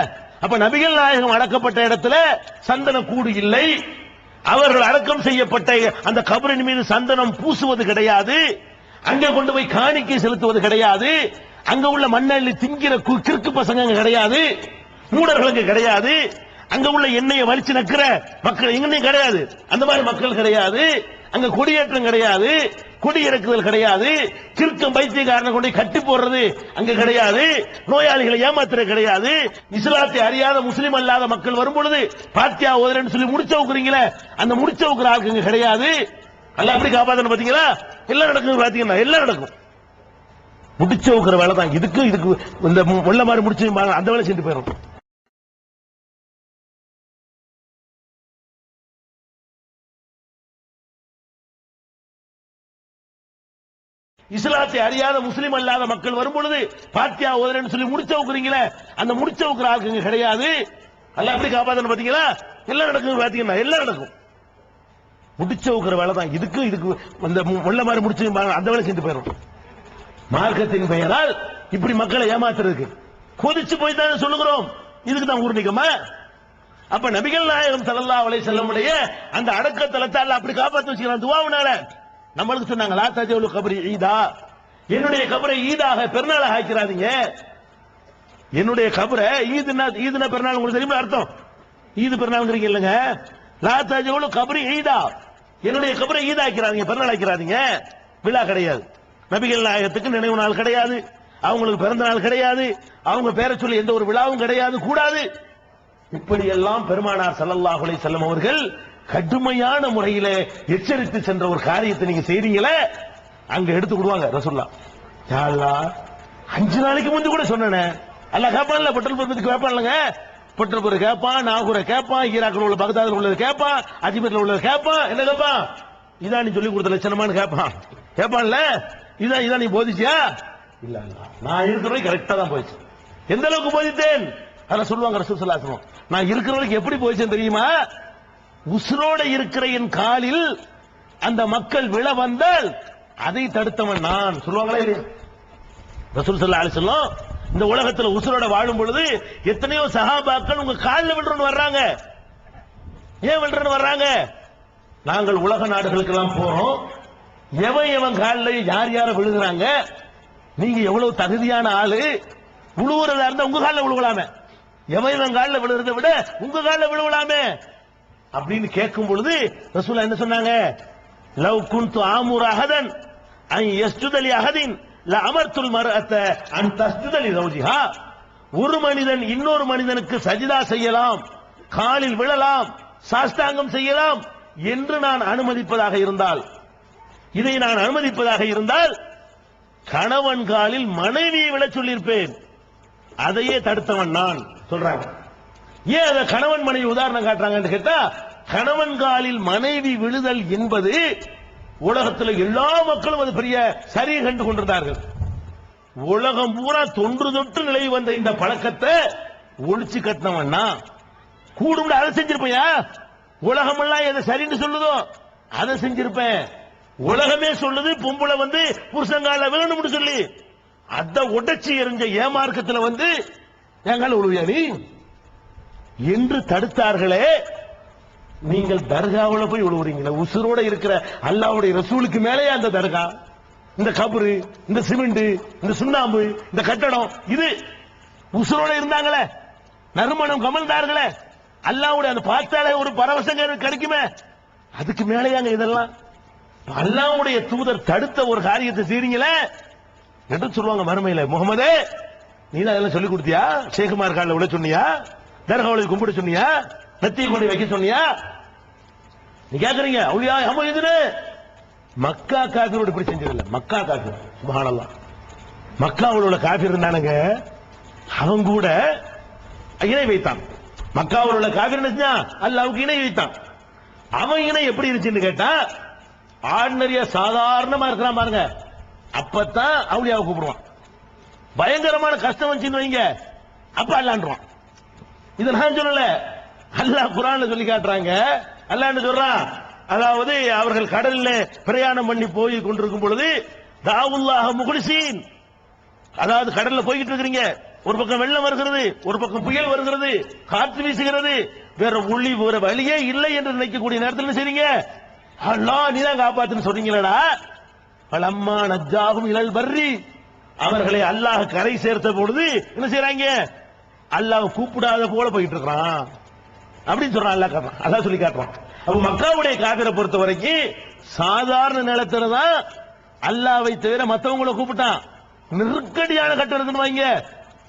அப்ப நபிகள் நாயகம் அடக்கப்பட்ட இடத்துல சந்தன கூடு இல்லை. அவர்கள் அடக்கம் செய்யப்பட்ட அந்த கபரின் மீது சந்தனம் பூசுவது கிடையாது. அங்க கொண்டு போய் காணிக்கை செலுத்துவது கிடையாது. அங்க உள்ள மண்ணள்ளி திங்கிற கிறுக்கு பசங்க அங்க கிடையாது, மூடர்கள் அங்க கிடையாது. அங்க உள்ள எண்ணெயை வலிச்சு நக்கிற மக்கள் எங்கேயும் கிடையாது. அந்த மாதிரி மக்கள் கிடையாது. அங்க கொடியேற்றம் கிடையாது, கொடி இறக்குதல் கிடையாது, கிறுக்கம் பைத்தியக்காரனை கொண்டு கட்டி போடுறது அங்க கிடையாது, நோயாளிகளை ஏமாத்துறது கிடையாது. இஸ்லாத்தை அறியாத முஸ்லீம் அல்லாத மக்கள் வரும் பொழுது பாத்தியா ஓதுறேன்னு சொல்லி முடிச்ச வைக்கிறீங்களே, அந்த முடிச்ச வைக்கிற ஆளுக்கு அங்க கிடையாது. அல்லாஹ் அப்படி காப்பாத்தணும் பாத்தீங்களா? எல்லாம் நடக்கும் பாத்தீங்கன்னா, எல்லாம் நடக்கும். முடிச்ச வைக்கிற வேலை தான். இதுக்கு இந்த முள்ள மாதிரி முடிச்சு அந்த வேலை செஞ்சு போயிடும். இஸ்லாத்தை அறியாத முஸ்லீம் அல்லாத மக்கள் வரும் பொழுது பாத்தியா ஓதுறேன்னு சொல்லி முடிச்ச வைக்கிறீங்களே, அந்த முடிச்ச வைக்கிற ஆளுக்கு அங்க கிடையாது. அல்லாஹ் அப்படி காப்பாத்தணும் பாத்தீங்களா? எல்லாம் நடக்கும் பாத்தீங்கன்னா, எல்லாம் நடக்கும். முடிச்ச வைக்கிற வேலை தான். இதுக்கு இந்த முள்ள மாதிரி முடிச்சு அந்த வேலை செஞ்சு போயிடும். மார்க்கத்தின் பெயரால் இப்படி மக்களை ஏமாத்துறதுக்கு கொதிச்சு போய் தான் சொல்லுகிறோம். இதுக்கு தான் ஊர்ணிக்கமா? அப்ப நபிகள் நாயகம் ஸல்லல்லாஹு அலைஹி வஸல்லமுடைய அந்த அடக்கத்தலத்தை அல்லாஹ் அப்படி காப்பாத்தி வச்சுக்கிறான் துஆவுனால. நம்மளுக்கு சொன்னாங்க லா தஜவுலு கப்ரி ஈதா, என்னுடைய கபரை ஈதாக பெருநாளாக ஆக்கிறாதீங்க. என்னுடைய கபரை ஈதுனா பெருநாள் உங்களுக்கு தெரியுமா அர்த்தம்? ஈது பெருநாள்ங்கிறீங்க இல்லங்க. லா தஜவுலு கப்ரி ஈதா, என்னுடைய கபரை ஈதாக்கிறாதீங்க, பெருநாள் ஆக்கிறாதீங்க. விழா கிடையாது, நபிகள் நாயகத்துக்கு நினைவு நாள் கிடையாது, அவங்களுக்கு பிறந்த நாள் கிடையாது, அவங்க பேரை சொல்லி எந்த ஒரு விழாவும் கிடையாது, கூடாது. இப்படி எல்லாம் பெருமானார் ஸல்லல்லாஹு அலைஹி வஸல்லம் அவர்கள் கடுமையான முறையில எச்சரித்து சென்ற ஒரு காரியத்தை நீங்க செய்றீங்களே, அங்க எடுத்து விடுவாங்க ரசூலுல்லாஹ். யா அல்லாஹ், 5 நாளைக்கு முந்தி கூட சொன்னேனே, அல்லாஹ் கேட்பான்ல, பெட்ரோல் பம்புக்கு கேட்பான்லங்க, பெட்ரோல் பம்பு கேட்பான், நாகூரை கேட்பான், ஈராக்கில் உள்ள பகதாதில் உள்ளது கேட்பான், அஜ்மீர்ல உள்ளது கேட்பான். என்ன கேட்பான்? இதான் நீ சொல்லி கொடுத்த லட்சணமான்னு கேட்பான்ல. இதான் நீ போதிச்சியா? இல்ல நான் இருக்கிற வரைக்கும் கரெக்டா தான் போயிடுச்சு. எந்த அளவுக்கு போதித்தேன் அத சொல்லுவாங்க ரசூல் ஸல்லல்லாஹு அலைஹி வஸல்லம். நான் இருக்கிற வரைக்கும் எப்படி போயிச்சேன் தெரியுமா? உசுரோட இருக்கிற என் காலில் அந்த மக்கள் விழ வந்தால் அதை தடுத்தவன் நான் சொல்லுவாங்களே இல்லையா? ரசூல் ஸல்லல்லாஹு அலைஹி வஸல்லம் இந்த உலகத்துல உசுரோட வாழும் பொழுது எத்தனையோ சஹாபாக்கள் உங்க காலில் விழுறன்னு வர்றாங்க. ஏன் விழுறன்னு வர்றாங்க? நாங்கள் உலக நாடுகளுக்கு எல்லாம் போறோம், எவன் காலில் யார் யார விழுகிறாங்க, நீங்க எவ்வளவு தகுதியான ஆளு, விழுவுறதா இருந்தா உங்க காலில் விழுவலாமே, எவன் காலில் விழுறதை விட உங்க காலில் விழுவலாமே அப்படின்னு கேட்கும் பொழுது ரசூலுல்லாஹ் என்ன சொன்னாங்க? லவ் குன்து ஆமுர அஹதன் அன் யஸ்ஜுத லி அஹதின் ல அமர்துல் மர்அத அன் தஸ்ஜுத லி ஜௌஜிஹா. ஒரு மனிதன் இன்னொரு மனிதனுக்கு சஜிதா செய்யலாம், காலில் விழலாம், சாஷ்டாங்கம் செய்யலாம் என்று நான் அனுமதிப்பதாக இருந்தால், இதை நான் அனுமதிப்பதாக இருந்தால் கணவன் காலில் மனைவியை விட சொல்லியிருப்பேன். அதையே தடுத்தவன் நான் சொல்றாங்க. ஏன் அதை கணவன் மனைவி உதாரணம் காட்டுறாங்கன்னு கேட்டா, கணவன் காலில் மனைவி விழுதல் என்பது உலகத்தில் எல்லா மக்களும் அது பெரிய சரி கண்டு கொண்டிருந்தார்கள். உலகம் பூரா தொன்று தொட்டு நிலை வந்த இந்த பழக்கத்தை ஒழிச்சு கட்டினவன்னா கூடும், அதை செஞ்சிருப்பையா? உலகம் எல்லாம் எதை சரின்னு சொல்லுதோ அதை செஞ்சிருப்பேன். உலகமே சொல்லுது பொம்பளை புருஷங்கால விழணும்னு சொல்லி, அத உடைச்சி எறிஞ்ச ஏமார்க்கத்தில் எங்கால உழுவியா நீ என்று தடுத்தார்களே. நீங்கள் தர்காவில் போய் விழுவுறீங்களா? உசுரோட இருக்கிற அல்லாஹ்வுடைய ரசூலுக்கு மேலே அந்த தர்கா, இந்த கபரு, இந்த சிமெண்ட், இந்த சுண்ணாம்பு, இந்த கட்டடம், இது உசுரோட இருந்தாங்களே, நறுமணம் கமழ்ந்தார்களே, அல்லாஹ்வுடைய அந்த பார்த்தாலே ஒரு பரவசம் கிடைக்குமே, அதுக்கு மேலேயாங்க இதெல்லாம். அல்லாஹ்வுடைய தூதர் தடுத்த ஒரு காரியத்தை செய்றீங்களே என்று சொல்லுவாங்க மறுமையில. முகமதே, நீ தான் இதெல்லாம் சொல்லி கொடுத்தியா? ஷேகுமார் காலில் விட சொன்னியா? தர்காவில் கும்பிட சொன்னியா? நத்தியை கொண்டு வைக்க சொன்னியா? நீ கேக்குறீங்க அவுலியா அமீதுன்னு. மக்கா காபிரோட இப்படி செஞ்சதில்ல. மக்கா காபிர் சுப்ஹானல்லாஹ், மக்காவில் உள்ள காபிர் இருந்தானுங்க, அவன் கூட இணை வைத்தான். மக்காவில் உள்ள காபிர் என்ன அல்லாஹ்வுக்கு இணை வைத்தான். அவன் இணை எப்படி இருந்துச்சுன்னு கேட்டா, ஆர்டினரியா சாதாரணமா இருக்கிறான் பாருங்க, அப்பதான் அவுலியாவை கூப்பிடுவான். பயங்கரமான கஷ்டம் வந்துச்சுன்னு வைங்க, அப்ப அல்லாண்டுவான். இதை நான் சொல்லல, அல்லாஹ் குர்ஆன்ல சொல்லி காட்டுறாங்க. அல்லாஹ் சொல்றான், அதாவது அவர்கள் கடல்ல பிரயாணம் பண்ணி போய் கொண்டிருக்கும் பொழுது தாவுல்லாஹ் முக்லிசீன், அதாவது கடல்ல போய்கிட்டு இருக்கிறீங்க, ஒரு பக்கம் வெள்ளம் வருகிறது, ஒரு பக்கம் புயல் வருகிறது, காற்று வீசுகிறது, வேற வழியே இல்லை என்று நினைக்கக்கூடிய நேரத்தில் என்ன செய்றீங்க? அல்லாஹ் நீதான் காப்பாத்துன்னு சொல்றீங்களா? பலம்மா நஜ்ஜாஹும் இலல் பர்ரி, அவர்களை அல்லாஹ் கரை சேர்த்த பொழுது என்ன செய்றாங்க? அல்லாஹ் கூப்பிடாத போல போயிட்டு இருக்கிறான் அப்படின்னு சொல்றான். அல்லாஹ் காட்டுறான், அல்லாஹ் சொல்லி காட்டுறான். அப்ப மக்காவுடைய காபிரை பொறுத்த வரைக்கும் சாதாரண நிலத்துல தான் அல்லாஹ்வை தவிர மத்தவங்களை கூப்பிட்டான். நெருக்கடியான கட்டணத்துன்னு வைங்க,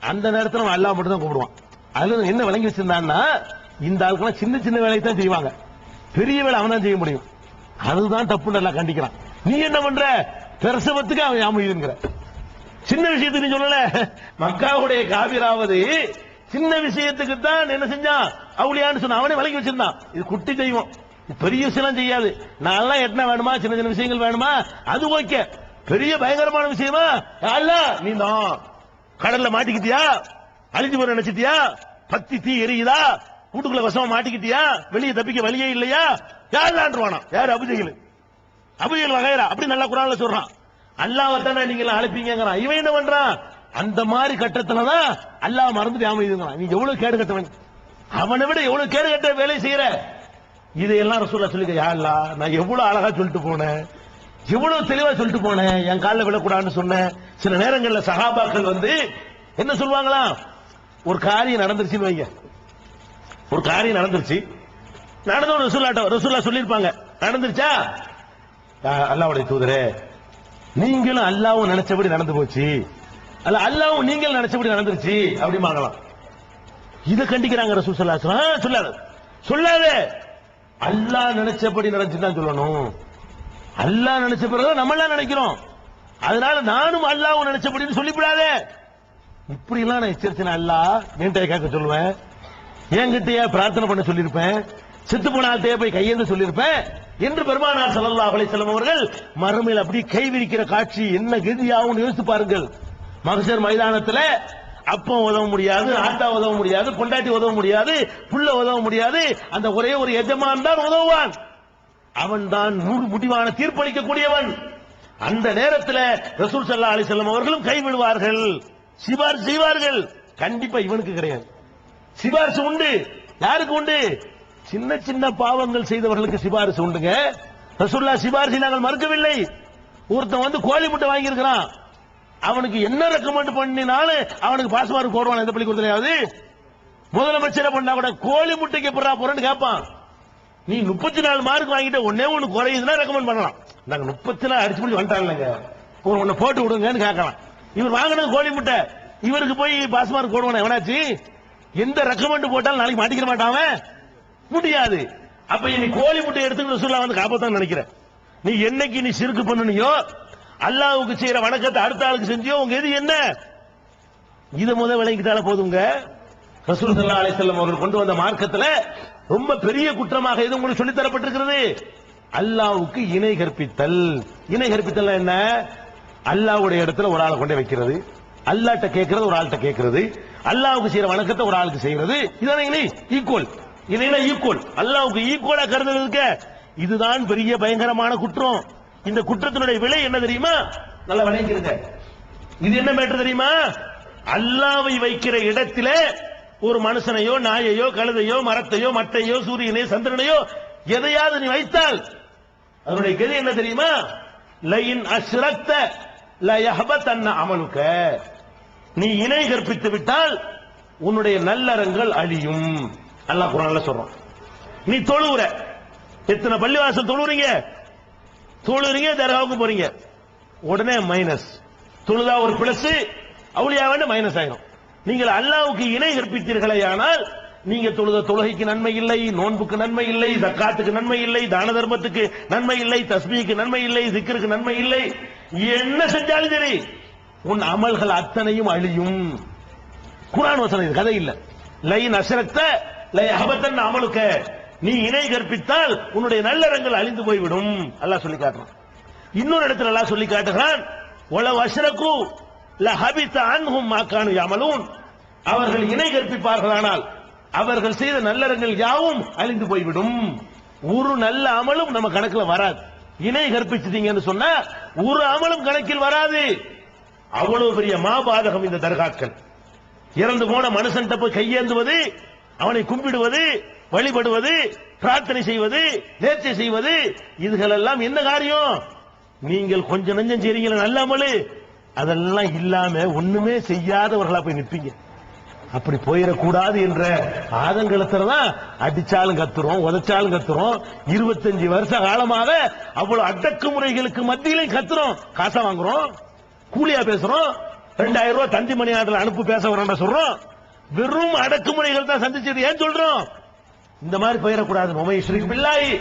அந்த நேரத்தில் அல்லாஹ் மட்டும் தான் கூப்பிடுவான். அதுல என்ன விளங்கி வச்சிருந்தான்னா, இந்த ஆளுக்கெல்லாம் சின்ன சின்ன வேலையை தான் செய்வாங்க, பெரிய வேலை அவன் தான் செய்ய முடியும். அதுதான் தப்புன்னு எல்லாம் கண்டிக்கிறான். நீ என்ன பண்ற? பிரசவத்துக்கு அவன் யாமுங்கிற சின்ன விஷயத்துக்கு நீ சொல்லல. மக்காவுடைய காபிராவது சின்ன விஷயத்துக்கு தான் என்ன செஞ்சான்? அவுலியான்னு சொன்ன அவனே விளங்கி வச்சிருந்தான். இது குட்டி தெய்வம், பெரிய விஷயம் செய்யாது. நான் எட்டனா வேணுமா, சின்ன சின்ன விஷயங்கள் வேணுமா, அது ஓகே. பெரிய பயங்கரமான விஷயமா அல்லாஹ் நீ தான் கடல்ல மாட்டிக்கிட்டியா, அழிஞ்சு போற நினைச்சிட்டியா, பத்தி தீ எரியுதா, வீட்டுக்குள்ள வசமா மாட்டிக்கிட்டியா, வெளியே தப்பிக்க வழியே இல்லையா, யாருலான்றானா? யாரு? அபுஜஹில். அபுஜஹில் வகைரா அப்படி நல்லா குர்ஆன்ல சொல்றான். அல்லாஹ்வை தானே நீங்க அழைப்பீங்கங்கறான். இவன் என்ன பண்றான்? அந்த மாதிரி கட்டத்துலதான் அல்லாஹ் மறந்துட்டு ஆமையுதுங்கறான். நீ எவ்வளவு கேடு கட்டவன், அவனை விட எவ்வளவு கேடு கட்ட வேலை செய்யற. இதையெல்லாம் ரசூலுல்லாஹ் சொல்லிக்க, யா அல்லாஹ் நான் எவ்வளவு அழகா சொல்லிட்டு போனேன், எவ்வளவு தெளிவா சொல்லிட்டு போனேன், என் காலில் விழக்கூடாதுன்னு சொன்னேன். சில நேரங்கள்ல சஹாபாக்கள் வந்து என்ன சொல்லுவாங்களா, ஒரு காரியம் நடந்துருச்சுன்னு வைங்க, ஒரு காரியம் நடந்துருச்சு, நடந்தவன் ரசூலுல்லாஹ் சொல்லிருப்பாங்க, நடந்துருச்சா, அல்லாஹ்வுடைய தூதரே நீங்களும் அல்லாஹ்வும் நினைச்சபடி நடந்து போச்சு, அல்ல அல்லாஹ்வும் நீங்கள் நினைச்சபடி நடந்துருச்சு அப்படிமாங்களாம். இதை கண்டிக்கிறாங்க ரசூல் ஸல்லல்லாஹு அலைஹி வஸல்லம். சொல்லாத, அல்லாஹ் நினைச்சபடி நடந்துச்சுதான் சொல்லணும். அல்லாஹ் நினைச்ச பிறகு நம்ம எல்லாம் நினைக்கிறோம், அதனால நானும் அல்லாஹ்வும் நினைச்சபடின்னு சொல்லிவிடாத. இப்படி எல்லாம் நான் எச்சரிச்சேன், அல்லாஹ் என்கிட்ட கேட்க சொல்லுவேன், என்கிட்டயே பிரார்த்தனை பண்ண சொல்லியிருப்பேன், செத்து போன ஆள்கிட்டயே போய் கையேந்து சொல்லியிருப்பேன் என்று பெருமானார் ஸல்லல்லாஹு அலைஹி வஸல்லம் அவர்கள் மறுமையில் அப்படி கை விரிக்கிற காட்சி என்ன கதியாகும் யோசித்து பாருங்கள். மஹ்ஷர் மைதானத்துல அப்பம் உதவ முடியாது, ஆட்டா உதவ முடியாது, பொண்டாட்டி உதவ முடியாது, புள்ள உதவ முடியாது, அந்த ஒரே ஒரு எஜமான் தான் உதவுவான், அவன் தான் முடிவான தீர்ப்பளிக்கக்கூடியவன். அந்த நேரத்தில் ரசூல் ஸல்லல்லாஹு அலைஹி வஸல்லம் அவர்களும் கைவிடுவார்கள், சிபாரிசு செய்வார்கள். கண்டிப்பா இவனுக்கு கிடையாது, சிபாரிசு உண்டு. யாருக்கு உண்டு? சின்ன சின்ன பாவங்கள் செய்தவர்களுக்கு சிபாரிசு உண்டுங்க. ரசூலுல்லாஹ் சிபாரிசை நாங்கள் மறுக்கவில்லை. ஒருத்தன் வந்து கோழி முட்டை வாங்கி இருக்கிறான், அவனுக்கு என்ன ரெக்கமெண்ட் பண்ணினாலும் அவனுக்கு பாஸ் மார்க் போடுவான். எந்த பள்ளிக்கூடத்திலாவது முதலமைச்சரை பண்ணா கூட கோழி முட்டைக்கு எப்படா போறேன்னு கேட்பான். நீ 34 மார்க் வாங்கிட்ட ஒன்னே ஒன்னு குறையுதுன்னா ரெக்கமெண்ட் பண்ணலாம். நாங்க 34 அடிச்சு முடிச்சு வந்துட்டாங்க, ஒரு ஒன்னு போட்டு விடுங்கன்னு கேட்கலாம். இவர் வாங்கினது கோழி முட்டை, இவருக்கு போய் பாஸ் மார்க் போடுவான எவனாச்சு? எந்த ரெக்கமெண்ட் போட்டாலும் நாளைக்கு மாட்டிக்கிற மாட்டான், முடியாது. அப்ப நீ கோழி முட்டை எடுத்துக்கிட்டு ரசூலுல்லாஹ் வந்து காப்பாத்தான் நினைக்கிற. நீ என்னைக்கு நீ சிறுக்கு பண்ணனியோ, அல்லாஹ்வுக்கு செய்யற வணக்கத்தை அடுத்த ஆளுக்கு செஞ்சியோ, உங்க எது என்ன? இத முதல் விளங்கிட்டால போதுங்க. ரசூல் ஸல்லல்லாஹு அலைஹி வஸல்லம் அவர்கள் கொண்டு வந்த மார்க்கத்துல ரொம்ப பெரிய குற்றமாக இது உங்களுக்கு சொல்லித் தரப்பட்டிருக்கிறது, அல்லாஹ்வுக்கு இணை கற்பித்தல். இணை கற்பித்தல் என்ன? அல்லாஹ்வுடைய இடத்துல ஒரு ஆளை கொண்டு வைக்கிறது, அல்லாஹ்ட்ட கேட்கறது ஒரு ஆள்கிட்ட கேட்கறது, அல்லாஹ்வுக்கு செய்யற வணக்கத்தை ஒரு ஆளுக்கு செய்யறது, இதானே ஈக்குவல். இதைனா ஈக்குவல், அல்லாஹ்வுக்கு ஈக்குவலா கருதுறதுக்கு இதுதான் பெரிய பயங்கரமான குற்றம். இந்த குற்றத்தினுடைய விலை என்ன தெரியுமா? நல்லா விளங்கிருங்க. இது என்ன மேட்டர் தெரியுமா? அல்லாஹ்வை வைக்கிற இடத்திலே ஒரு மனுஷனையோ நாயையோ கழுதையோ மரத்தையோ மட்டையோ சூரியனையோ சந்திரனையோ எதையாவது நீ வைத்தால் அதனுடைய கதி என்ன தெரியுமா? லைன் அஷ்ரக்த லயஹபதன்ன அமலுக, நீ இணை கற்பித்து விட்டால் உன்னுடைய நல்லறங்கள் அழியும். அல்லாஹ் குர்ஆன்ல சொல்றான். நீ தொழுவுற, எத்தனை பள்ளிவாசல் தொழுறீங்க, தர்காவுக்கு போறீங்க, உடனே மைனஸ். தொழுதா ஒரு பிளஸ், அவுலியா வேண்ட மைனஸ் ஆயிரும். நீங்கள் அல்லாஹ்வுக்கு இணை கற்பித்தீர்களே ஆனால் நீங்க தொழுத தொழுகைக்கு நன்மை இல்லை, நோன்புக்கு நன்மை இல்லை, ஜக்காத்துக்கு நன்மை இல்லை, தான தர்மத்துக்கு நன்மை இல்லை, தஸ்பீஹுக்கு நன்மை இல்லை, zikருக்கு நன்மை இல்லை, என்ன செஞ்சாலும் சரி உன் அமல்கள் அத்தனையும் அழியும். குர்ஆன் வசனம், இது கதை இல்ல. லைன் அஷ்ரக்த லயஹபதன்ன அமலுக, நீ இணை கற்பித்தால் உன்னுடைய நல்லறங்கள் அழிந்து போய்விடும். அல்லாஹ் சொல்லி காட்டுறான். இன்னொரு இடத்துல அல்லாஹ் சொல்லி காட்டுகிறான், வலவ் அஷ்ரகு லஹபித அன்ஹும் மா கானூ யஅமலூன், அவர்கள் இணை கற்பிப்பார்களானால் அவர்கள் செய்த நல்லறங்கள் யாவும் அழிந்து போய்விடும். ஒரு நல்ல அமலும் நம்ம கணக்குல வராது. இணை கற்பிச்சிட்டீங்கன்னு சொன்னா ஒரு அமலும் கணக்கில் வராது. அவ்வளவு பெரிய மாபாதகம் இந்த தர்காக்கள். இறந்து போன மனுஷன் போய் கையேந்துவது, அவனை கும்பிடுவது, வழிபடுவது, பிரார்த்தனை செய்வது, நேர்ச்சை செய்வது, இதுகளெல்லாம் என்ன காரியம்? நீங்கள் கொஞ்சம் நஞ்சம் செய்றீங்களா நல்ல அமலு, அதெல்லாம் இல்லாம ஒண்ணுமே செய்யாதவர்களா போய் நிற்பீங்க. அப்படி போயிடக்கூடாது என்ற ஆதங்கலத்துல தான் அடிச்சாலும் கத்துறோம், உதைச்சாலும் கத்துறோம். 25 வருஷ காலமாக அவ்வளவு அடக்குமுறைகளுக்கு மத்தியிலையும் கத்துறோம், காசா வாங்குறோம், கூலியா பேசுறோம், 2000 ரூபாய் தந்தி மணி ஆர்டர் அனுப்பு பேச வரோம் சொல்றோம். வெறும் அடக்குமுறைகள் தான் சந்திச்சது. ஏன் சொல்றோம்? இந்த மாதிரி போயிடக்கூடாது. உமை ஷ்ரீக் பில்லாஹி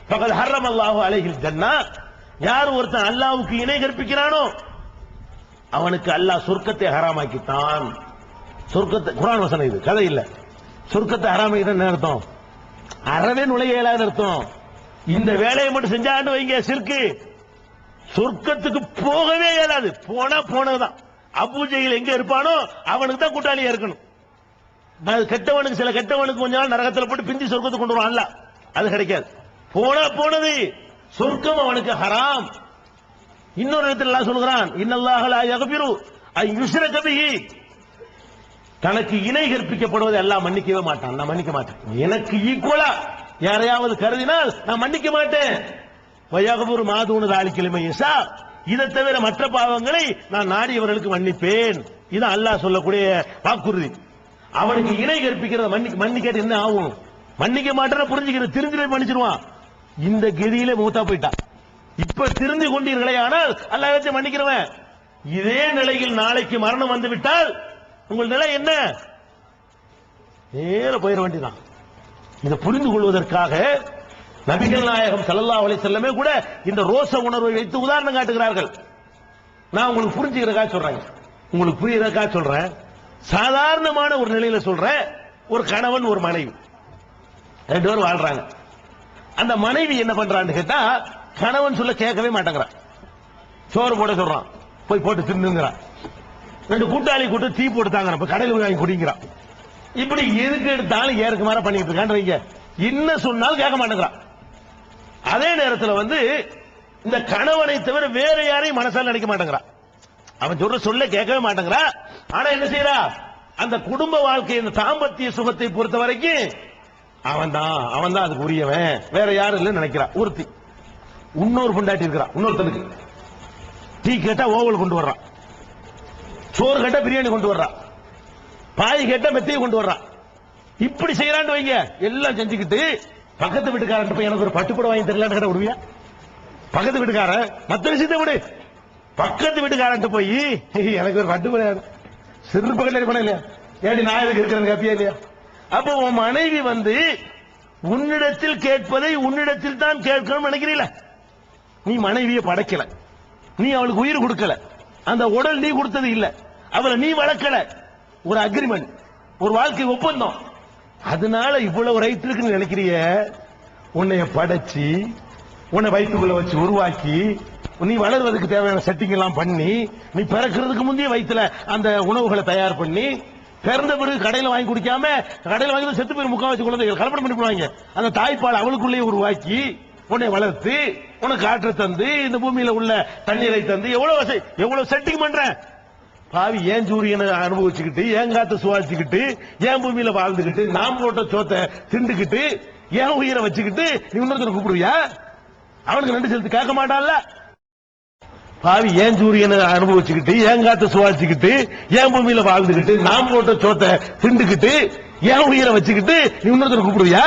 ஃபகத் ஹர்ரம் அல்லாஹு அலைஹில் ஜன்னா, யார் ஒருத்தன் அல்லாஹ்வுக்கு இணை கற்பிக்கிறானோ அவனுக்கு அல்லாஹ் சொர்க்கத்தை ஹராமாக்கிட்டான். சொர்க்கத்தை, குர்ஆன் வசனம் இது, கதை இல்ல. சொர்க்கத்தை ஹராமாக்கிட்டான் என்ன அர்த்தம்? அறவே நுழைய இயலாத அர்த்தம். இந்த வேலையை மட்டும் செஞ்சான்னு வைங்க, சிர்க்கு, சொர்க்கத்துக்கு போகவே இயலாது. போனா போனதுதான். அபூஜையில் எங்க இருப்பானோ அவனுக்கு தான் கூட்டாளியா இருக்கணும். கெட்டவனுக்கு, சில கெட்டவனுக்கு கொஞ்ச நாள் நரகத்தில் போட்டு பிந்தி சொர்க்கத்துக்கு கொண்டு வருவான், அது கிடைக்காது. போனா போனது, சொர்க்கம் அவனுக்கு ஹராம். இன்னொரு இடத்துல அல்லாஹ் சொல்கிறான், இன்னல்லாஹ லா யக்ஃபிரு அன் யுஷ்ரக பிஹி, தனக்கு இணை கற்பிக்கப்படுவதை எல்லாம் மன்னிக்கவே மாட்டான். நான் மன்னிக்க மாட்டேன். எனக்கு ஈக்குவலா யாரையாவது கருதினால் நான் மன்னிக்க மாட்டேன். வயகபுர் மாதூனு தாலிக்கிழமை இசா, இதை தவிர மற்ற பாவங்களை நான் நாடியவர்களுக்கு மன்னிப்பேன். இது அல்லாஹ் சொல்லக்கூடிய வாக்குறுதி. அவனுக்கு இணை கற்பிக்கிறத மன்னிக்க என்ன ஆகும்? மன்னிக்க மாட்டேன்னு புரிஞ்சுக்கிறது, திருந்திரை மன்னிச்சிருவான். இந்த கதியில மூத்தா போயிட்டான். இப்ப திருந்து கொண்டீர்களே, ஆனால் அல்லாஹ் வச்சு மன்னிக்கிறவன். இதே நிலையில் நாளைக்கு மரணம் வந்து விட்டால் உங்கள் நிலை என்ன? நேர போயிட வேண்டியதான். இதை புரிந்து கொள்வதற்காக நபிகள் நாயகம் ஸல்லல்லாஹு அலைஹி வஸல்லமே கூட இந்த ரோச உணர்வை வைத்து உதாரணம் காட்டுகிறார்கள். நான் உங்களுக்கு புரிஞ்சுக்கிறதுக்காக சொல்றேன், உங்களுக்கு புரியறதுக்காக சொல்றேன். சாதாரணமான ஒரு நிலையில சொல்றேன். ஒரு கணவன் ஒரு மனைவி ரெண்டு பேரும் வாழ்றாங்க. அந்த மனைவி என்ன பண்றான்னு கேட்டா, கணவன் சொல்ல கேட்கவே மாட்டேங்கிறான். சோறு போட சொல்றான், போய் போட்டு தின்னுங்கிறான். ரெண்டு கூட்டாளி கூட்டு டீ போட்டு தாங்க, கடையில் வாங்கி குடிக்கிறான். இப்படி எதுக்கு எடுத்தாலும் ஏற்கு மாற பண்ணிட்டு இருக்கான்னு வைங்க. என்ன சொன்னாலும் கேட்க மாட்டேங்கிறான். அதே நேரத்தில் இந்த கணவனை தவிர வேற யாரையும் மனசால நினைக்க மாட்டேங்கிறான். அவன் சொல்ல கேட்கவே மாட்டேங்கிறா. ஆனா என்ன செய்யறா? அந்த குடும்ப வாழ்க்கை, இந்த தாம்பத்திய சுகத்தை பொறுத்த வரைக்கும் அவன் தான் அதுக்கு உரியவன், வேற யாரும் இல்லைன்னு நினைக்கிறான். ஒருத்தி இன்னொரு பொண்டாட்டி இருக்கிறான். இன்னொருத்தனுக்கு டீ கேட்டா ஓவல் கொண்டு வர்றான், சோறு கேட்டா பிரியாணி கொண்டு வர்றான், பாய் கேட்டா மெத்தையை கொண்டு வர்றான். இப்படி செய்யறான்னு வைங்க. எல்லாம் செஞ்சுக்கிட்டு பக்கத்து வீட்டுக்காரன் போய் எனக்கு ஒரு பட்டுப்பட வாங்கி தரலான்னு கேட்ட விடுவியா? பக்கத்து வீட்டுக்காரன் மற்ற விஷயத்தை விடு, பக்கத்து வீட்டுக்காரன் போய் எனக்கு ஒரு பட்டுப்பட சிறு பக்கத்துல பண்ண இல்லையா? ஏடி நான் எதுக்கு இருக்கிறேன் கேப்பியா இல்லையா? அப்போ உன் மனைவி உன்னிடத்தில் கேட்பதை உன்னிடத்தில் தான் கேட்கணும் நினைக்கிறீல. நீ மனைவியை படைக்கல, நீ அவளுக்கு உயிர் கொடுக்கல, அந்த உடல் நீ கொடுத்தது இல்ல, அவளை நீ வளர்க்கல. ஒரு அக்ரிமெண்ட், ஒரு வாழ்க்கை ஒப்பந்தம். அதனால இவ்வளவு ரைட் இருக்குன்னு நினைக்கிறிய? உன்னைய படைச்சு உன்னை வயிற்றுக்குள்ள வச்சு உருவாக்கி நீ வளர்வதற்கு தேவையான செட்டிங் எல்லாம் பண்ணி, நீ பிறக்கிறதுக்கு முந்தைய வயிற்றுல அந்த உணவுகளை தயார் பண்ணி, பிறந்த பிறகு கடையில வாங்கி குடிக்காம, கடையில வாங்கி செத்து போய் முக்கா வச்சு குழந்தைகள் கல்பனை பண்ணி போவாங்க. அந்த தாய்ப்பால் அவளுக்குள்ளேயே உருவாக்கி உன்னை வளர்த்து உனக்கு காற்று தந்து இந்த பூமியில உள்ள தண்ணீரை தந்து எவ்வளவு செட்டிங் பண்ற பாவி. ஏன் சூரியனை அனுபவிச்சுக்கிட்டு, ஏன் காத்து சுவாசிச்சுக்கிட்டு, ஏன் பூமியில வாழ்ந்துகிட்டு, நாம் போட்ட சோத்தை திண்டுக்கிட்டு, ஏன் உயிரை வச்சுக்கிட்டு நீ இன்னொருத்தனை கூப்பிடுவியா? அவனுக்கு நன்றி செலுத்தி கேட்க மாட்டான்ல பாவி. ஏன் சூரியனை அனுபவிச்சுக்கிட்டு, ஏன் காத்து சுவாசிச்சுக்கிட்டு, ஏன் பூமியில வாழ்ந்துகிட்டு, நாம் போட்ட சோத்தை திண்டுக்கிட்டு, ஏன் உயிரை வச்சுக்கிட்டு நீ இன்னொருத்தனை கூப்பிடுவியா?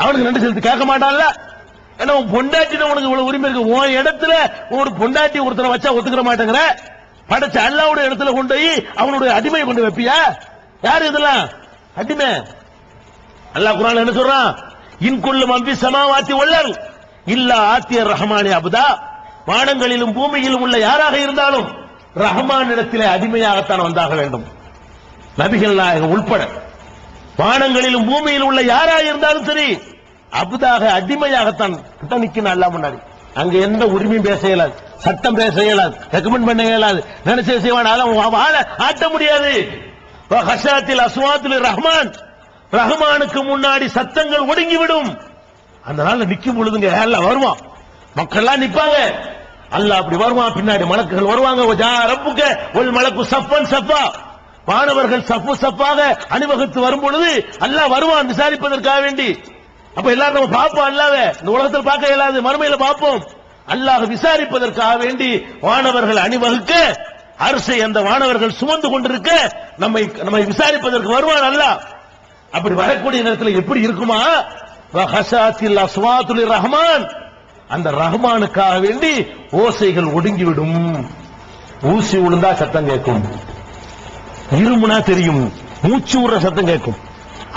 அவனுக்கு நன்றி செலுத்தி கேட்க மாட்டான்ல. ஏன்னா பொண்டாட்டி உனக்கு இவ்வளவு உரிமை இருக்கு. உன் இடத்துல ஒரு பொண்டாட்டி ஒருத்தனை வச்சா ஒத்துக்கிற மாட்டேங்கிற. படைச்ச அல்லாவுடைய இடத்துல கொண்டு போய் அவனுடைய அடிமையை கொண்டு வைப்பியா? யாரு இதெல்லாம் அடிமை? அல்லாஹ் குர்ஆன்ல என்ன சொல்றான்? இன்குல்லு மன்பி சமாவாத்தி வல்லர் இல்லா ஆத்தியர் ரஹ்மானி அபுதா. வானங்களிலும் பூமியிலும் உள்ள யாராக இருந்தாலும் ரஹ்மான் இடத்திலே அடிமையாகத்தான் வந்தாக வேண்டும். நபிகள் நாயகம் உள்பட வானங்களிலும் பூமியில் உள்ள யாராக இருந்தாலும் சரி, அபுதாக அடிமையாகத்தான் நிக்கணும் அல்லாஹ் முன்னாடி. அங்க எந்த உரிமையும் பேச இயலாது, சட்டம் பேச இயலாது, ரெக்கமெண்ட் பண்ண இயலாது, நினைச்ச செய்வான் வாழ ஆட்ட முடியாது. அஸ்வாத்துல் ரஹ்மான், ரஹ்மானுக்கு முன்னாடி சத்தங்கள் ஒடுங்கிவிடும். அந்த நாள் நிக்கும் பொழுதுங்க எல்லாம் வருவான், மக்கள்லாம் நிப்பாங்க. அல்லாஹ் அப்படி வருவான், பின்னாடி மலக்குகள் வருவாங்க. ரப்புக்க ஒல் மலக்கு சஃபன் சஃபா, மாணவர்கள் சஃபு சஃபாக அணிவகுத்து வரும் பொழுது அல்லாஹ் வருவான் விசாரிப்பதற்காக வேண்டி. அப்ப எல்லாரும் நம்ம பார்ப்போம், அல்லாஹ்வை இந்த உலகத்தில் பார்க்க இயலாது, மறுமையில பார்ப்போம். அல்லாஹ் விசாரிப்பதற்காக வேண்டி வானவர்கள் அணிவகுக்க, அரசை அந்த வானவர்கள் சுமந்து கொண்டிருக்க நம்மை விசாரிப்பதற்கு வருவான் அல்லாஹ். அப்படி வரக்கூடிய நேரத்தில் எப்படி இருக்குமா? வஹஸாத்தில் அஸ்வாத்துல் ரஹ்மான், அந்த ரஹ்மானுக்காக வேண்டி ஓசைகள் ஒடுங்கிவிடும். ஊசி விழுந்தா சத்தம் கேட்கும், இருமுனா தெரியும், மூச்சு விடுற சத்தம் கேட்கும்.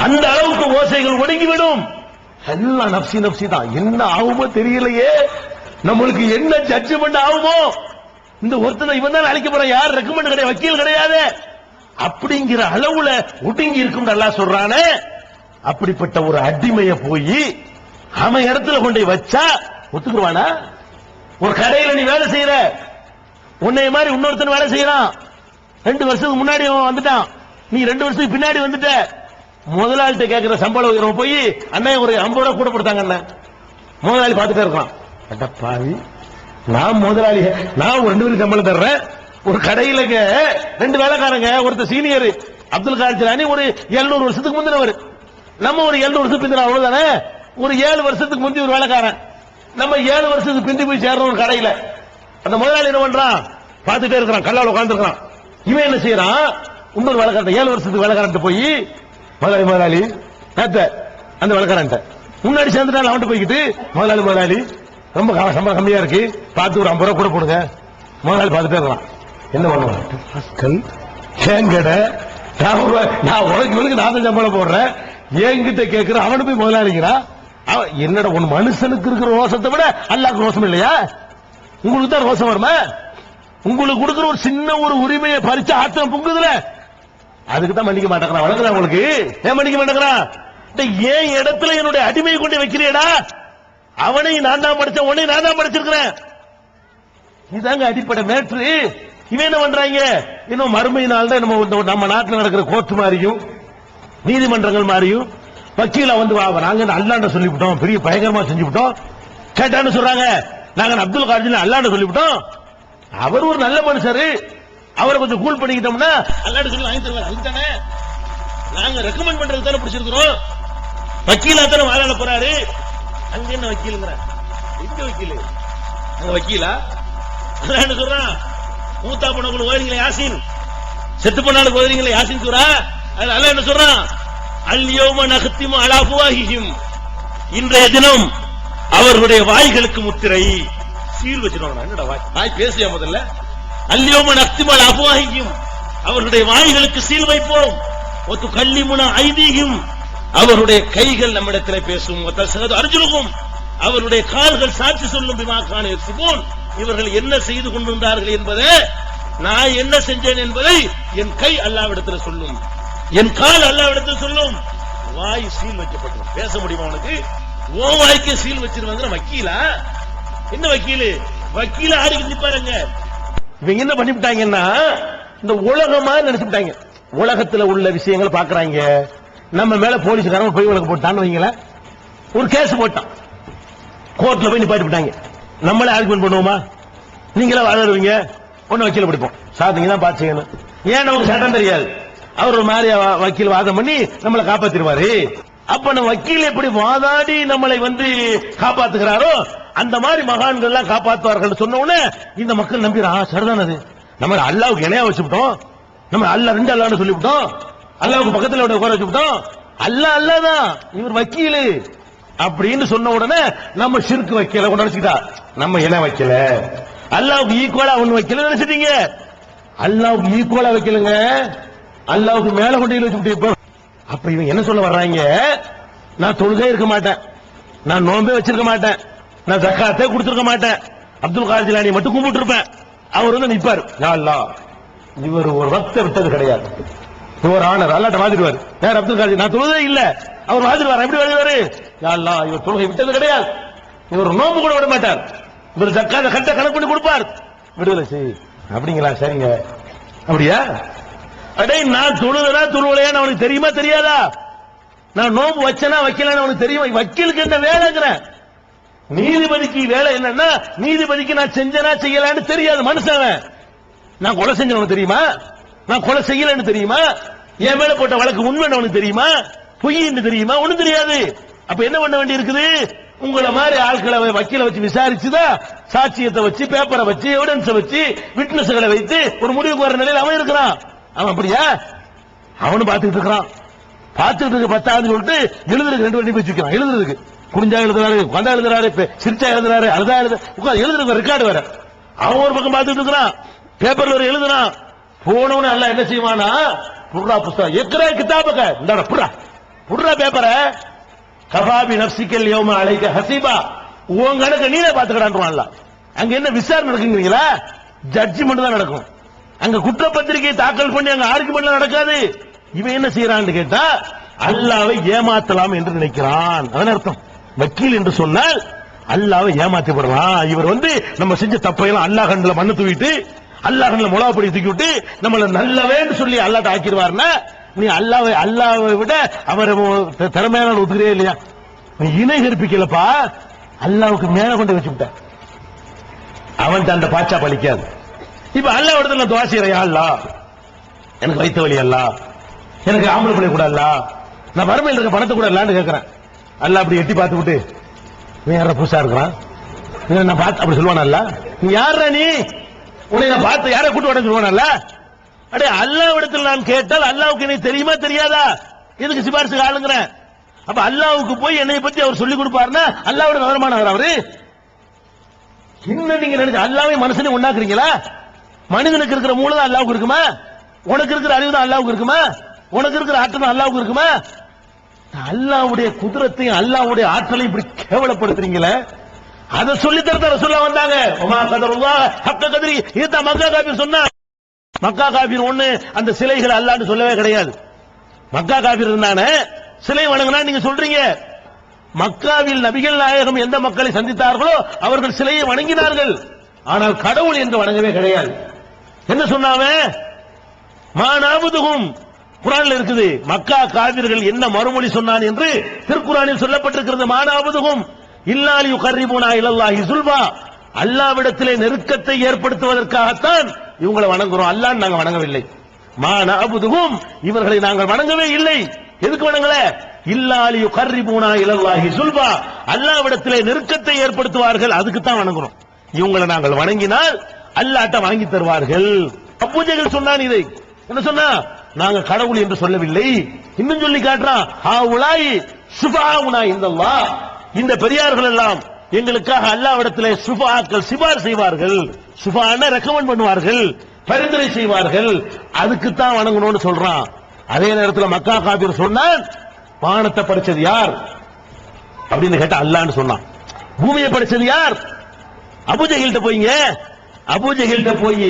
அந்த அளவுக்கு ஓசைகள் ஒடுங்கிவிடும். எல்லாம் நப்சி நப்சி தான். என்ன ஆகுமோ தெரியலையே, நம்மளுக்கு என்ன ஜட்ஜ்மெண்ட் ஆகுமோ? இந்த ஒருத்தனை இவன் தான் அழைக்க போறான், யார் ரெக்கமெண்ட் கிடையாது, வக்கீல் கிடையாது, அப்படிங்கிற அளவுல ஒடுங்கி இருக்கும் அல்லாஹ் சொல்றானே. அப்படிப்பட்ட ஒரு அடிமைய போய் அவன் இடத்துல கொண்டு வச்சா ஒத்துக்குவானா? ஒரு கடையில நீ வேலை செய்யற, உன்னை மாதிரி இன்னொருத்தன் வேலை செய்யறான். 2 வருஷத்துக்கு முன்னாடி வந்துட்டான், நீ 2 வருஷத்துக்கு பின்னாடி வந்துட்ட. முதலாளிட்ட கேட்கிற சம்பளம் உயரம் போய் அண்ணன் ஒரு 50 ரூபாய் கூட கொடுத்தாங்க. அண்ணன் முதலாளி பார்த்துட்டே இருக்கான். பாவி, நான் முதலாளி, நான் 2 பேருக்கு சம்பளம் தர்றேன். ஒரு கடையில 2 வேலைக்காரங்க, ஒருத்தர் சீனியர், அப்துல் காதர் ஜிலானி ஒரு 700 வருஷத்துக்கு முந்தினவர், நம்ம ஒரு 700 வருஷத்துக்கு பிந்தின அவ்வளவுதானே. ஒரு 7 வருஷத்துக்கு முந்தி ஒரு வேலைக்காரன், நம்ம 7 வருஷத்துக்கு பிந்தி போய் சேர்ற ஒரு கடையில அந்த முதலாளி என்ன பண்றான், பார்த்துட்டே இருக்கிறான், கல்லால் உட்கார்ந்துருக்கான். இவன் என்ன செய்யறான், இன்னொரு வேலைக்காரன் 7 வருஷத்துக்கு வேலைக்காரன் போய் முதலாளி அந்த வேலைக்காரன் முன்னாடி சேர்ந்துட்டான். அவன்கிட்ட போய்கிட்டு முதலாளி ரொம்ப சம்பளம் கம்மியா இருக்கு, பார்த்து ஒரு 50 ரூபா கூட போடுங்க. முதலாளி பார்த்துட்டே இருக்கலாம். என்ன பண்ணுவான், ஏங்கட நான் உனக்கு நான் சம்பளம் போடுறேன், என்கிட்ட கேட்கிற அவனு போய் முதலாளிங்கிறா. என்னடா ஒன்னு மனுஷனுக்கு இருக்கிற ரோசத்தை விட அல்லாஹ்க்கு ரோசம் இல்லையா? உங்களுக்கு தான் ரோசம் வருமா? உங்களுக்கு கொடுக்கிற ஒரு சின்ன ஒரு உரிமையை பறிச்சு ஆத்திரம் பொங்குதுல, அதுக்கு தான் மன்னிக்க மாட்டேங்கிறான். வழங்குறா உங்களுக்கு, ஏன் மன்னிக்க மாட்டேங்கிறான்? ஏன் இடத்துல என்னுடைய அடிமையை கொண்டு வைக்கிறீடா, அவனையும் நான் தான் படிச்சேன், உன்னையும் நான் தான் படிச்சிருக்கிறேன். இதாங்க அடிப்படை மேட்ரு. இவன் என்ன பண்றாங்க, இன்னும் மறுமையினால் தான் நம்ம நாட்டில் நடக்கிற கோர்ட் மாதிரியும் நீதிமன்றங்கள் மாதிரியும் வக்கீல வந்து நாங்க அல்லாண்ட சொல்லிவிட்டோம், பெரிய பயங்கரமா செஞ்சுவிட்டோம் கேட்டான்னு சொல்றாங்க. நாங்க அப்துல் காதர் அல்லாண்ட சொல்லிவிட்டோம், அவர் ஒரு நல்ல மனுஷரு, அவரை கொஞ்சம் கூல் பண்ணிக்கிட்டோம்னா அல்லாண்ட சொல்லி வாங்கி தருவார். அதுதானே நாங்க ரெக்கமெண்ட் பண்றது தானே பிடிச்சிருக்கிறோம். வக்கீலா தானே வாழ போறாரு. அங்க என்ன வக்கீலுங்கிற, எங்க வக்கீலு, அங்க வக்கீலா அல்லாண்ட சொல்றான். மூத்தா போனவங்களுக்கு ஓதுறீங்களா யாசின், செத்து போனாலும் ஓதுறீங்களா யாசின் சூரா, அது அல்லாஹ் என்ன சொல்றான், அல்யௌம நக்திமு அலா அஃப்வாஹிஹிம், இன்றைய தினம் அவர்களுடைய வாய்களுக்கு முத்திரை சீல் வச்சிருவாங்க. என்னடா வாய் பேசியா முதல்ல, அல்யௌம நக்திமு அலா அஃப்வாஹிஹிம், அவர்களுடைய வாய்களுக்கு சீல் வைப்போம். ஒத்து கல்லிமுனா ஐதீஹிம், அவருடைய கைகள் நம்மிடத்தில் பேசும். ஒத்தசகது அர்ஜுலுகும், அவருடைய கால்கள் சாட்சி சொல்லும். பிமா கான யக்ஸிபூன், இவர்கள் என்ன செய்து கொண்டிருந்தார்கள் என்பதை, நான் என்ன செஞ்சேன் என்பதை என் கை அல்லாஹ்விடத்தில் சொல்லும், என் கால் அல்லாஹ்விடத்தில் சொல்லும். வாய் சீல் வைக்கப்பட்டது, பேச முடியுமா உனக்கு? ஓ வாய்க்கு சீல் வச்சிருவாங்க. வக்கீலா, என்ன வக்கீலு, வக்கீல ஆடிக்கிட்டு நிப்பாருங்க. இவங்க என்ன பண்ணிவிட்டாங்கன்னா, இந்த உலகமா நினைச்சுட்டாங்க. உலகத்துல உள்ள விஷயங்களை பாக்குறாங்க. நம்ம மேல போலீஸ்காரங்க போய் வழக்கு போட்டான்னு வைங்கள, ஒரு கேஸ் போட்டான், கோர்ட்ல போய் நிப்பாட்டி விட்டாங்க. நம்மளே ஆர்குமெண்ட் பண்ணுவோமா? நீங்களே வாதாடுவீங்க, ஒன்னு வக்கீல பிடிப்போம். சார் நீங்க தான் பார்த்து செய்யணும். ஏன் நமக்கு சட்டம் தெரியாது, அவர் ஒரு மாதிரி வக்கீல் வாதம் பண்ணி நம்மளை காப்பாத்திடுவாரு. அப்ப நம்ம வக்கீல் எப்படி வாதாடி நம்மளை வந்து காப்பாத்துகிறாரோ, அந்த மாதிரி மகான்கள் எல்லாம் காப்பாற்றுவார்கள் சொன்ன உடனே இந்த மக்கள் நம்பிடுறா. சரிதானது, நம்ம அல்லாவுக்கு இணையா வச்சுட்டோம், நம்ம அல்ல ரெண்டு அல்லான்னு சொல்லிவிட்டோம், அல்லாவுக்கு பக்கத்தில் உட்கார வச்சுட்டோம், அல்லாதான் இவர் வக்கீல் அப்படின்னு சொன்ன உடனே நம்ம ஷிர்க் வைக்கல நினைச்சுக்கிட்டா, நம்ம இணை வைக்கல, அல்லாவுக்கு ஈக்குவலா ஒண்ணு வைக்கல நினைச்சிட்டீங்க. அல்லாவுக்கு ஈக்குவலா வைக்கலுங்க, அல்லாவுக்கு மேல கொண்டு வச்சு. அப்ப இவங்க என்ன சொல்ல வர்றாங்க, நான் தொழுகே இருக்க மாட்டேன், நான் நோம்பே வச்சிருக்க மாட்டேன், நான் ஜக்காத்தே கொடுத்திருக்க மாட்டேன், அப்துல் காதர் ஜிலானி மட்டும் கும்பிட்டு இருப்பேன். அவர் வந்து நிற்பாரு, யா அல்லாஹ், இவர் ஒரு வக்த விட்டது கிடையாது, இவர் ஆனர் அல்லாட்ட வாதிடுவார். யார் அப்துல் காதர், நான் தொழுதே இல்ல, அவர் வாதிடுவார். எப்படி வாதிடுவாரு, யா அல்லாஹ், இவர் தொழுகை விட்டது கிடையாது, இவர் நோம்பு கூட விட மாட்டார், இவர் ஜக்காத்தை கட்ட கணக்கு பண்ணி கொடுப்பார், விடுதலை செய். அப்படிங்களா, சரிங்க. அப்படியா, அடே நான் தொழுதா தொழுவலையான்னு அவனுக்கு தெரியுமா தெரியாதா? நான் நோம்பு வச்சனா வைக்கலன்னு அவனுக்கு தெரியுமா? வக்கீலுக்கு என்ன வேலைங்கிறேன். நீதிபதிக்கு வேலை என்னன்னா, நீதிபதிக்கு நான் செஞ்சனா செய்யலான்னு தெரியாது மனுஷன். நான் கொலை செஞ்சவனுக்கு தெரியுமா, நான் கொலை செய்யலன்னு தெரியுமா, என் மேல போட்ட வழக்கு உண்மைன்னு அவனுக்கு தெரியுமா, பொய்ன்னு தெரியுமா? ஒண்ணும் தெரியாது. அப்ப என்ன பண்ண வேண்டி இருக்குது, உங்களை மாதிரி ஆட்களை வக்கீல வச்சு விசாரிச்சுதான், சாட்சியத்தை வச்சு, பேப்பரை வச்சு, எவிடன்ஸ் வச்சு, விட்னஸ்களை வைத்து ஒரு முடிவுக்கு வர நிலையில் அவன் இருக்கிறான். அவன் அப்படியா, அவனு பாத்துக்கிட்டு இருக்கிறான். பார்த்துட்டு இருக்கு 10 சொல்லிட்டு எழுதுறதுக்கு 2 வண்டி வச்சுக்கிறான். எழுதுறதுக்கு குடிஞ்சா எழுதுறாரு, உட்காந்தா எழுதுறாரு, சிரிச்சா எழுதுறாரு, அழுதா எழுதுறதுக்கு ரெக்கார்டு வேற. அவன் ஒரு பக்கம் பார்த்துட்டு இருக்கிறான், பேப்பர்ல ஒரு எழுதுறான். போனவனு அல்ல என்ன செய்வானா, புர்ரா புஸ்தகம் எக்கரா கிதாபக இந்தாடா புர்ரா புர்ரா பேப்பரை கபாபி நப்சிக்கல் யௌம அலைக ஹசீபா, உன் கணக்கு நீனே பாத்துக்கடான்றான்ல. அங்க என்ன விசாரணை நடக்குங்கிறீங்களா? ஜட்ஜ்மெண்ட் தான் நடக்கும். அங்க குற்றப்பத்திரிகை தாக்கல் பண்ணி அங்க ஆர்குமெண்ட் நடக்காது. இவன் என்ன செய்யறான்னு கேட்டா, அல்லாவை ஏமாத்தலாம் என்று நினைக்கிறான். அதன் அர்த்தம் வக்கீல் என்று சொன்னால் அல்லாவை ஏமாத்தப்படுறான். இவர் வந்து நம்ம செஞ்ச தப்பையெல்லாம் அல்லாஹ் கண்ணுல மண்ணு தூவிட்டு, அல்லாஹ் கண்ணுல முலாப்படி தூக்கி விட்டு நம்மள நல்லவேன்னு சொல்லி அல்லாஹ் ஆக்கிடுவார்னா, நீ அல்லாவை விட அவர் திறமையான ஒத்துக்கிறே இல்லையா? நீ இணை கற்பிக்கலப்பா, அல்லாவுக்கு மேல கொண்டு வச்சுட்ட, அவன் அந்த பாச்சா பழிக்காது. இப்ப அல்லாஹ் இடத்துல துவா செய்யறையா, அல்லாஹ் எனக்கு வைத்த வழி, அல்லாஹ் எனக்கு ஆம்பளை பிள்ளை கூட இல்ல, நான் வறுமையில் இருக்க பணத்தை கூட இல்லான்னு கேட்கிறேன். அல்ல அப்படி எட்டி பார்த்து விட்டு வேற புதுசா இருக்கிறான் நான் பார்த்து அப்படி சொல்லுவானல்ல, நீ யாரா நீ, உன்னை நான் பார்த்து யாரை கூட்டு வர சொல்லுவானல்ல. அடே அல்லாஹ்விடத்தில் நான் கேட்டால் அல்லாஹ்வுக்கு எனக்கு தெரியுமா தெரியாதா, எதுக்கு சிபாரிசுக்கு ஆளுங்கிறேன். அப்ப அல்லாஹ்வுக்கு போய் என்னை பத்தி அவர் சொல்லிக் கொடுப்பாருன்னா அல்லாஹ்வோட விவரமானவர் அவரு. இன்னும் நீங்க நினைச்சு அல்லாஹ்வை மனுஷனை உண்டாக்குறீங்களா? மனிதனுக்கு இருக்கிற மூளை தான் அல்லாஹ்வுக்கு இருக்குமா? உனக்கு இருக்கிற அறிவு தான் அல்லாஹ்வுக்கு இருக்குமா? உனக்கு இருக்கிற ஆற்றல் தான் அல்லாஹ்வுக்கு இருக்குமா? அல்லாஹ்வுடைய குதிரத்தையும் அல்லாஹ்வுடைய ஆற்றலையும் இப்படி கேவலப்படுத்துறீங்களே, அதை சொல்லி தரத ரசூலுல்லாஹ் வந்தாங்க. உமா கதருல்லாஹ் ஹக்க கத்ரி, இதுதான் மக்கா காஃபிர் சொன்னா. மக்கா காஃபிர் ஒண்ணு அந்த சிலைகள் அல்லாஹ்னு சொல்லவே கிடையாது. மக்கா காஃபிர் இருந்தானே சிலை வணங்கினா நீங்க சொல்றீங்க. மக்காவில் நபிகள் நாயகம் எந்த மக்களை சந்தித்தார்களோ அவர்கள் சிலையை வணங்கினார்கள். ஆனால் கடவுள் என்று வணங்கவே கிடையாது. என்ன சொன்னாங்க? மானாபுதுகும் குர்ஆன்ல இருக்குது. மக்கா காபிர்கள் என்ன மறுமொழி சொன்னான் என்று திருக்குர்ஆனில் சொல்லப்பட்டிருக்கிறது. மானாபுதுகும் இல்லாலி யுகர்ரிபுனா இலல்லாஹி சுல்பா, அல்லாஹ்விடத்திலே நெருக்கத்தை ஏற்படுத்துவதற்காகத்தான் இவங்களை வணங்குறோம், அல்லாஹ் நாங்க வணங்கவில்லை. மானாபுதுகும் இவர்களை நாங்கள் வணங்கவே இல்லை. எதுக்கு வணங்கல? இல்லாலி யுகர்ரிபுனா இலல்லாஹி சுல்பா, அல்லாஹ்விடத்திலே நெருக்கத்தை ஏற்படுத்துவார்கள், அதுக்கு தான் வணங்குறோம். இவங்களை நாங்கள் வணங்கினால் அல்லாஹ்ட்ட வாங்கி தருவார்கள். அபூஜஹல் சொன்னான் இதை. என்ன சொன்னா? நாங்க கடவுள் என்று சொல்லவில்லை. இன்னும் சொல்லி காட்டுறான், ஹாவுலாய் சுஃபாவுனா இந்தல்லாஹ், இந்த பெரியார்கள் எல்லாம் எங்களுக்காக அல்லாஹ்விடத்திலே சுஃபாக்கள் சிபார் செய்வார்கள். சுஃபான ரெக்கமெண்ட் பண்ணுவார்கள், பரிந்துரை செய்வார்கள், அதுக்கு தான் வணங்கணும்னு சொல்றான். அதே நேரத்தில் மக்கா காபிர் சொன்னான், வானத்தை படைச்சது யார் அப்படின்னு கேட்டா அல்லாஹ்னு சொன்னான். பூமியை படைச்சது யார்? அபூஜஹல்ட்ட போய்ங்க, அபூஜஹல்ட்ட போய்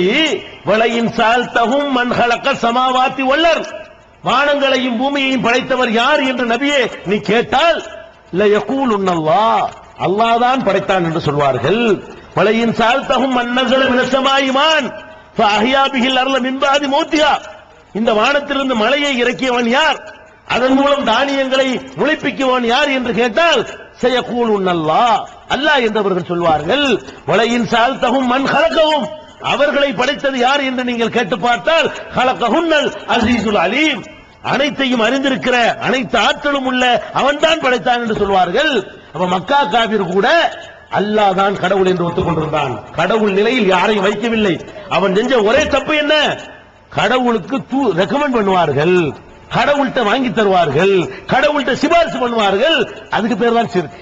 வலையின் சால்தஹும் மன் ஹலக சமாவாத்தி வல்லர், வானங்களையும் பூமியையும் படைத்தவர் யார் என்று நபியே நீ கேட்டால் ல யகூலுன்னல்லாஹ், அல்லாஹ் தான் படைத்தான் என்று சொல்வார்கள். வலையின் சால்தஹும் மன் நஸல மினஸ் ஸமாயிமான் ஃபஅஹ்யா பிஹில் அர்ல மின் பஅதி மௌத்திஹா, இந்த வானத்திலிருந்து மழையை இறக்கியவன் யார், அதன் மூலம் தானியங்களை முளைப்பிக்குவன் யார் என்று கேட்டால் சயகூலுன்னல்லாஹ், அல்லாஹ் என்றவர்கள் சொல்வார்கள். வலையின் சால்தஹும் மன் ஹலகஹும், அவர்களை படைத்தது யார் என்று நீங்கள் கேட்டு பார்த்தால் ஹலகஹுன்னல் அஸீஸுல் அலீம், அனைத்தையும் அறிந்திருக்கிற அனைத்து ஆற்றலும் உள்ள அவன்தான் படைத்தான் என்று சொல்வார்கள். அப்ப மக்கா காபிர் கூட அல்லாஹ் தான் கடவுள் என்று ஒத்துக்கொண்டிருந்தான். கடவுள் நிலையில் யாரையும் வைக்கவில்லை. அவன் செஞ்ச ஒரே தப்பு என்ன? கடவுளுக்கு ரெக்கமெண்ட் பண்ணுவார்கள், கடவுள்கிட்ட வாங்கி தருவார்கள், கடவுள்கிட்ட சிபாரிசு பண்ணுவார்கள், அதுக்கு பேர் தான் ஷிர்க்.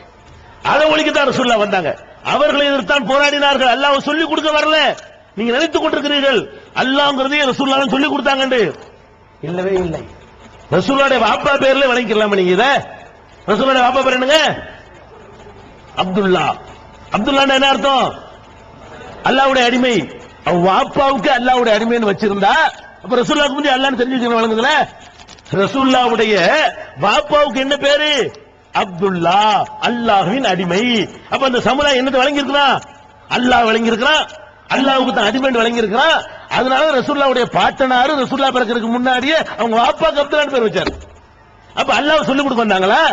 அதை ஒழிக்கத்தான் ரசூலுல்லாஹ் வந்தாங்க. அவர்களை எதிர்த்தான் போராடினார்கள். அல்லாஹ் சொல்லிக் கொடுக்க வரல. நீங்க நினைத்துக் கொண்டிருக்கிறீர்கள் அல்லாஹ்ங்கிறதே ரசூலுல்லாஹ் சொல்லிக் கொடுத்தாங்க. இல்லவே இல்லை. ரசூலுல்லாஹ்வுடைய வாப்பா பேர்ல வணங்கிக்கலாமா நீங்க? இத ரசூலுல்லாஹ்வுடைய வாப்பா பேர் என்னங்க? அப்துல்லா. அப்துல்லா என்ன அர்த்தம்? அல்லாஹ்வுடைய அடிமை. வாப்பாவுக்கு அல்லாஹ்வுடைய அடிமைன்னு வச்சிருந்தா அப்ப ரசூலுல்லாஹ்வுக்கு முந்தி அல்லாஹ்னு தெரிஞ்சு வழங்குதுல. ரசூலுல்லாஹ்வுடைய வாப்பாவுக்கு என்ன பேரு? அப்துல்லா, அல்லாஹ்வின் அடிமை. அப்ப அந்த சமுதாயம் என்னது வழங்கி இருக்கிறான்? அல்லாஹ் வழங்கி இருக்கிறான், அல்லாஹ்வுக்கு தான் அடிமை வழங்கி இருக்கிறான். அதனால ரசூலுல்லாஹ்வுடைய பாட்டனாரு ரசூலுல்லாஹ் பிறக்கிறதுக்கு முன்னாடியே அவங்க வாப்பாக்கு அப்துல்லான்னு பேர் வச்சாரு. அப்ப அல்லாஹ் சொல்லிக் கொடுக்க வந்தாங்களா?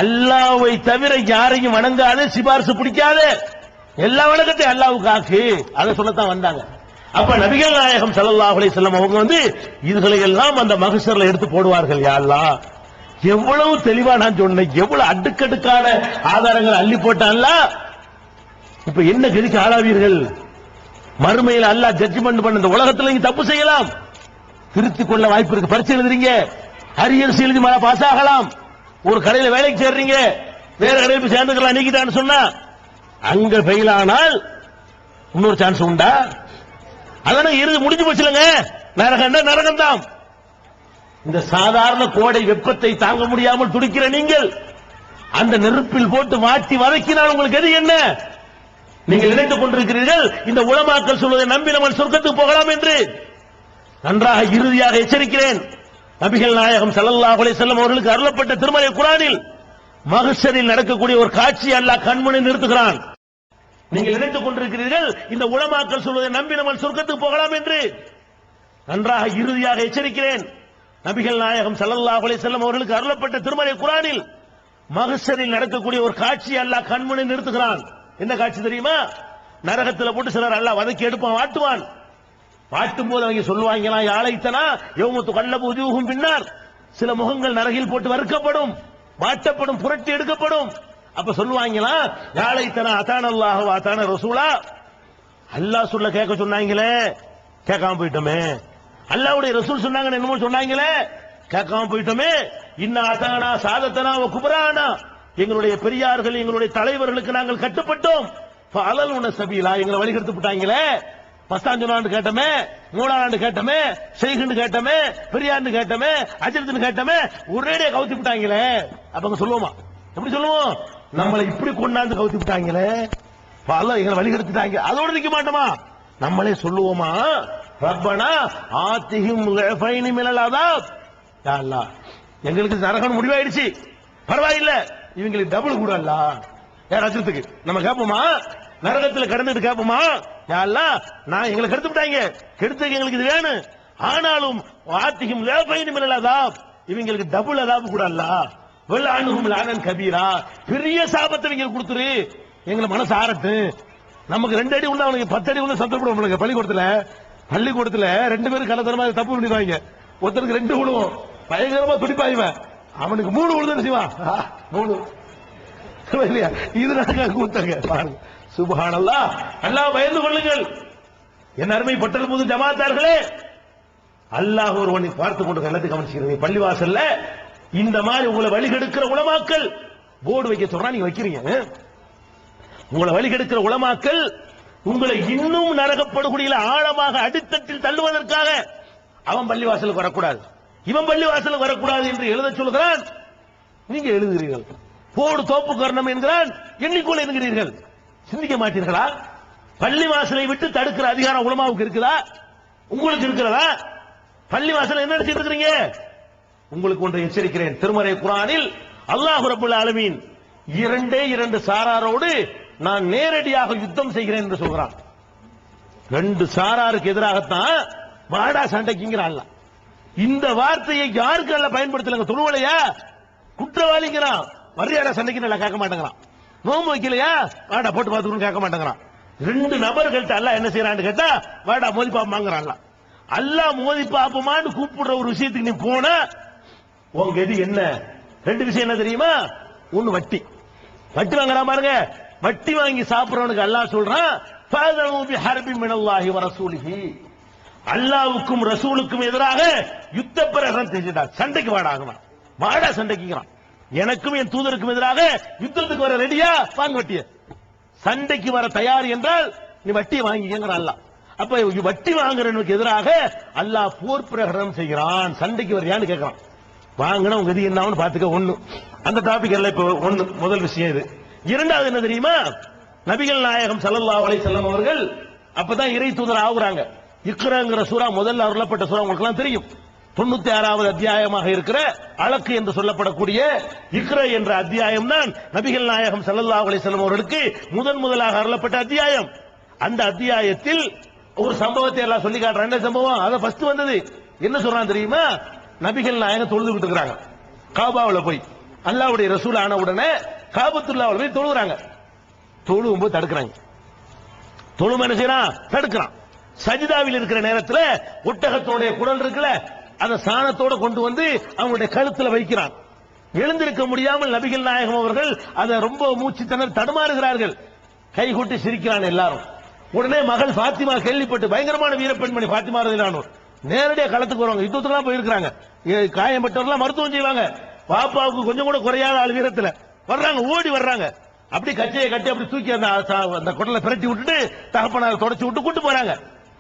அல்லாஹ்வை தவிர யாரையும் வணங்காத, சிபாரிசு பிடிக்காத, எல்லா வணக்கத்தையும் அல்லாஹ்வுக்கு ஆக்கு, அதை சொல்லத்தான் வந்தாங்க. அப்ப நபிகள் நாயகம் ஸல்லல்லாஹு அலைஹி வஸல்லம் அவங்க இதுகளை எல்லாம் அந்த மஹ்ஷர்ல எடுத்து போடுவார்கள். யா அல்லாஹ், எவ்வளவு தெளிவா நான் சொன்னேன், எவ்வளவு அடுக்கடுக்கான ஆதாரங்கள் அள்ளி போட்டான்ல. இப்ப என்ன கதிக்கு ஆளாவீர்கள்? மறுமையில் அல்லாஹ் ஜட்ஜ்மெண்ட் பண்ண இந்த உலகத்துல நீங்க தப்பு செய்யலாம், திருத்திக் கொள்ள வாய்ப்பு இருக்கு. பரீட்சை எழுதுறீங்க, அரியர் எழுதி பாஸ் ஆகலாம். ஒரு கடையில வேலைக்கு சேர்றீங்க, வேற கடையில் போய் சேர்ந்துக்கலாம் நீக்கிட்டான்னு சொன்னா அங்க ஃபெயில் ஆனால் இன்னொரு சான்ஸ் உண்டா? அதான இறுதி முடிஞ்சு போச்சுலங்க. நரகண்டா நரகம்தான். இந்த சாதாரண கோடை வெப்பத்தை தாங்க முடியாமல் துடிக்கிற நீங்கள் அந்த நெருப்பில் போட்டு மாட்டி வதக்கினால் உங்களுக்கு எது என்ன? நீங்கள் நினைத்துக் கொண்டிருக்கிறீர்கள் இந்த உலமாக்கள் சொல்வதை நம்பி நம்ம சொர்க்கத்துக்கு போகலாம் என்று. நன்றாக இறுதியாக எச்சரிக்கிறேன். நபிகள் நாயகம் ஸல்லல்லாஹு அலைஹி வஸல்லம் அவர்களுக்கு அருளப்பட்ட திருமறை குர்ஆனில் மஹ்ஷரில் நடக்கக்கூடிய ஒரு காட்சி அல்லாஹ் கண்முன்னே நிறுத்துகிறான். நீங்கள் நினைத்துக் கொண்டிருக்கிறீர்கள் இந்த உலமாக்கள் சொல்வதை நம்பி நம்ம சொர்க்கத்துக்கு போகலாம் என்று. நன்றாக இறுதியாக எச்சரிக்கிறேன். நபிகள் நாயகம் ஸல்லல்லாஹு அலைஹி வஸல்லம் அவர்களுக்கு அருளப்பட்ட திருமறை குர்ஆனில் மஹ்ஷரில் நடக்கக்கூடிய ஒரு காட்சி அல்லாஹ் கண்முன்னே நிறுத்துகிறான். என்ன காட்சி தெரியுமா? நரகத்தில் போட்டு சிலர் அல்லாஹ் வதக்கி எடுப்பான், வாட்டுவான். பாட்டும் போது அவங்க சொல்லுவாங்களா, யாழைத்தனா யௌமத்து கல்லபு உஜூஹும் பின்னார், சில முகங்கள் நரகில் போட்டு வறுக்கப்படும், மாட்டப்படும், புரட்டி எடுக்கப்படும். அப்ப சொல்லுவாங்களா, யாழைத்தனா அதான அல்லாஹ் அதான ரசூலா, அல்லாஹ் சொல்ல கேட்க சொன்னாங்களே கேட்காம போயிட்டோமே, அல்லாஹ்வுடைய ரசூல் சொன்னாங்க என்னமோ சொன்னாங்களே கேட்காம போயிட்டோமே, இன்ன அதானா சாதத்தனா குபரானா, எங்களுடைய பெரியார்கள் எங்களுடைய தலைவர்களுக்கு நாங்கள் கட்டுப்பட்டோம், அலல் உன சபீலா, எங்களை வழிகெடுத்து விட்டாங்களே, பஸ்தாஞ்சு கேட்டமே, மூணாண்டு கேட்டமே, ஷெய்குன்னு கேட்டமே, பெரியாண்டு கேட்டமே, அஜரத்துன்னு கேட்டமே, ஒரேடியா கவுத்தி விட்டாங்களே. அப்ப சொல்லுவோமா? எப்படி சொல்லுவோம்? நம்மளை இப்படி கொண்டாந்து கவுத்தி விட்டாங்களே, பல எங்களை வழிகெடுத்துட்டாங்க, அதோட நிக்க மாட்டோமா? நம்மளே சொல்லுவோமா, ரப்பனா ஆத்திஹிம் லைஃபைனி மினல் அஸாப், யா அல்லாஹ் எங்களுக்கு நரகம் முடிவாயிடுச்சு, பரவாயில்ல இவங்களுக்கு டபுள் கூட அல்ல. யார் அஜரத்துக்கு நம்ம கேட்போமா? நரகத்தில் கடந்துட்டு கேட்போமா, யா அல்லாஹ் நான் எங்களை கெடுத்து விட்டாங்க, கெடுத்துக்கு எங்களுக்கு இது வேணும், ஆனாலும் ஆத்திஹிம் லைஃபைனி மினல் அஸாப், இவங்களுக்கு டபுள் அஸாப் கூட அல்ல, வல்அன்ஹும் லஅனன் கபீரா, பெரிய சாபத்தை இவங்க கொடுத்துரு, எங்களை மனசு ஆறட்டு. நமக்கு 2 அடி உள்ள அவனுக்கு 10 அடி உள்ள சந்தர்ப்பம். பள்ளிக்கூடத்துல 2 பேரும் கலத்தரமா தப்பு பண்ணிடுவாங்க, ஒருத்தருக்கு 2 விழுவும், பயங்கரமா துடிப்பாய்வன், அவனுக்கு 3 விழுதுன்னு செய்வான், 3 இல்லையா? இது நடக்க கூத்தாங்க பாருங்க. சுப்ஹானல்லாஹ். அல்லாஹ் பயந்து கொள்ளுங்கள் என் அருமை பட்டல் புது ஜமாத்தார்களே. அல்லாஹ் ஒருவனை பார்த்து கொண்டு எல்லாத்தையும் கவனிச்சுக்கிறீங்க. பள்ளிவாசல்ல இந்த மாதிரி உங்களை வழிகெடுக்கிற உலமாக்கள் போர்டு வைக்க சொல்றா, நீங்க வைக்கிறீங்க. உங்களை வழிகெடுக்கிற உலமாக்கள் உங்களை இன்னும் நரகப்படுகொடியில் ஆழமாக அடித்தட்டில் தள்ளுவதற்காக அவன் பள்ளிவாசலுக்கு வரக்கூடாது, இவன் பள்ளிவாசலுக்கு வரக்கூடாது என்று எழுத சொல்கிறான். நீங்க எழுதுகிறீர்கள். போடு தோப்பு கர்ணம் என்கிறான், எண்ணிக்கொள்ள என்கிறீர்கள். சிந்திக்க மாட்டீர்களா? பள்ளிவாசலை விட்டு தடுக்கிற அதிகாரம் உலமாவுக்கு இருக்குதா? உங்களுக்கு இருக்கிறதா? பள்ளிவாசல் என்ன நினைச்சிட்டு இருக்கிறீங்க? உங்களுக்கு ஒன்றை எச்சரிக்கிறேன். திருமறை குர்ஆனில் அல்லாஹ் ரப்பல் ஆலமீன் 2 சாராரோடு நான் நேரடியாக யுத்தம் செய்கிறேன் என்று சொல்கிறான். 2 சாராருக்கு எதிராகத்தான் வாடா சண்டைக்குங்கிறான். இந்த வார்த்தையை யாருக்கு அல்ல பயன்படுத்தலங்க? தொழுவலையா குற்றவாளிங்கிறான், மரியாதை சண்டைக்கு நல்லா கேட்க மாட்டேங்கிறான், நோம்பு வைக்கலையா வாடா போட்டு பார்த்துக்கணும் கேட்க மாட்டேங்கிறான். 2 நபர்கள்ட்ட அல்லாஹ் என்ன செய்யறான்னு கேட்டா வாடா மோதி பாப்பாங்கிறான். அல்லாஹ் மோதி பாப்பமான்னு கூப்பிடுற ஒரு விஷயத்துக்கு நீ போன உங்க எது என்ன? 2 விஷயம் என்ன தெரியுமா? ஒன்னு வட்டி, வட்டி வாங்கலாம் பாருங்க. வட்டி வாங்கி சாப்பிடுறவனுக்கு அல்லாஹ் சொல்றான், ஃபஅஸமு பிஹர்பி மினல்லாஹி வ ரசூலிஹி, அல்லாஹ்வுக்கும் ரசூலுக்கும் எதிராக யுத்த பிரகடனம் செஞ்சிட்டான். சண்டைக்கு வாடாங்கறான், வாடா சண்டைக்குங்கறான். எனக்கும் என் தூதருக்கும் எதிராக யுத்தத்துக்கு வர ரெடியா? வாங்க வட்டிய. சண்டைக்கு வர தயார் என்றால் நீ வட்டியை வாங்கிக்கங்கற அல்லாஹ். அப்ப வட்டி வாங்குறவனுக்கு எதிராக அல்லாஹ் போர் பிரகடனம் செய்கிறான். சண்டைக்கு வரையான்னு கேட்கிறான். வாங்கினா உங்க எது என்னன்னு பாத்துக்க. ஒண்ணு அந்த டாபிக் எல்லாம் இப்ப ஒண்ணு முதல் விஷயம் இது. இரண்டாவது என்ன தெரியுமா? நபிகள் நாயகம் ஸல்லல்லாஹு அலைஹி வஸல்லம் அவர்கள் அப்பதான் இறை தூதர் ஆகுறாங்க. இக்ராங்கிற சூரா முதல்ல அருளப்பட்ட சூரா உங்களுக்கு எல்லாம் தெரியும். 96வது அத்தியாயமாக இருக்கிற அலக்கு என்று சொல்லப்படக்கூடிய இக்ரா என்ற அத்தியாயம் தான் நபிகள் நாயகம் ஸல்லல்லாஹு அலைஹி வஸல்லம் அவர்களுக்கு முதலாக அருளப்பட்ட அத்தியாயம். அந்த அத்தியாயத்தில் ஒரு சம்பவத்தை எல்லாம் சொல்லி காட்டுறாங்க. என்ன சம்பவம்? அத ஃபர்ஸ்ட் வந்தது என்ன சொல்றான் தெரியுமா? நபிகள் நாயகம் தொழுதுகிட்டு இருக்காங்க காபாவுல போய். அல்லாஹ்வுடைய ரசூல் ஆன உடனே காபத்துல்லாஹ்வுல போய் தொழுகிறாங்க. தொழுவும் போது தடுக்கிறாங்க. தொழும் என்ன செய்யறான்? தடுக்கிறான். சஜிதாவில் இருக்கிற நேரத்தில் ஒட்டகத்தோடைய குடல் இருக்குல்ல, அந்த சாணத்தோட கொண்டு வந்து அவங்களுடைய கழுத்துல வைக்கிறான். எழுந்திருக்க முடியாமல் நபிகள் நாயகம் அவர்கள் அதை ரொம்ப மூச்சு திணறி தடுமாறுகிறார்கள். கை கொட்டி சிரிக்கிறான் எல்லாரும். உடனே மகள் பாத்திமா கேள்விப்பட்டு, பயங்கரமான வீரப்பெண்மணி பாத்திமா ரலியல்லாஹு நேரடியாக களத்துக்கு வருவாங்க. யுத்தத்துக்குலாம் போயிருக்காங்க. காயம்பட்டவர்களாம் மருத்துவம் செய்வாங்க. பாப்பாவுக்கு கொஞ்சம் கூட குறையாத ஆள் வீரத்துல வர்றாங்க, ஓடி வர்றாங்க. அப்படி கச்சையை கட்டி அப்படி தூக்கி அந்த குடலை பிரட்டி விட்டுட்டு தகப்பனார் தொடச்சு விட்டு கூட்டு போறாங்க.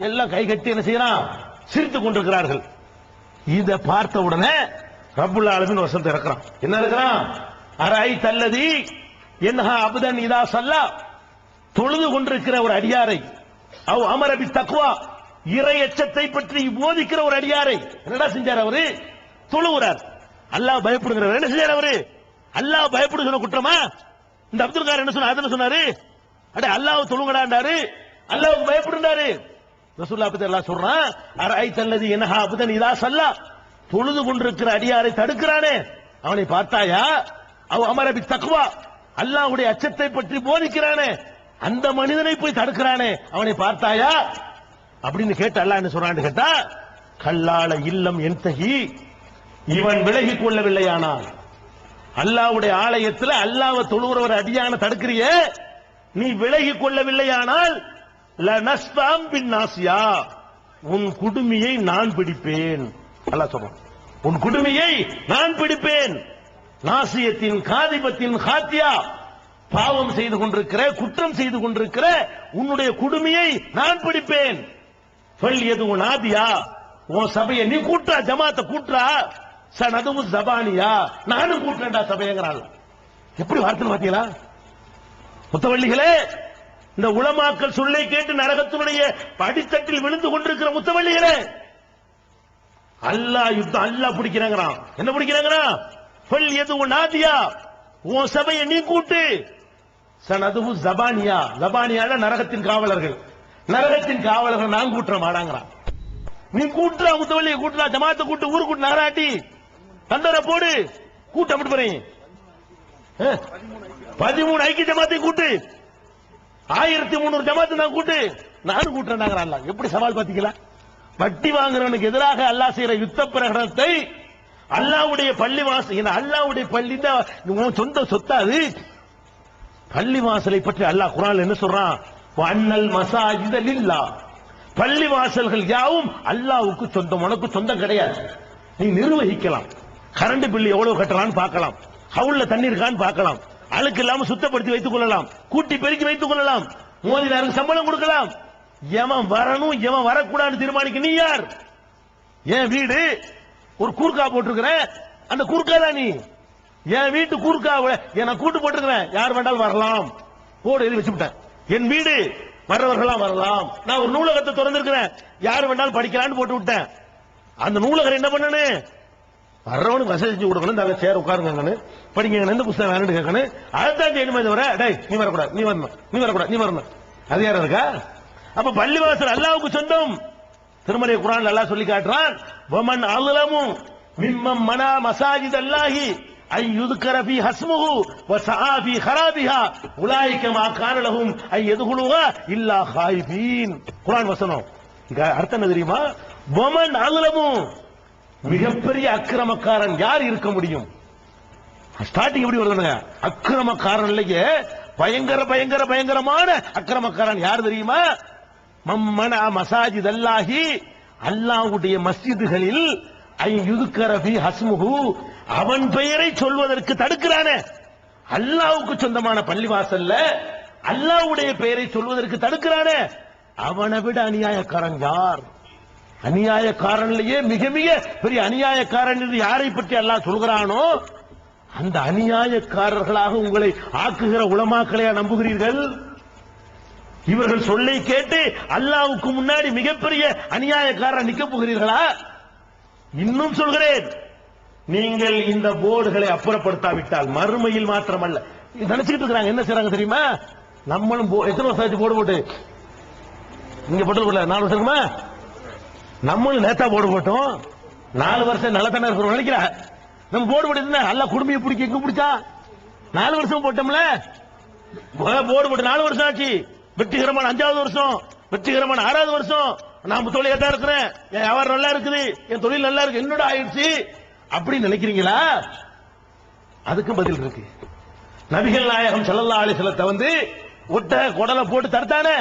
எல்லாம் கை கட்டி என்ன செய்யறான்? சிரித்துக் கொண்டிருக்கிறார்கள். இதை பார்த்த உடனே ரப்புல் ஆலமீன் வசனத்தை இறக்குறான். என்ன இருக்கிறான்? அரை தல்லதி என்னஹா அபுதன் இதா சல்லா, தொழுது கொண்டிருக்கிற ஒரு அடியாரை, அவ் அமரபி தக்வா, இறை எச்சத்தை பற்றி போதிக்கிற ஒரு அடியாரை என்னடா செஞ்சார்? அவரு தொழுகிறார். அல்லாஹ் பயப்படுகிறார். என்ன செஞ்சார் அவரு? அல்லாஹ் பயப்படு சொன்ன குற்றமா? இந்த அப்துல் கார் என்ன சொன்னார்? அதன சொன்னாரு, அட அல்லாஹ் தொழுங்கடாண்டாரு, அல்லாஹ்வுக்கு பயப்படுறாரு. ரசூலுல்லாஹ் பத்தி அல்லாஹ் சொல்றான், அரை தல்லதி என்னஹா அபுதன் இதா சல்லா, தொழுது கொண்டிருக்கிற அடியாரை தடுக்கிறானே அவனை பார்த்தாயா? அவ் அமரபி தக்வா, அல்லாஹ்வுடைய அச்சத்தை பற்றி போதிக்கிறானே அந்த மனிதனை போய் தடுக்கிறானே அவனை பார்த்தாயா? அப்படின்னு கேட்டு அல்லாஹ் என்ன சொல்றான்னு கேட்டா, கல்லால இல்லம் என்தகி, இவன் விலகிக் கொள்ளவில்லையானால், அல்லாஹ்வுடைய ஆலயத்தில் அல்லாஹ்வை தொழுகிற ஒரு அடியான தடுக்கிறிய, நீ விலகிக் கொள்ளவில்லையானால் லனஸ்தாம் பின் நாசியா, உன் குடுமியை நான் பிடிப்பேன். அல்லாஹ் சொல்றான், உன் குடுமியை நான் பிடிப்பேன். நாசியத்தின் காதிபத்தின் ஹாத்தியா, பாவம் செய்து கொண்டிருக்கிற, குற்றம் செய்து கொண்டிருக்கிற உன்னுடைய குடுமியை நான் பிடிப்பேன். சொல் எது நாதியா, உன் சபையை நீ கூட்டா, ஜமாத்தை கூட்டா, சனதுவு ஜபானியா, நானும் கூட்டேன்டா சபைங்கிறாள். எப்படி வார்த்தை பாத்தீங்களா முத்தவள்ளிகளே? இந்த உலமாக்கள் சொல்லை கேட்டு நரகத்தினுடைய அடித்தட்டில் விழுந்து கொண்டிருக்கிற முத்தவள்ளிகளே, அல்லாஹ் யுத்தம், அல்லாஹ் பிடிக்கிறாங்கிறான். என்ன பிடிக்கிறாங்கிறான்? சொல் எது நாதியா, உன் சபையை நீ கூட்டு, சனதுவு ஜபானியா, ஜபானியால நரகத்தின் காவலர்கள், நரகத்தின் காவலர்கள் நான் கூட்டுற மாடாங்கிறான். நீ கூட்டுறா, முத்தவள்ளியை கூட்டுறா, ஜமாத்தை கூட்டு, ஊரு கூட்டு, நகராட்டி தண்டரை போடு, கூட்டு. அப்படி போறீங்க 13 ஐக்கிய ஜமாத்தை கூட்டு, 1300 ஜமாத்து நான் கூட்டு, நானும் கூட்டுறேன். எப்படி சவால் பாத்தீங்களா? வட்டி வாங்குறவனுக்கு எதிராக அல்லாஹ் செய்யற யுத்த பிரகடனத்தை அல்லாஹ்வுடைய பள்ளி வாசல், அல்லாஹ்வுடைய பள்ளி தான் சொந்த சொத்தாது. பள்ளி வாசலை பற்றி அல்லாஹ் குர்ஆன்ல என்ன சொல்றான்? வன்னல் மசாஜித லில்லாஹ், பள்ளி வாசல்கள் யாவும் அல்லாஹ்வுக்கு சொந்தம், உனக்கு சொந்தம் கிடையாது. நீ நிர்வகிக்கலாம். கரண்ட் பில் எவ்வளவு கட்டலாம்னு பார்க்கலாம், ஹவுல்ல தண்ணீர் இருக்கான்னு பார்க்கலாம், அழுக்கு இல்லாம சுத்தப்படுத்தி வைத்துக் கொள்ளலாம், கூட்டி பெருக்கி வைத்துக் கொள்ளலாம், மோதினாருக்கு சம்பளம் கொடுக்கலாம். எவன் வரணும் எவன் வரக்கூடாதுன்னு தீர்மானிக்க நீ யார்? என் வீடு ஒரு கூர்க்கா போட்டிருக்கிறேன், அந்த கூர்க்கா தான் நீ. என் வீட்டு கூர்க்காவை நான் கூட்டு போட்டிருக்கிறேன், யார் வேண்டாலும் வரலாம், போடு எழுதி வச்சுட்டேன். என் வீடு வர்றவர்களாம் வரலாம். நான் ஒரு நூலகத்தை திறந்திருக்கிறேன், யார் வேண்டாலும் படிக்கலான்னு போட்டு விட்டேன். அந்த நூலகர் என்ன பண்ணனு? வர்றவனுக்கு வசதி செஞ்சு கொடுக்கணும், அந்த சேர் உட்காருங்கன்னு, படிங்க, எந்த புத்தகம் வேணும்னு கேட்கணும். அதைத்தான் செய்யணுமே தவிர, டேய் நீ வரக்கூடாது, நீ வரணும், நீ வரக்கூடாது, நீ வரணும், அது யாரும் இருக்கா? அப்ப பள்ளிவாசல் அல்லாஹ்வுக்கு சொந்தம். திருமறை குர்ஆன்ல அல்லாஹ் சொல்லி காட்டுறான், வமன் அலமு மிம்மன் மனா மசாஜித் அல்லாஹி ஐ யுذكر ஃபீ ஹஸ்முஹு வ ஸஆ ஃபீ ஹராபிஹா உலாயிக மா கான லஹும் ஐ யதுகுலுஹா இல்லா ஹாயிபீன். குர்ஆன் வசனம். அர்த்தம் என்ன தெரியுமா? வமன் அலமு, மிகப்பெரிய அக்கிரமக்காரன் யார் இருக்க முடியும்? ஸ்டார்டிங் எப்படி வருதுங்க? அக்கிரமக்காரன்லயே பயங்கர பயங்கர பயங்கரமான அக்கிரமக்காரன் யார் தெரியுமா? மம்மனா மசாஜித் அல்லாஹி, அல்லாஹ்வுடைய மஸ்ஜிதுகளில் ஐ யுذكر ஃபீ ஹஸ்முஹு, அவன் பெயரை சொல்வதற்கு தடுக்கிறானே. அல்லாஹ்வுக்கு சொந்தமான பள்ளிவாசல்ல அல்லாஹ்வுடைய பெயரை சொல்வதற்கு தடுக்கிறானே, அவனை விட அநியாயக்காரன் யார்? அநியாயக்காரன்லயே மிக மிக பெரிய அநியாயக்காரன் என்று யாரை பற்றி அல்லாஹ் சொல்கிறானோ, அந்த அநியாயக்காரர்களாக உங்களை ஆக்குகிற உலமாக்களையா நம்புகிறீர்கள்? இவர்கள் சொல்லை கேட்டு அல்லாஹ்வுக்கு முன்னாடி மிகப்பெரிய அநியாயக்காரர் நிக்க போகிறீர்களா? இன்னும் சொல்கிறேன், நீங்கள் இந்த போர்டுகளை அப்புறப்படுத்தாவிட்டால் மறுமையில் மாத்திரமல்ல, நினைச்சுக்கிட்டு இருக்கிறாங்க. என்ன செய்றாங்க தெரியுமா? நம்மளும் எத்தனை வருஷம் ஆச்சு போர்டு போட்டு? நீங்க போட்டு 4 வருஷம் இருக்குமா? நம்மளும் நேத்தா போர்டு போட்டோம். 4 வருஷம் நல்ல தானே இருக்கிறோம் நினைக்கிறா? நம்ம போர்டு போட்டு அல்ல குடுமையை பிடிக்க எங்க பிடிச்சா? 4 வருஷம் போட்டோம்ல, போர்டு போட்டு 4 வருஷம் ஆச்சு. வெற்றிகரமான 5வது வருஷம், வெற்றிகரமான 6வது வருஷம். நான் தொழில தான் இருக்கிறேன், என் வியாபாரம் நல்லா இருக்குது, என் தொழில் நல்லா இருக்கு, என்னோட ஆயிடுச்சு அப்படின்னு நினைக்கிறீங்களா? அதுக்கும் பதில் இருக்கு. நபிகள் நாயகம் ஸல்லல்லாஹு அலைஹி வஸல்லம் வந்து ஒட்டக குடலை போட்டு தடுத்தானே,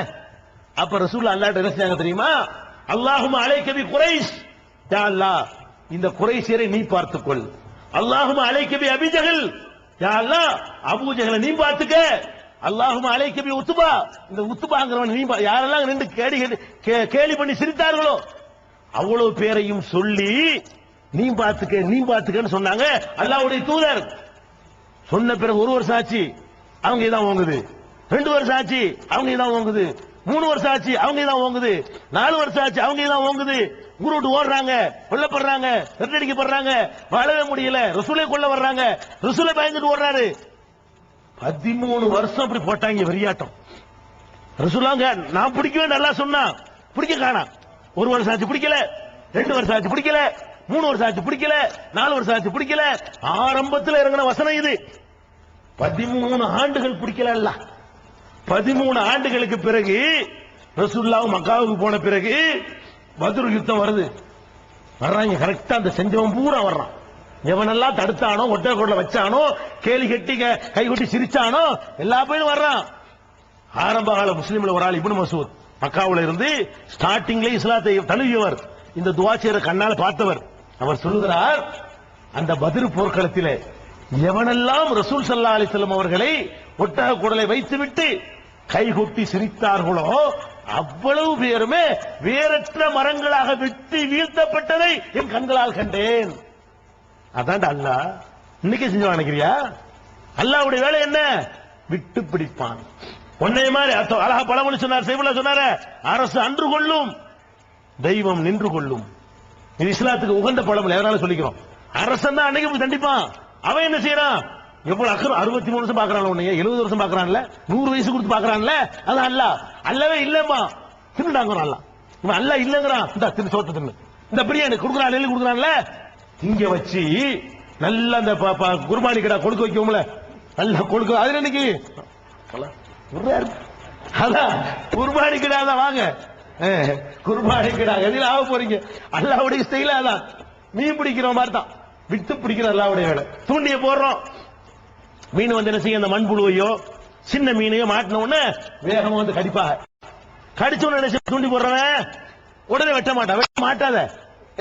அப்ப ரசூலுல்லாஹ் அல்லாஹ்ட்ட என்ன செஞ்சாங்க தெரியுமா? அல்லாஹும்ம அலைக பி குரைஷ், யா அல்லாஹ் இந்த குரைஷியரை நீ பார்த்துக்கொள். அல்லாஹும்ம அலைக பி அபீ ஜஹல், யா அல்லாஹ் அபூ ஜஹலை நீ பார்த்துக்க. அல்லாஹும்ம அலைக பி உத்பா, இந்த உத்பாங்கிறவன் நீ யாரெல்லாம் ரெண்டு கேலி பண்ணி சிரித்தார்களோ அவ்வளவு பேரையும் சொல்லி நீ பார்த்துக்க நீ பார்த்துக்கன்னு சொன்னாங்க அல்லாஹ்வுடைய தூதர். சொன்ன பிறகு 1 வருஷம் ஆச்சு, அவங்க இதான் ஓங்குது. 2 வருஷம் ஆச்சு, அவங்க இதான் ஓங்குது. 3 வருஷம் ஆச்சு, அவங்க இதான் ஓங்குது. 4 வருஷம் ஆச்சு, அவங்க இதான் ஓங்குது. ஊரு விட்டு ஓடுறாங்க, கொல்லப்படுறாங்க, ரெட்டடிக்கப்படுறாங்க, வாழவே முடியல. ரசூலை கொல்ல வர்றாங்க, ரசூலை பயந்துட்டு ஓடுறாரு. 13 வருஷம் அப்படி போட்டாங்க வெறியாட்டம். ரசூலாங்க நான் பிடிக்கவே நல்லா சொன்னா பிடிக்க காணா. 1 வருஷம் ஆச்சு பிடிக்கல, 2 வருஷம் ஆச்சு பிடிக்கல, 3 வருஷம் ஆச்சு பிடிக்கல, 4 வருஷம் ஆச்சு பிடிக்கல. ஆரம்பத்தில் இறங்கின வசனம் இது. 13 ஆண்டுகள் பிடிக்கல. 13 ஆண்டுகளுக்கு பிறகு ரசூலுல்லாஹ் மக்காவுக்கு போன பிறகு பத்ர் யுத்தம் வருது. வர்றாங்க கரெக்டா, அந்த செஞ்சவன் பூரா வர்றான். எவனெல்லாம் தடுத்தானோ, ஒட்டகோட்ல வச்சானோ, கேலி கட்டி கைகொட்டி சிரிச்சானோ எல்லா பேரும் வர்றான். ஆரம்ப கால முஸ்லீம்ல ஒரு ஆள் இப்னு மசூத் மக்காவுல இருந்து ஸ்டார்டிங்ல இஸ்லாத்தை தழுவியவர், இந்த துஆ செய்யற கண்ணால பார்த்தவர். அவர் சொல்லுகிறார், அந்த பத்ர் போர்க்களத்திலே எவனெல்லாம் ரசூல் ஸல்லல்லாஹு அலைஹி வஸல்லம் அவர்களை ஒட்டக குடலை வைத்துவிட்டு கைகொட்டி சிரித்தார்களோ அவ்வளவு பேருமே வேறற்ற மரங்களாக வெட்டி வீழ்த்தப்பட்டதை என் கண்களால் கண்டேன். அதான்டா அல்லாஹ். இன்னைக்கு செஞ்சு நினைக்கிறியா? அல்லாஹ்வுடைய வேலை என்ன? விட்டு பிடிப்பான். உன்னை மாதிரி அழகா பழமொழி சொன்னார், செய்வல சொன்னார, அரசு அன்று கொள்ளும், தெய்வம் நின்று கொள்ளும். இது இஸ்லாத்துக்கு உகந்த பழமொழி. எதனால சொல்லிக்கிறோம்? அரசன் தான் அன்னைக்கு போய் தண்டிப்பான். அவன் என்ன செய்யறான்? எவ்வளவு அக்கறம், 63 வருஷம் பாக்குறான், உன்னைய 70 வருஷம் பாக்குறான்ல, 100 வயசு கொடுத்து பாக்குறான்ல, அதான் அல்லாஹ். அல்லவே இல்லம்மா தின்னுடாங்கிறான் அல்லாஹ். இவன் அல்லாஹ் இல்லங்கிறான். இந்த தின்னு சோத்து தின்னு, இந்த பிரியாணி கொடுக்குறான், நெல்லு கொடுக்குறான்ல, இங்க வச்சு நல்ல அந்த குர்பானி கடை கொடுக்க வைக்கும்ல, நல்லா கொடுக்க. அது இன்னைக்கு அதான் குர்பானி கடை தான். வாங்க குர்பானி கடை எதில் ஆக போறீங்க? அல்லாஹ்வுடைய ஸ்டைல அதான். மீன் பிடிக்கிற மாதிரி தான், விட்டு பிடிக்கிற அல்லாஹ்வுடைய வேலை. தூண்டிய போடுறோம், மீன் வந்து என்ன செய்ய, அந்த மண்புழுவையோ சின்ன மீனையோ மாட்டின உடனே வேகமா வந்து கடிப்பாக. கடிச்ச உடனே என்ன செய்ய, தூண்டி போடுறவன் உடனே வெட்ட மாட்டான். வெட்ட மாட்டாத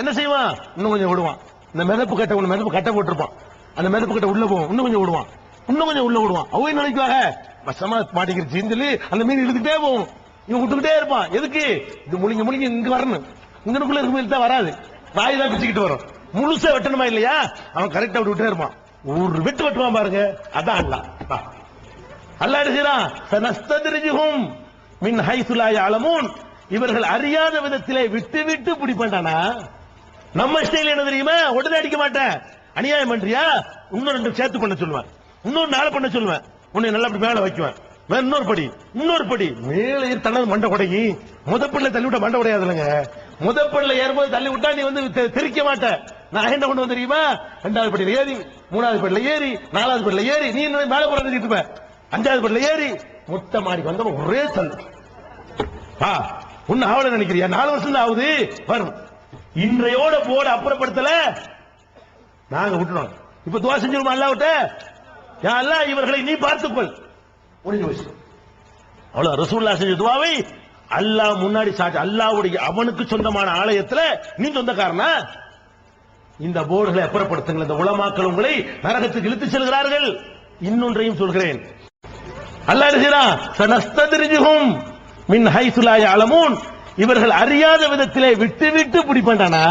என்ன செய்வான்? இன்னும் கொஞ்சம் விடுவான். இந்த மிதப்பு கட்டை, ஒண்ணு மிதப்பு கட்டை போட்டிருப்பான், அந்த மிதப்பு கட்டை உள்ள போவோம், இன்னும் கொஞ்சம் விடுவான், இன்னும் கொஞ்சம் உள்ள விடுவான். அவங்க நினைக்குவாங்க வசமா மாட்டிக்கிருச்சுன்னு சொல்லி அந்த மீன் இழுத்துக்கிட்டே போகும். இவன் விட்டுக்கிட்டே இருப்பான். எதுக்கு? இது முழுங்கி முழுங்கி இங்க வரணும், இங்கனுக்குள்ள இருக்க மீன் தான் வராது, வாய் தான் பிச்சுக்கிட்டு வரும். முழுசா வெட்டணுமா இல்லையா? அவன் கரெக்டா விட்டுட்டே இருப்பான். ஒரு வெட்டு வெட்டுவான் பாருங்க, அதான் அல்லாஹ். அல்லாஹ் செய்றான், சனஸ்தத்ரிஜுஹும் மின் ஹைஸு லா யஅலமூன். இவர்கள் அறியாத விதத்திலே விட்டு விட்டு பிடிப்பான்டானா. நம்ம ஸ்டைல் என்ன தெரியுமா? உடனே அடிக்க மாட்டேன். அநியாயம் பண்றியா, இன்னும் 2 சேர்த்து பண்ண சொல்லுவேன், இன்னொரு 4 பண்ண சொல்லுவேன், உன்னை நல்லா அப்படி மேல வைக்குவேன், இன்னொரு படி இன்னொரு படி மேல ஏறி தள்ளது மண்டை உடையி. முதப்பள்ள தள்ளி விட்ட மண்டை உடையாதுலங்க. முதப்பள்ள ஏறும்போது தள்ளி விட்டா நீ வந்து தெரிக்க மாட்ட. நான் என்ன கொண்டு வந்து தெரியுமா? 2வது படியில ஏறி, 3வது படியில ஏறி, 4வது படியில ஏறி, நீ மேல போற 5வது படியில ஏறி மொத்த மாடி வந்த ஒரே தள்ளு. உன்ன ஆவல நினைக்கிறியா? 4 வருஷம் தான் ஆகுது வரும். இன்றையோட போட அப்புறப்படுத்தல நாங்க விட்டுறோம். இப்ப துவா செஞ்சிருமா அல்லாஹ்விட்ட, யா அல்லாஹ் இவர்களை நீ பார்த்துக்கொள். முடிஞ்சு போச்சு. அவ்வளவு. ரசூலுல்லாஹ் செஞ்ச துவாவை அல்லாஹ் முன்னாடி சாட்சி. அல்லாஹ்வுடைய அவனுக்கு சொந்தமான ஆலயத்துல நீ சொந்தக்காரனா? இந்த போர்டுகளை அப்புறப்படுத்துங்கள். இந்த உலமாக்கள் உங்களை நரகத்துக்கு இழுத்து செல்கிறார்கள். இன்னொன்றையும் சொல்கிறேன், அல்லாஹ் செய்றான், சனஸ்தத்ரிஜுஹும் மின் ஹைஸு லா யஅலமூன். இவர்கள் அறியாத விதத்திலே விட்டு விட்டு பிடிப்பான்டானா.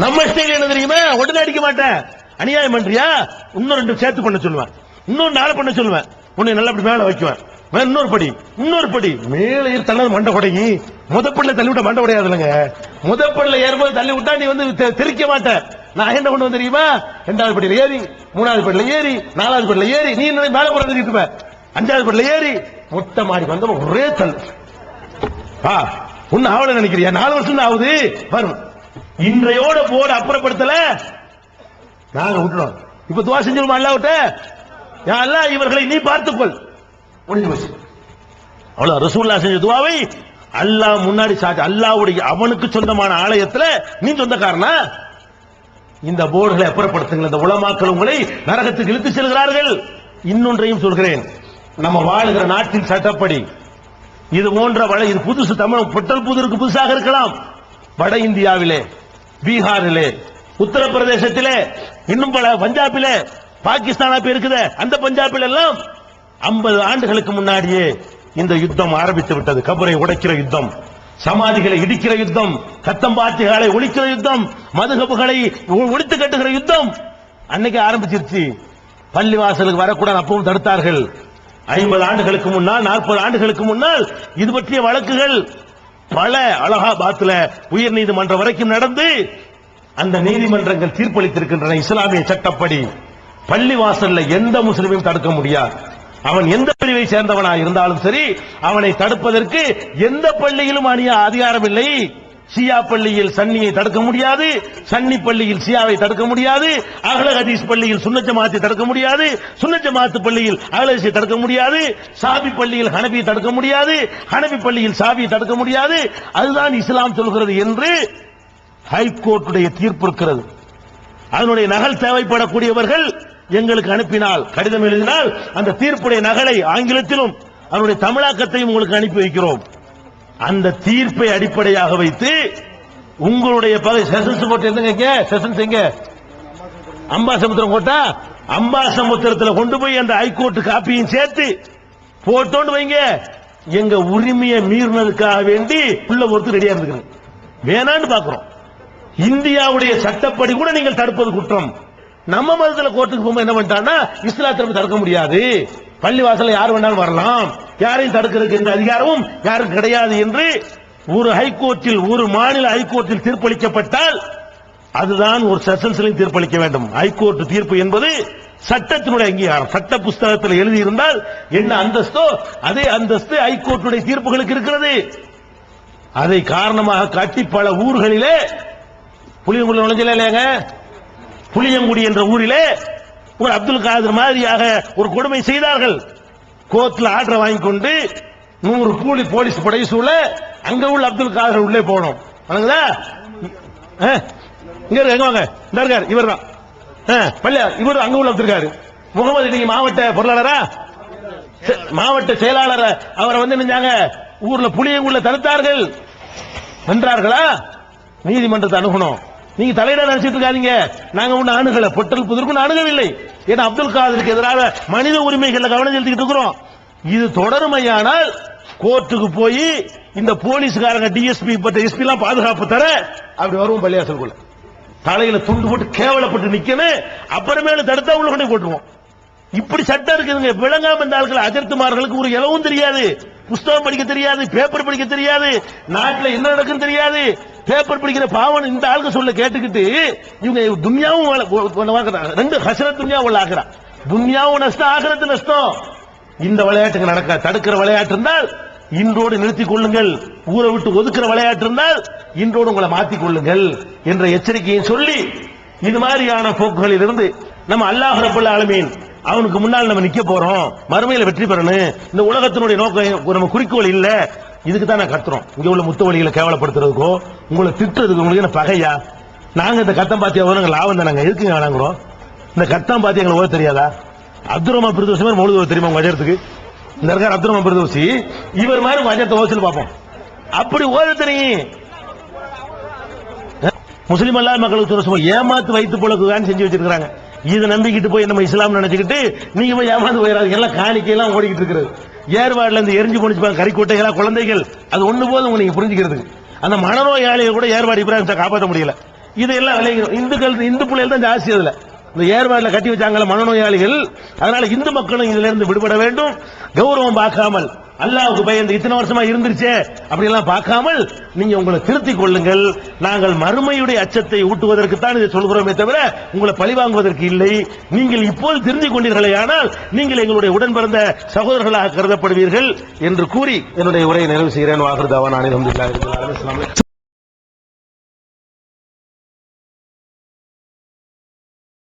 நம்ம ஸ்டைல் என்ன தெரியுமா? உடனே அடிக்க மாட்டேன். அநியாயம் பண்றியா, இன்னும் 2 சேர்த்து பண்ண சொல்லுவேன், இன்னொரு 4 பண்ண சொல்லுவேன், உன்னை நல்லா அப்படி மேல வைக்குவேன், இன்னொரு படி இன்னொரு படி மேல ஏறி தள்ளது மண்டை உடையி. முதப்பள்ள தள்ளி விட்ட மண்டை உடையாதுலங்க. முதப்பள்ள ஏறும்போது தள்ளி விட்டா நீ வந்து தெரிக்க மாட்ட. நான் என்ன கொண்டு வந்து தெரியுமா? 2வது படியில ஏறி, 3வது படியில ஏறி, 4வது படியில ஏறி, நீ மேல போற 5வது படியில ஏறி மொத்த மாடி வந்த ஒரே தள்ளு. உன்ன ஆவல நினைக்கிறியா? 4 வருஷம் தான் ஆகுது வரும். இன்றையோட போட அப்புறப்படுத்தல நாங்க விட்டுறோம். இப்ப துவா செஞ்சிருமா அல்லாஹ்விட்ட, யா அல்லாஹ் இவர்களை நீ பார்த்துக்கொள். முடிஞ்சு போச்சு. அவ்வளவு. ரசூலுல்லாஹ் செஞ்ச துவாவை அல்லாஹ் முன்னாடி சாட்சி. அல்லாஹ்வுடைய அவனுக்கு சொந்தமான ஆலயத்துல நீ சொந்தக்காரனா? இந்த போர்டுகளை அப்புறப்படுத்துங்கள். இந்த உலமாக்கள் உங்களை நரகத்துக்கு இழுத்து செல்கிறார்கள். இன்னொன்றையும் சொல்கிறேன், நம்ம வாழுகிற நாட்டின் சட்டப்படி இது போன்ற இது புதுசு, தமிழ் புட்டல் புதிருக்கு புதுசாக இருக்கலாம். வட இந்தியாவிலே, பீகாரிலே, உத்தரப்பிரதேசத்திலே, இன்னும் பல பஞ்சாபிலே, பாகிஸ்தானா இருக்குது, அந்த பஞ்சாபில் எல்லாம் 50 ஆண்டுகளுக்கு முன்னாடியே இந்த யுத்தம் ஆரம்பித்து விட்டது. கபரை உடைக்கிற யுத்தம், சமாதிகளை இடிக்கிற யுத்தம், கத்தம்பாத்திகளை ஒழிக்கிற யுத்தம், மதுகபுகளை ஒழித்து கட்டுகிற யுத்தம் அன்னைக்கு ஆரம்பிச்சிருச்சு. பள்ளிவாசலுக்கு வரக்கூடாது, அப்பவும் தடுத்தார்கள். 50 ஆண்டுகளுக்கு முன்னால், 40 ஆண்டுகளுக்கு முன்னால் இது பற்றிய வழக்குகள் பல அலகாபாத்ல உயர் நீதிமன்றம் வரைக்கும் நடந்து அந்த நீதிமன்றங்கள் தீர்ப்பளித்திருக்கின்றன. இஸ்லாமிய சட்டப்படி பள்ளிவாசல்ல எந்த முஸ்லிமையும் தடுக்க முடியாது. அவன் எந்த பிரிவை சேர்ந்தவனாக இருந்தாலும் சரி, அவனை தடுப்பதற்கு எந்த பள்ளியிலும் அதிகாரம் இல்லை. ஷியா பள்ளியில் சன்னியை தடுக்க முடியாது, சன்னி பள்ளியில் ஷியாவை தடுக்க முடியாது, அஹ்ல ஹதீஸ் பள்ளியில் சுன்னத் ஜமாத்தை தடுக்க முடியாது, சுன்னத் ஜமாத் பள்ளியில் அஹ்ல ஹதீஸை தடுக்க முடியாது, ஷாஃபி பள்ளியில் ஹனபியை தடுக்க முடியாது, ஹனபி பள்ளியில் ஷாஃபியை தடுக்க முடியாது. அதுதான் இஸ்லாம் சொல்கிறது என்று ஹைகோர்ட்டுடைய தீர்ப்பு இருக்கிறது. அதனுடைய நகல் தேவைப்படக்கூடியவர்கள் எங்களுக்கு அனுப்பினால், கடிதம் எழுதினால் அந்த தீர்ப்புடைய நகலை ஆங்கிலத்திலும் அதனுடைய தமிழாக்கத்தையும் உங்களுக்கு அனுப்பி வைக்கிறோம். அந்த தீர்ப்பை அடிப்படையாக வைத்து உங்களுடைய பகுதி செஷன்ஸ் கோர்ட் எங்க, செஷன்ஸ் எங்க, அம்பாசமுத்திரம் கோட்டா, அம்பாசமுத்திரத்தில் கொண்டு போய் அந்த ஹைகோர்ட் காப்பியும் சேர்த்து போட்டோன்னு வைங்க. எங்க உரிமையை மீறினதுக்காக வேண்டி உள்ள ஒருத்தர் ரெடியா இருந்துக்கிறேன் வேணான்னு பாக்குறோம். இந்தியாவுடைய சட்டப்படி கூட நீங்கள் தடுப்பது குற்றம். நம்ம மதத்தில் கோர்ட்டுக்கு போகும்போது என்ன பண்ணிட்டான்னா, இஸ்லாத்தை தடுக்க முடியாது, பள்ளிவாசல யார் வேணாலும் வரலாம், யாரையும் தடுக்கிறதுக்கு எந்த அதிகாரமும் யாரும் கிடையாது என்று ஒரு ஹைகோர்ட்டில், ஒரு மாநில ஹைகோர்ட்டில் தீர்ப்பளிக்கப்பட்டால் அதுதான் ஒரு செஷன்ஸ்லையும் தீர்ப்பளிக்க வேண்டும். ஹைகோர்ட் தீர்ப்பு என்பது சட்டத்தினுடைய அங்கீகாரம். சட்ட புஸ்தகத்தில் எழுதியிருந்தால் என்ன அந்தஸ்தோ அதே அந்தஸ்து ஹைகோர்ட்டுடைய தீர்ப்புகளுக்கு இருக்கிறது. அதை காரணமாக காட்டி பல ஊர்களிலே, புளியங்குடி நுழைஞ்சல இல்லையாங்க, புளியங்குடி என்ற ஊரிலே ஒரு அப்துல் காதர் மாதிரியாக ஒரு கொடுமை செய்தார்கள். கோர்ட்ல ஆர்டர் வாங்கி கொண்டு 100 போலீஸ் படை சூழ அங்க உள்ள அப்துல் காதர் உள்ளே போனோம். இங்க எங்க வாங்க, இந்த இருக்காரு, இவர் தான் இவர் அங்க உள்ள இருக்காரு. முகமது நீங்க மாவட்ட பொருளாளரா, மாவட்ட செயலாளர், அவரை வந்து நினைஞ்சாங்க ஊர்ல புளியங்குள்ள தடுத்தார்கள். வென்றார்களா? நீதிமன்றத்தை அணுகணும். நீங்க தலையிட நினைச்சிட்டு இருக்காதீங்க, நாங்க ஒண்ணு அணுகல, பொட்டல் புதற்கு அணுகவில்லை. ஏன்னா அப்துல் காதருக்கு எதிராக மனித உரிமைகளை கவனம் செலுத்திட்டு இருக்கிறோம். இது தொடருமையானால் கோர்ட்டுக்கு போய் இந்த போலீஸ்காரங்க டிஎஸ்பி எஸ்பி எல்லாம் பாதுகாப்பு தர அப்படி வருவோம். பள்ளியாசலுக்குள்ள தலையில துண்டு போட்டு கேவலப்பட்டு நிக்கணும். அப்புறமேல தடுத்தா உள்ள கொண்டு போட்டுருவோம். இப்படி சட்டம் இருக்குதுங்க. விளங்காம இந்த ஆட்கள் அஜர்த்துமார்களுக்கு ஒரு இலவும் தெரியாது, புஸ்தகம் படிக்க தெரியாது, பேப்பர் படிக்க தெரியாது, நாட்டில் என்ன நடக்குன்னு தெரியாது. பேப்பர் படிக்கிற பாவன் இந்த ஆளுக்கு சொல்ல கேட்டுக்கிட்டு இவங்க துன்யாவும் ரெண்டு ஹசரத் துன்யா உள்ள ஆகிறான். துன்யாவும் நஷ்டம், ஆகிரத்து நஷ்டம். இந்த விளையாட்டுக்கு நடக்க தடுக்கிற விளையாட்டு இருந்தால் இன்றோடு நிறுத்திக் கொள்ளுங்கள், ஊரை விட்டு ஒதுக்குற விளையாட்டு இருந்தால் இன்றோடு உங்களை மாற்றிக் கொள்ளுங்கள் என்ற எச்சரிக்கையை சொல்லி இது மாதிரியான போக்குகளில் இருந்து நம்ம அல்லாஹ் ரப்பல் ஆலமீன் அவனுக்கு முன்னால் நம்ம நிக்க போறோம், மறுமையில வெற்றி பெறணும், இந்த உலகத்தினுடைய நோக்கம் நம்ம குறிக்கோள் இல்ல. இதுக்கு தான் நான் கத்துறோம். இங்க உள்ள முத்தவழிகளை கேவலப்படுத்துறதுக்கோ உங்களை திட்டுறதுக்கு உங்களுக்கு என்ன பகையா? நாங்க இந்த கத்தம் பாத்தியா வரும் லாபம் தான், நாங்க எதுக்குங்க வழங்குறோம்? இந்த கத்தம் பாத்தி எங்களுக்கு ஓத தெரியாதா? அப்துல் ரஹ்மான் பிரதோசி மாதிரி மௌலூத் தெரியுமா உங்க அஜரத்துக்கு? இந்த இருக்கார் அப்துல் ரஹ்மான் பிரதோசி, இவர் மாதிரி உங்க அஜரத்தை ஓசல் பார்ப்போம். அப்படி ஓத தெரியும். முஸ்லிம் அல்லாத மக்களுக்கு ஏமாத்து வைத்து போல செஞ்சு வச்சிருக்காங்க. இதை நம்பிக்கிட்டு போய் நம்ம இஸ்லாம் நினைச்சுக்கிட்டு நீங்க போய் ஏமாந்து போயிடாது. எல்லாம் காணிக்கையெல்லாம் ஓடிக்கிட்டு இருக்கிறது. ஏற்பாடுல இருந்து எரிஞ்சு போனிச்சுப்பாங்க கறிக்கோட்டைகளா குழந்தைகள். அது ஒண்ணு போதும் நீங்க புரிஞ்சுக்கிறதுக்கு. அந்த மனநோயாளியை கூட ஏற்பாடு இப்ராஹிம் காப்பாற்ற முடியல. இதெல்லாம் இந்து பிள்ளைகள் தான் ஜாஸ்தி. அதுல இந்த ஏற்பாடுல கட்டி வச்சாங்கல்ல மனநோயாளிகள். அதனால இந்து மக்களும் இதுல இருந்து விடுபட வேண்டும். கௌரவம் பார்க்காமல், அல்லாஹ்வுக்கு பயந்து இத்தனை வருஷமா இருந்துருச்சே அப்படி எல்லாம் பார்க்காமல் நீங்க உங்களை திருத்திக் கொள்ளுங்கள். நாங்கள் மறுமையுடைய அச்சத்தை ஊட்டுவதற்கு தான் இதை சொல்கிறோமே தவிர உங்களை பழிவாங்குவதற்கு இல்லை. நீங்கள் இப்போது தெரிந்து கொண்டீர்களே ஆனால் நீங்கள் எங்களுடைய உடன் பிறந்த சகோதரர்களாக கருதப்படுவீர்கள் என்று கூறி என்னுடைய உரையை நிறைவு செய்கிறேன். வாஹிர் தவானா அல்ஹம்துலில்லாஹி ரப்பில் ஆலமீன்.